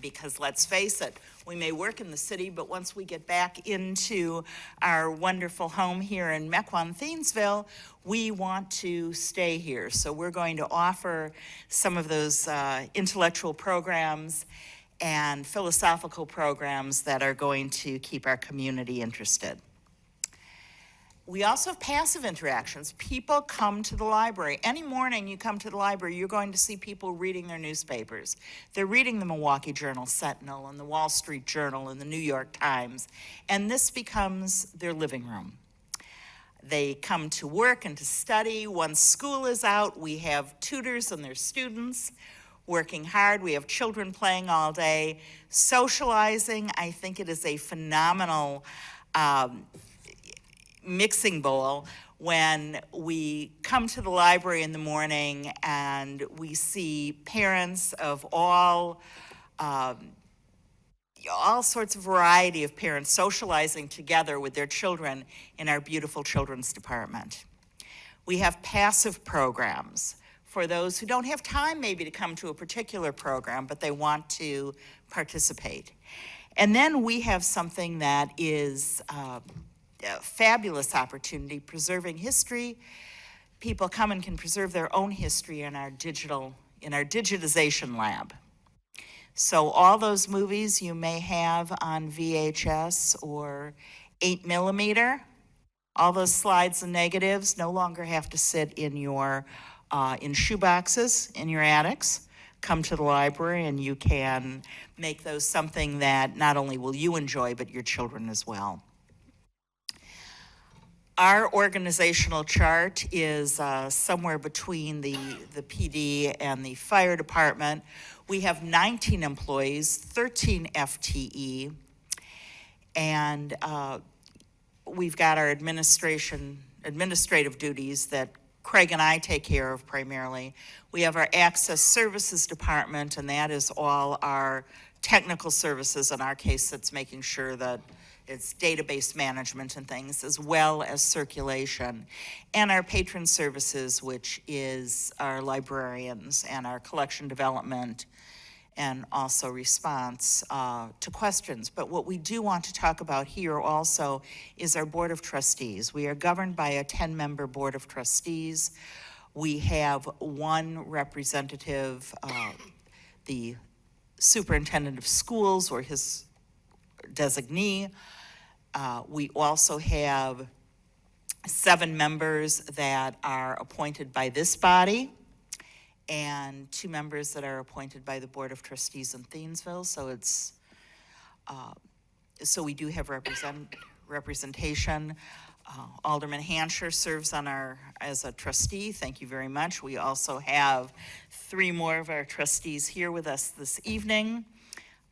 because let's face it, we may work in the city, but once we get back into our wonderful home here in Mequon, Thiensville, we want to stay here. So we're going to offer some of those intellectual programs and philosophical programs that are going to keep our community interested. We also have passive interactions. People come to the library. Any morning you come to the library, you're going to see people reading their newspapers. They're reading the Milwaukee Journal Sentinel and the Wall Street Journal and the New York Times, and this becomes their living room. They come to work and to study. Once school is out, we have tutors and their students working hard. We have children playing all day. Socializing, I think it is a phenomenal mixing bowl when we come to the library in the morning and we see parents of all sorts of variety of parents socializing together with their children in our beautiful children's department. We have passive programs for those who don't have time maybe to come to a particular program, but they want to participate. And then we have something that is a fabulous opportunity, preserving history. People come and can preserve their own history in our digitization lab. So all those movies you may have on VHS or 8mm, all those slides and negatives no longer have to sit in your in shoe boxes in your attics. Come to the library and you can make those something that not only will you enjoy, but your children as well. Our organizational chart is somewhere between the PD and the fire department. We have 19 employees, 13 FTE, and we've got our administrative duties that Craig and I take care of primarily. We have our access services department, and that is all our technical services. In our case, it's making sure that it's database management and things, as well as circulation. And our patron services, which is our librarians and our collection development, and also response to questions. But what we do want to talk about here also is our Board of Trustees. We are governed by a 10-member Board of Trustees. We have one representative, the Superintendent of Schools or his designee. We also have 7 members that are appointed by this body, and 2 members that are appointed by the Board of Trustees in Thiensville. So it's, so we do have representation. Alderman Hansher serves on as a trustee. Thank you very much. We also have 3 more of our trustees here with us this evening.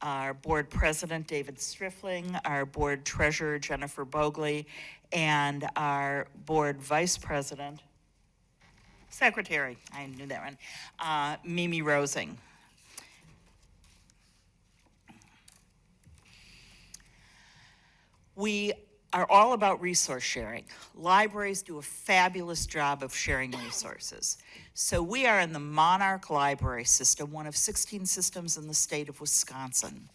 Our board president, David Striffling, our board treasurer, Jennifer Bogley, and our board vice president, secretary, I knew that one, Mimi Rosing. We are all about resource sharing. Libraries do a fabulous job of sharing resources. So we are in the Monarch Library System, one of 16 systems in the state of Wisconsin.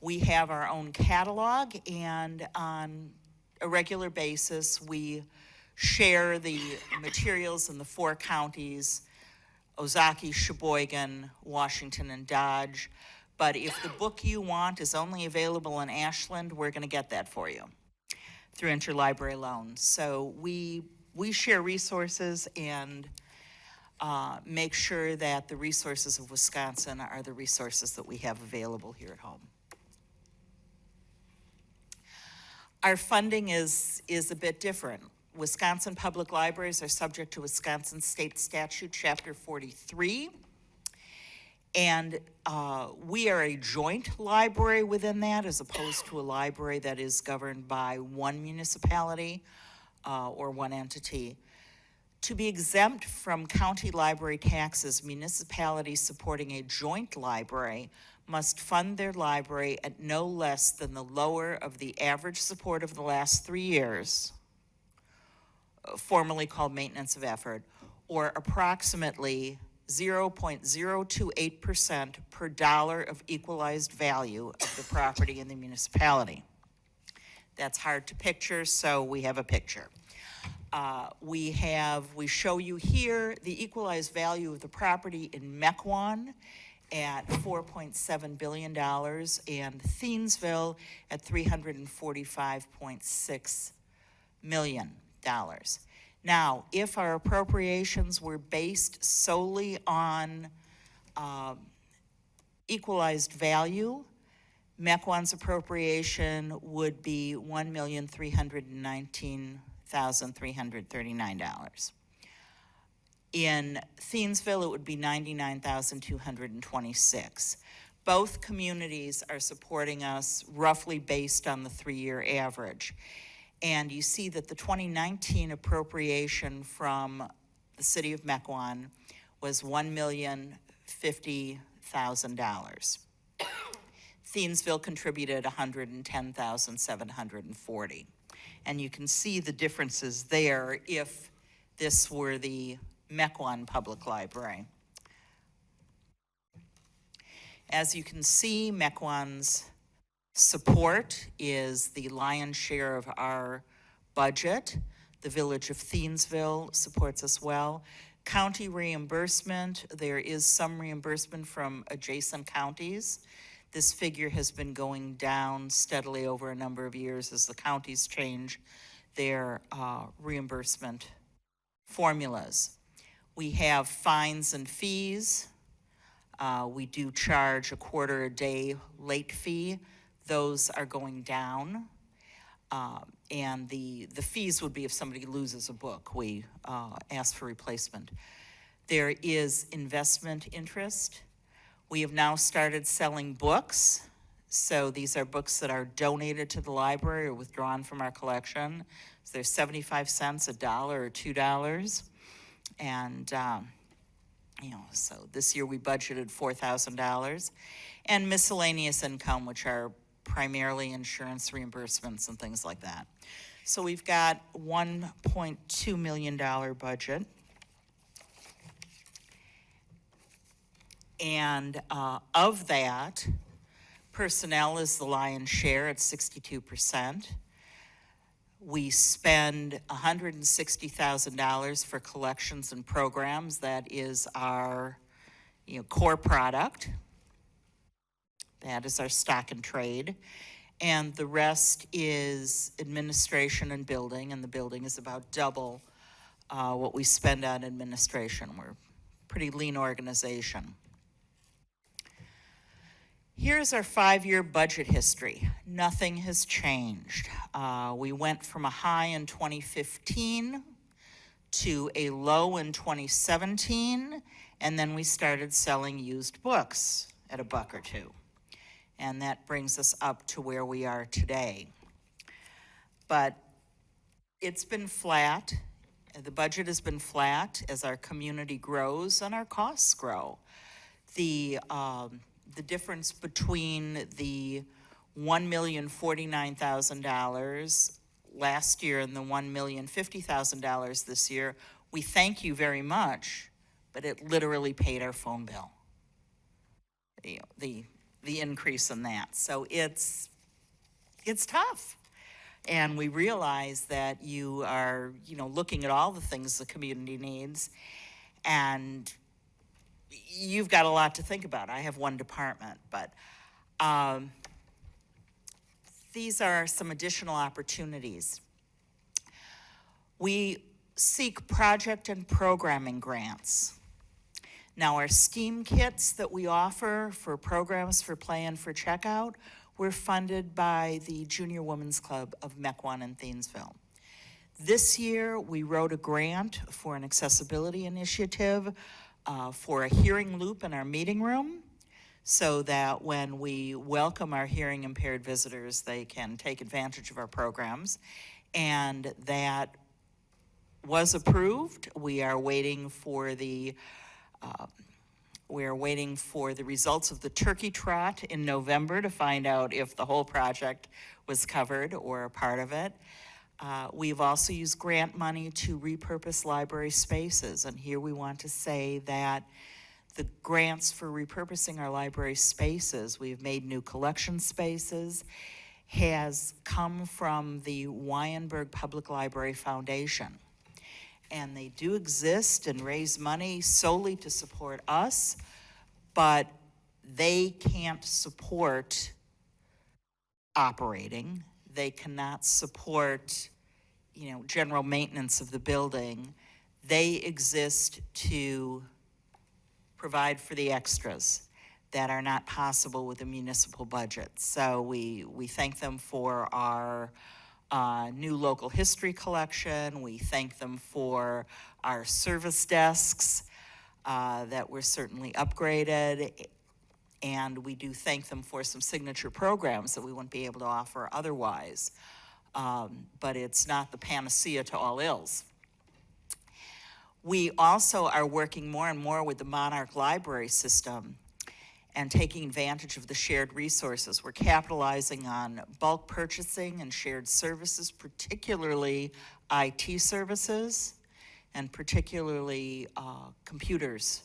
We have our own catalog, and on a regular basis, we share the materials in the 4 counties, Ozaukee, Sheboygan, Washington, and Dodge. But if the book you want is only available in Ashland, we're going to get that for you through interlibrary loan. So we share resources and make sure that the resources of Wisconsin are the resources that we have available here at home. Our funding is a bit different. Wisconsin Public Libraries are subject to Wisconsin State Statute, Chapter 43. And we are a joint library within that, as opposed to a library that is governed by one municipality or one entity. To be exempt from county library taxes, municipalities supporting a joint library must fund their library at no less than the lower of the average support of the last 3 years, formerly called maintenance of effort, or approximately 0.028% per dollar of equalized value of the property in the municipality. That's hard to picture, so we have a picture. We show you here the equalized value of the property in Mequon at $4.7 billion and Thiensville at $345.6 million. Now, if our appropriations were based solely on equalized value, Mequon's appropriation would be $1,319,339. In Thiensville, it would be $99,226. Both communities are supporting us roughly based on the 3-year average. And you see that the 2019 appropriation from the city of Mequon was $1,050,000. Thiensville contributed $110,740. And you can see the differences there if this were the Mequon Public Library. As you can see, Mequon's support is the lion's share of our budget. The village of Thiensville supports us well. County reimbursement, there is some reimbursement from adjacent counties. This figure has been going down steadily over a number of years as the counties change their reimbursement formulas. We have fines and fees. We do charge a quarter a day late fee. Those are going down. And the fees would be if somebody loses a book. We ask for replacement. There is investment interest. We have now started selling books. So these are books that are donated to the library or withdrawn from our collection. So they're 75 cents, $1, or $2. And, so this year we budgeted $4,000. And miscellaneous income, which are primarily insurance reimbursements and things like that. So we've got $1.2 million budget. And of that, personnel is the lion's share at 62%. We spend $160,000 for collections and programs. That is our core product. That is our stock and trade. And the rest is administration and building, and the building is about double what we spend on administration. We're a pretty lean organization. Here's our 5-year budget history. Nothing has changed. We went from a high in 2015 to a low in 2017, and then we started selling used books at $1 or $2. And that brings us up to where we are today. But it's been flat. The budget has been flat as our community grows and our costs grow. The difference between the $1,049,000 last year and the $1,050,000 this year, we thank you very much, but it literally paid our phone bill. The increase in that. So it's tough. And we realize that you are, looking at all the things the community needs, and you've got a lot to think about. I have one department, but these are some additional opportunities. We seek project and programming grants. Now, our STEAM kits that we offer for programs for play and for checkout were funded by the Junior Women's Club of Mequon and Thiensville. This year, we wrote a grant for an accessibility initiative for a hearing loop in our meeting room so that when we welcome our hearing impaired visitors, they can take advantage of our programs. And that was approved. We are waiting for the results of the turkey trot in November to find out if the whole project was covered or a part of it. We've also used grant money to repurpose library spaces, and here we want to say that the grants for repurposing our library spaces, we've made new collection spaces, has come from the Wyenberg Public Library Foundation. And they do exist and raise money solely to support us, but they can't support operating. They cannot support general maintenance of the building, they exist to provide for the extras that are not possible with the municipal budget. So we thank them for our new local history collection. We thank them for our service desks that were certainly upgraded. And we do thank them for some signature programs that we wouldn't be able to offer otherwise. But it's not the panacea to all ills. We also are working more and more with the Monarch Library System and taking advantage of the shared resources. We're capitalizing on bulk purchasing and shared services, particularly IT services, and particularly computers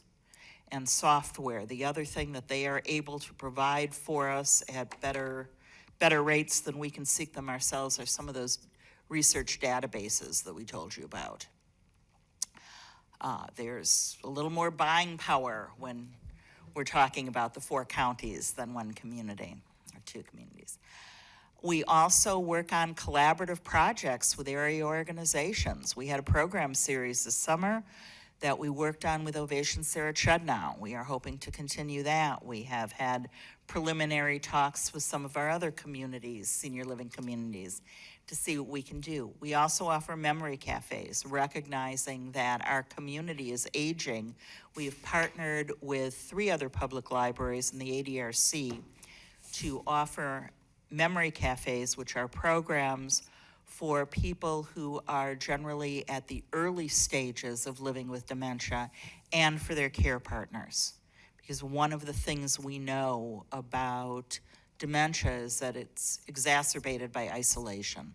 and software. The other thing that they are able to provide for us at better rates than we can seek them ourselves are some of those research databases that we told you about. There's a little more buying power when we're talking about the 4 counties than one community or 2 communities. We also work on collaborative projects with area organizations. We had a program series this summer that we worked on with Ovation Sarah Chudnow. We are hoping to continue that. We have had preliminary talks with some of our other communities, senior living communities, to see what we can do. We also offer memory cafes, recognizing that our community is aging. We've partnered with 3 other public libraries in the ADRC to offer memory cafes, which are programs for people who are generally at the early stages of living with dementia and for their care partners. Because one of the things we know about dementia is that it's exacerbated by isolation.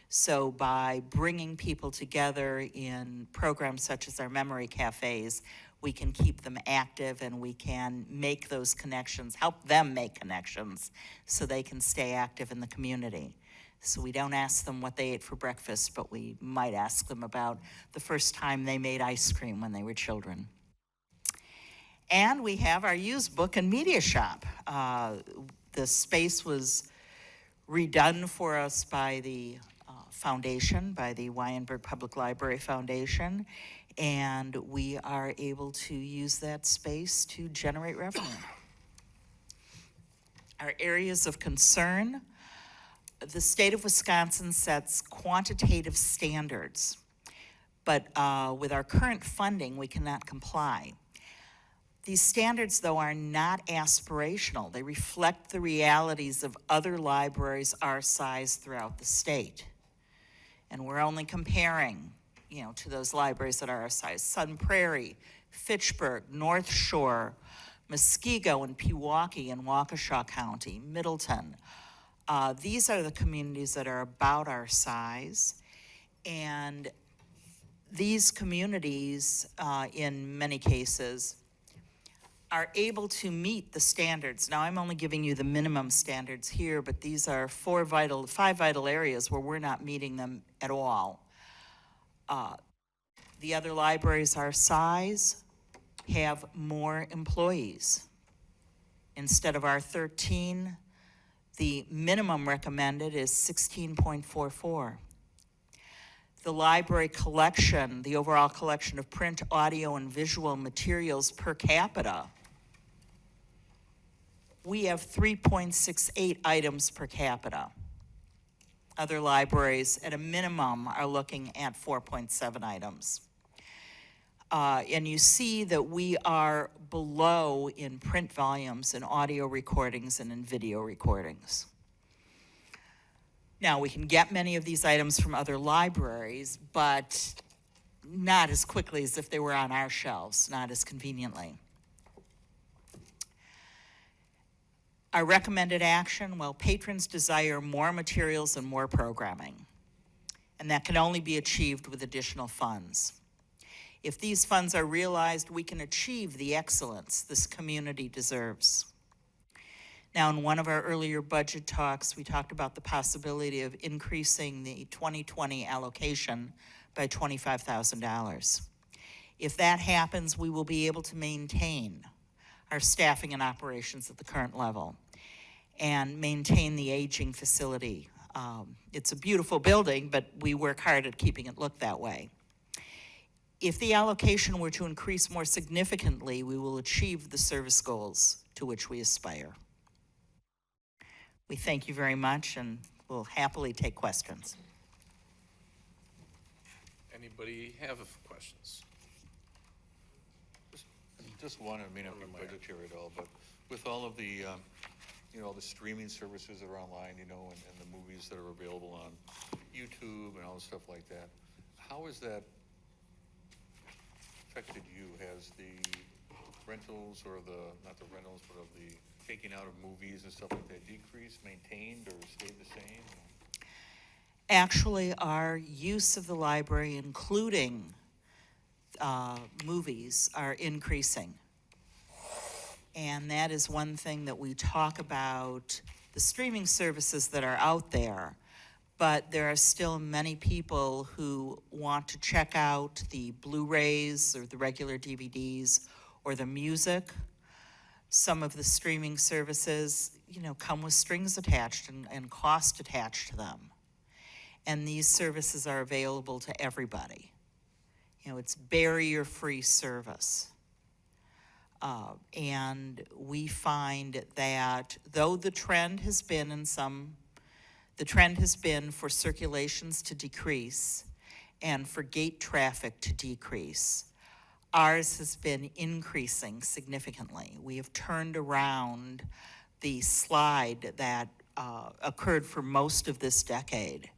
So by bringing people together in programs such as our memory cafes, we can keep them active and we can make those connections, help them make connections so they can stay active in the community. So we don't ask them what they ate for breakfast, but we might ask them about the first time they made ice cream when they were children. And we have our used book and media shop. The space was redone for us by the foundation, by the Wyenberg Public Library Foundation, and we are able to use that space to generate revenue. Our areas of concern: the state of Wisconsin sets quantitative standards, but with our current funding, we cannot comply. These standards, though, are not aspirational. They reflect the realities of other libraries our size throughout the state. And we're only comparing, to those libraries that are our size. Sun Prairie, Fitchburg, North Shore, Muskego, and Pewaukee in Waukesha County, Middleton. These are the communities that are about our size. And these communities, in many cases, are able to meet the standards. Now, I'm only giving you the minimum standards here, but these are 5 vital areas where we're not meeting them at all. The other libraries our size have more employees. Instead of our 13, the minimum recommended is 16.44. The library collection, the overall collection of print, audio, and visual materials per capita, we have 3.68 items per capita. Other libraries, at a minimum, are looking at 4.7 items. And you see that we are below in print volumes, in audio recordings, and in video recordings. Now, we can get many of these items from other libraries, but not as quickly as if they were on our shelves, not as conveniently. Our recommended action: well, patrons desire more materials and more programming, and that can only be achieved with additional funds. If these funds are realized, we can achieve the excellence this community deserves. Now, in one of our earlier budget talks, we talked about the possibility of increasing the 2020 allocation by $25,000. If that happens, we will be able to maintain our staffing and operations at the current level and maintain the aging facility It's a beautiful building, but we work hard at keeping it look that way. If the allocation were to increase more significantly, we will achieve the service goals to which we aspire. We thank you very much, and we'll happily take questions. Anybody have questions? Just one, it may not be budgetary at all, but with all of the, the streaming services that are online, and the movies that are available on YouTube and all the stuff like that, how has that affected you? Has the rentals or not the rentals, but of the taking out of movies and stuff like that decreased, maintained, or stayed the same? Actually, our use of the library, including movies, are increasing. And that is one thing that we talk about, the streaming services that are out there, but there are still many people who want to check out the Blu-rays or the regular DVDs or the music. Some of the streaming services, come with strings attached and cost attached to them. And these services are available to everybody. It's barrier-free service. And we find that though the trend has been for circulations to decrease and for gate traffic to decrease, ours has been increasing significantly. We have turned around the slide that occurred for most of this decade.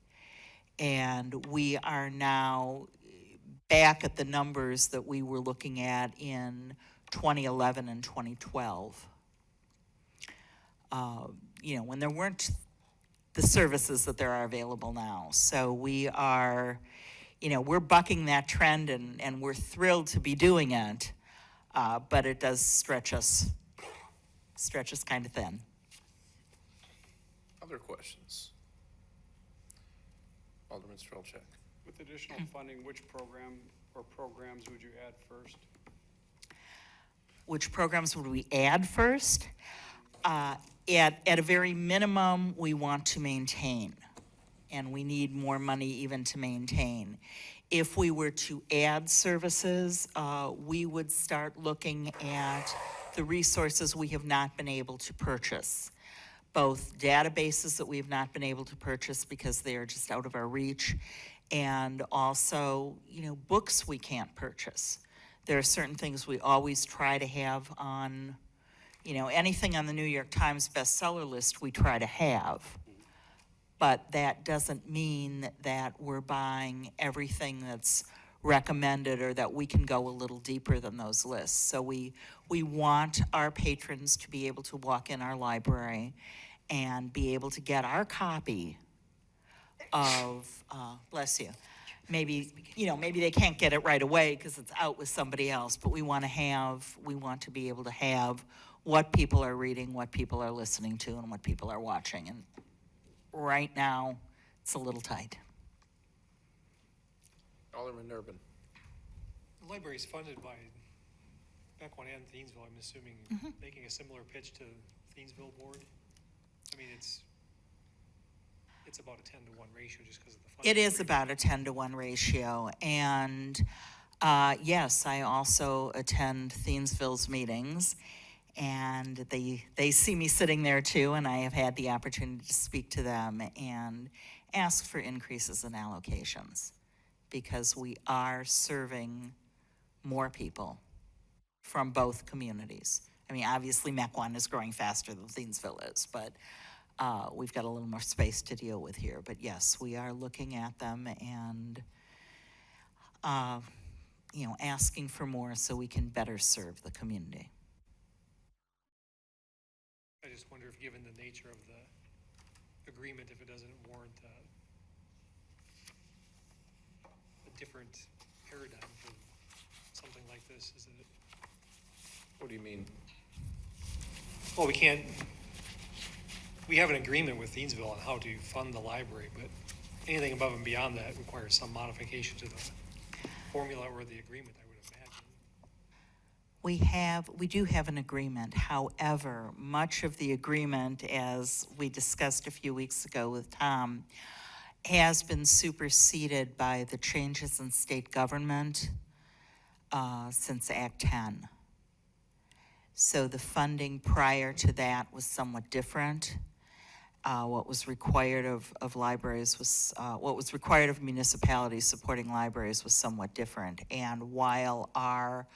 And we are now back at the numbers that we were looking at in 2011 and 2012. When there weren't the services that there are available now. So we are, we're bucking that trend, and we're thrilled to be doing it, but it does stretch us kind of thin. Other questions? Alderman Strelchak. With additional funding, which program or programs would you add first? Which programs would we add first? At a very minimum, we want to maintain, and we need more money even to maintain. If we were to add services, we would start looking at the resources we have not been able to purchase, both databases that we have not been able to purchase because they are just out of our reach, and also, books we can't purchase. There are certain things we always try to have on, anything on the New York Times bestseller list we try to have. But that doesn't mean that we're buying everything that's recommended or that we can go a little deeper than those lists. So we want our patrons to be able to walk in our library and be able to get our copy of, bless you, maybe they can't get it right away because it's out with somebody else, but we want to be able to have what people are reading, what people are listening to, and what people are watching. And right now, it's a little tight. Alderman Durbin. The library is funded by Mequon and Thiensville, I'm assuming, making a similar pitch to Thiensville board. I mean, it's about a 10-to-1 ratio just because of the funding. It is about a 10-to-1 ratio. And yes, I also attend Thiensville's meetings, and they see me sitting there too, and I have had the opportunity to speak to them and ask for increases in allocations because we are serving more people from both communities. I mean, obviously Mequon is growing faster than Thiensville is, but we've got a little more space to deal with here. But yes, we are looking at them and asking for more so we can better serve the community. I just wonder if, given the nature of the agreement, if it doesn't warrant a different paradigm for something like this. Is it? What do you mean? Well, we have an agreement with Thiensville on how to fund the library, but anything above and beyond that requires some modification to the formula or the agreement, I would imagine. We do have an agreement. However, much of the agreement, as we discussed a few weeks ago with Tom, has been superseded by the changes in state government since Act 10. So the funding prior to that was somewhat different. What was required of libraries was, what was required of municipalities supporting libraries was somewhat different. And while our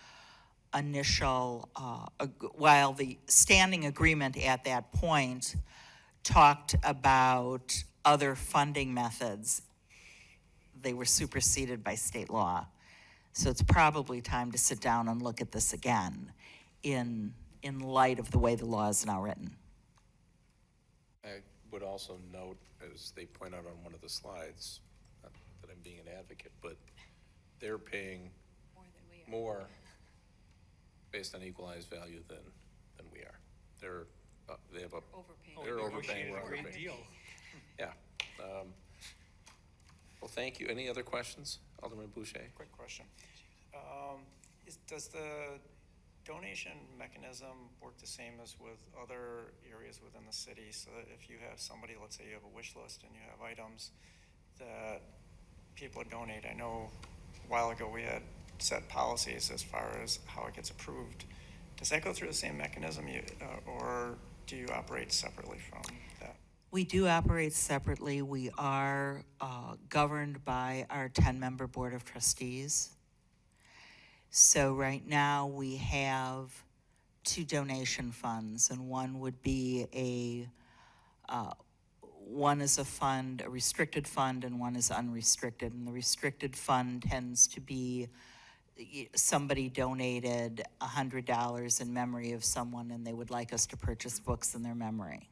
initial, while the standing agreement at that point talked about other funding methods, they were superseded by state law. So it's probably time to sit down and look at this again in light of the way the law is now written. I would also note, as they point out on one of the slides, not that I'm being an advocate, but they're paying More than we are. more based on equalized value than we are. They have a, Overpaying. they're overpaying, Negotiated we're a great underpaying. deal. Yeah. Well, thank you. Any other questions? Alderman Boucher? Quick question. Does the donation mechanism work the same as with other areas within the city? So that if you have somebody, let's say you have a wish list and you have items that people donate, I know a while ago we had set policies as far as how it gets approved. Does that go through the same mechanism, or do you operate separately from that? We do operate separately. We are governed by our 10-member Board of Trustees. So right now we have 2 donation funds, and one would be one is a fund, a restricted fund, and one is unrestricted. And the restricted fund tends to be somebody donated $100 in memory of someone, and they would like us to purchase books in their memory.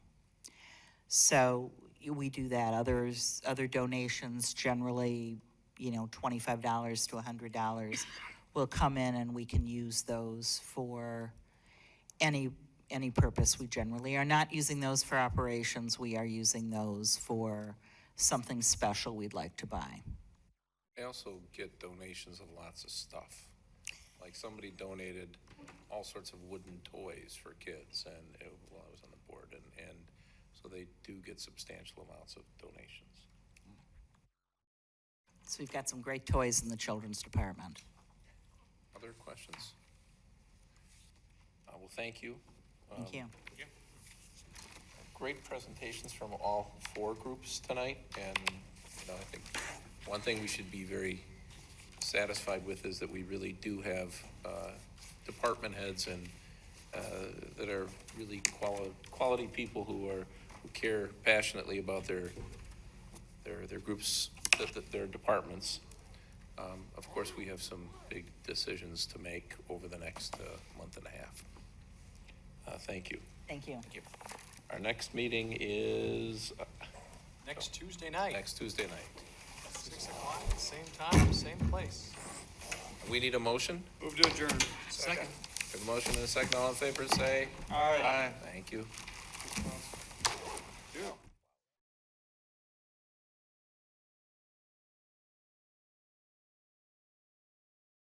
So we do that. Other donations, generally, $25 to $100, will come in, and we can use those for any purpose. We generally are not using those for operations. We are using those for something special we'd like to buy. I also get donations of lots of stuff. Like somebody donated all sorts of wooden toys for kids while I was on the board, and so they do get substantial amounts of donations. So we've got some great toys in the children's department. Other questions? Well, thank you. Thank you. Great presentations from all 4 groups tonight, and I think one thing we should be very satisfied with is that we really do have department heads and that are really quality people who care passionately about their groups, their departments. Of course, we have some big decisions to make over the next month and a half. Thank you. Thank you. Our next meeting is Next Tuesday night, next Tuesday night. 6 o'clock, same time, same place. We need a motion. Move to adjourn. Second. We have a motion and a second. All in favor, say Aye. thank you.